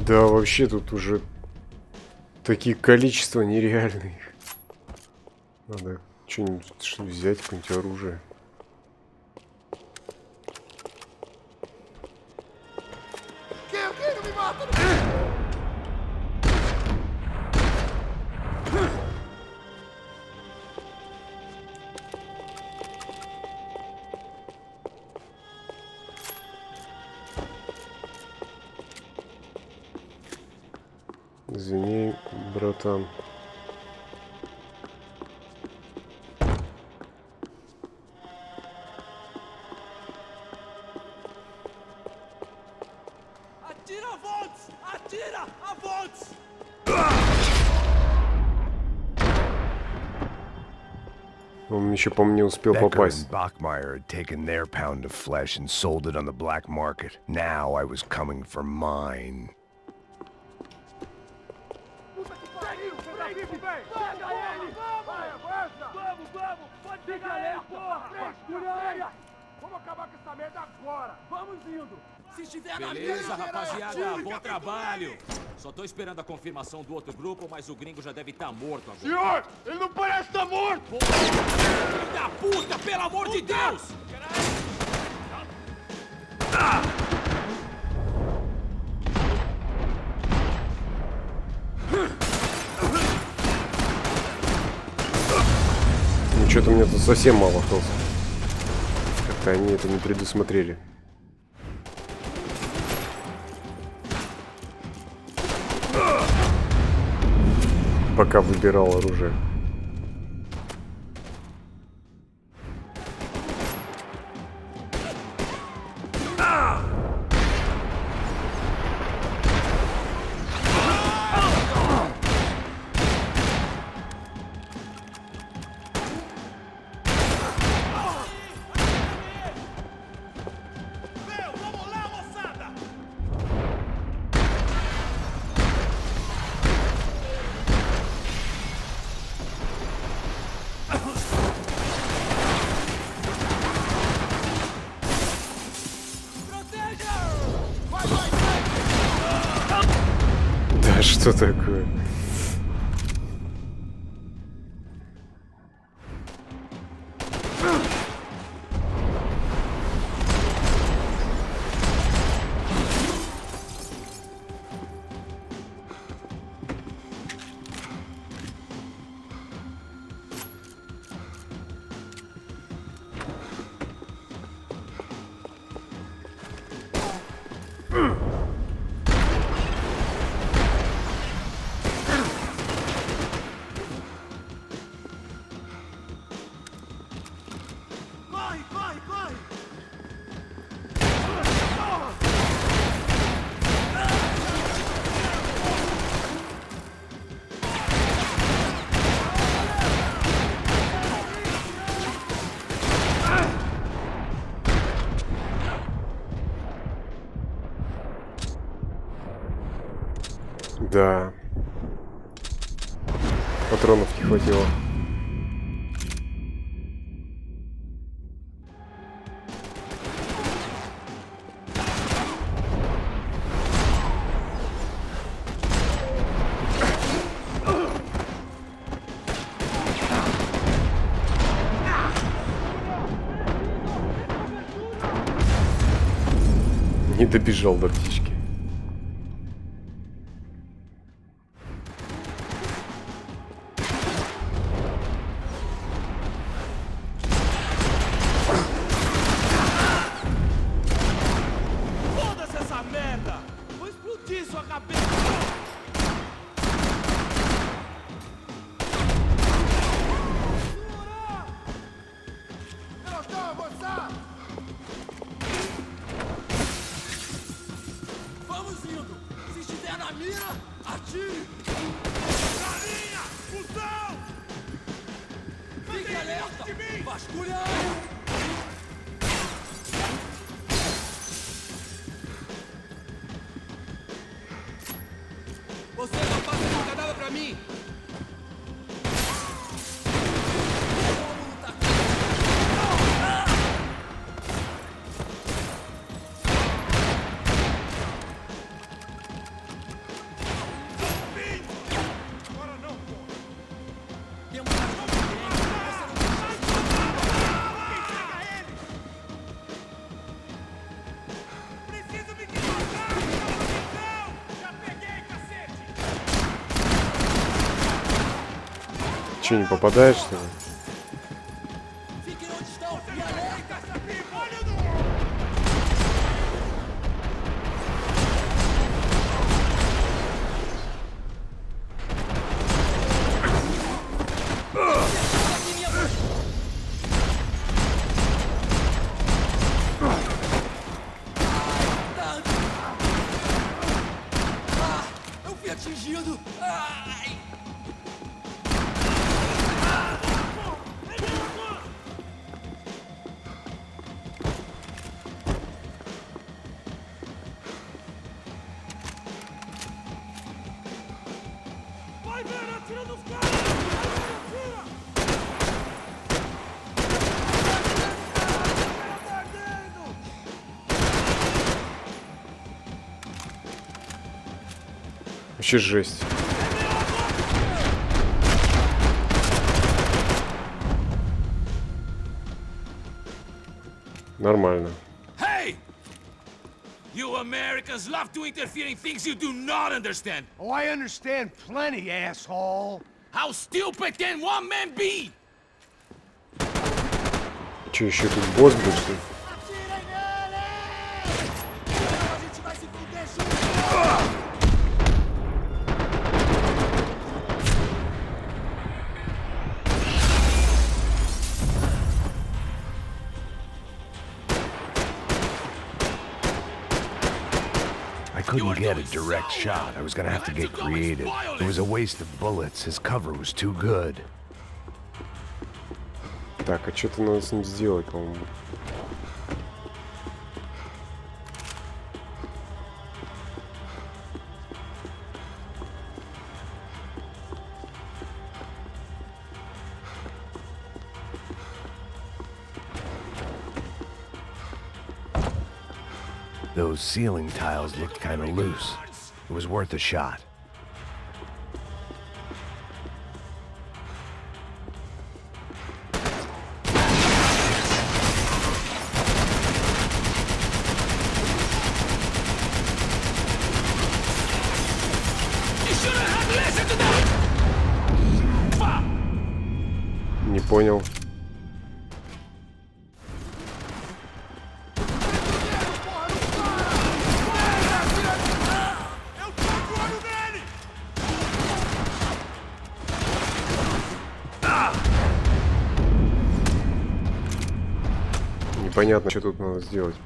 Да, вообще тут уже такие количества нереальные. Надо что-нибудь взять, какое-нибудь оружие. Извини, братан. Он еще по мне успел попасть. Bachmeyer had taken their pound of flesh and sold it on the black market. Now I was coming for mine. Beleza, rapaziada, bom trabalho. Só tô esperando a confirmação do outro grupo, mas o gringo já deve estar morto agora. Senhor, ele não parece estar morto! Filho da puta, pelo amor de Deus! Ну что-то мне тут совсем мало осталось. Как-то они это не предусмотрели. Пока выбирал оружие. Что такое? Да. Патронов не хватило. Не добежал до птички. Че, не попадаешь, что ли? Вообще жесть. Нормально. Hey! You Americans love to interfere in things you do not understand. Oh, I understand plenty, asshole. How stupid can one man be? Че, еще тут босс был, что ли? I couldn't get a direct shot. I was gonna have to get creative. It was a waste of bullets. His cover was too good. Так, а что-то надо с ним сделать, по-моему. Those ceiling tiles looked kind of loose. It was worth a shot. Понял. Непонятно, что тут надо сделать.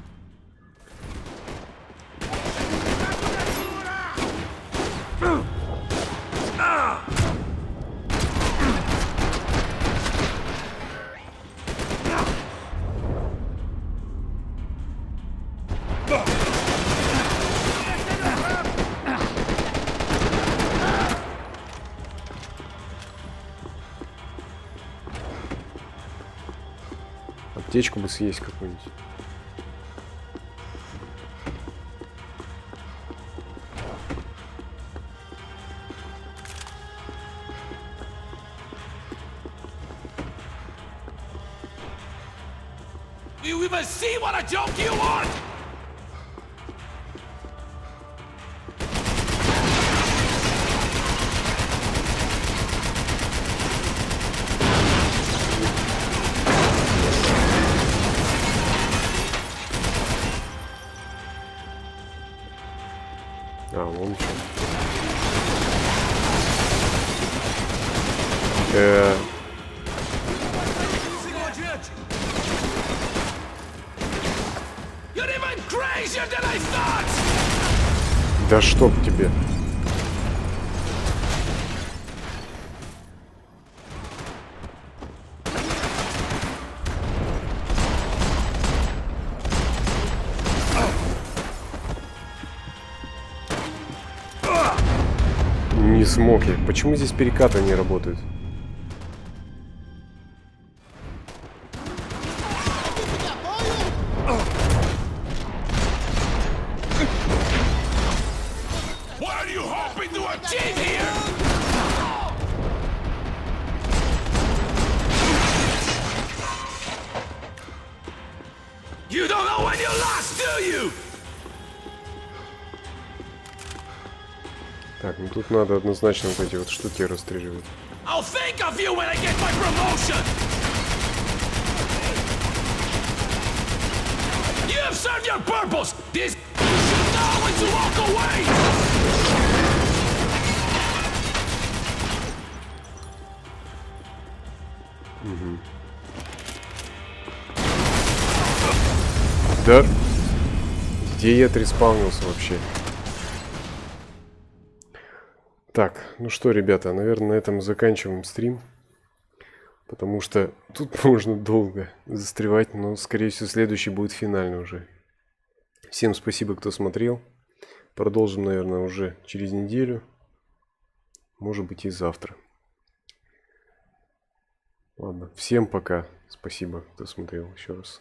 Аптечку бы съесть какую-нибудь. You even see what a joke you are? А, вон что. Да чтоб тебе. Не смог я. Почему здесь перекаты не работают? Так, ну тут надо однозначно вот эти вот штуки расстреливать. Угу. Да? Где я отреспаунился вообще? Так, ну что, ребята, наверное, на этом заканчиваем стрим. Потому что тут можно долго застревать, но, скорее всего, следующий будет финальный уже. Всем спасибо, кто смотрел. Продолжим, наверное, уже через неделю. Может быть, и завтра. Ладно, всем пока. Спасибо, кто смотрел еще раз.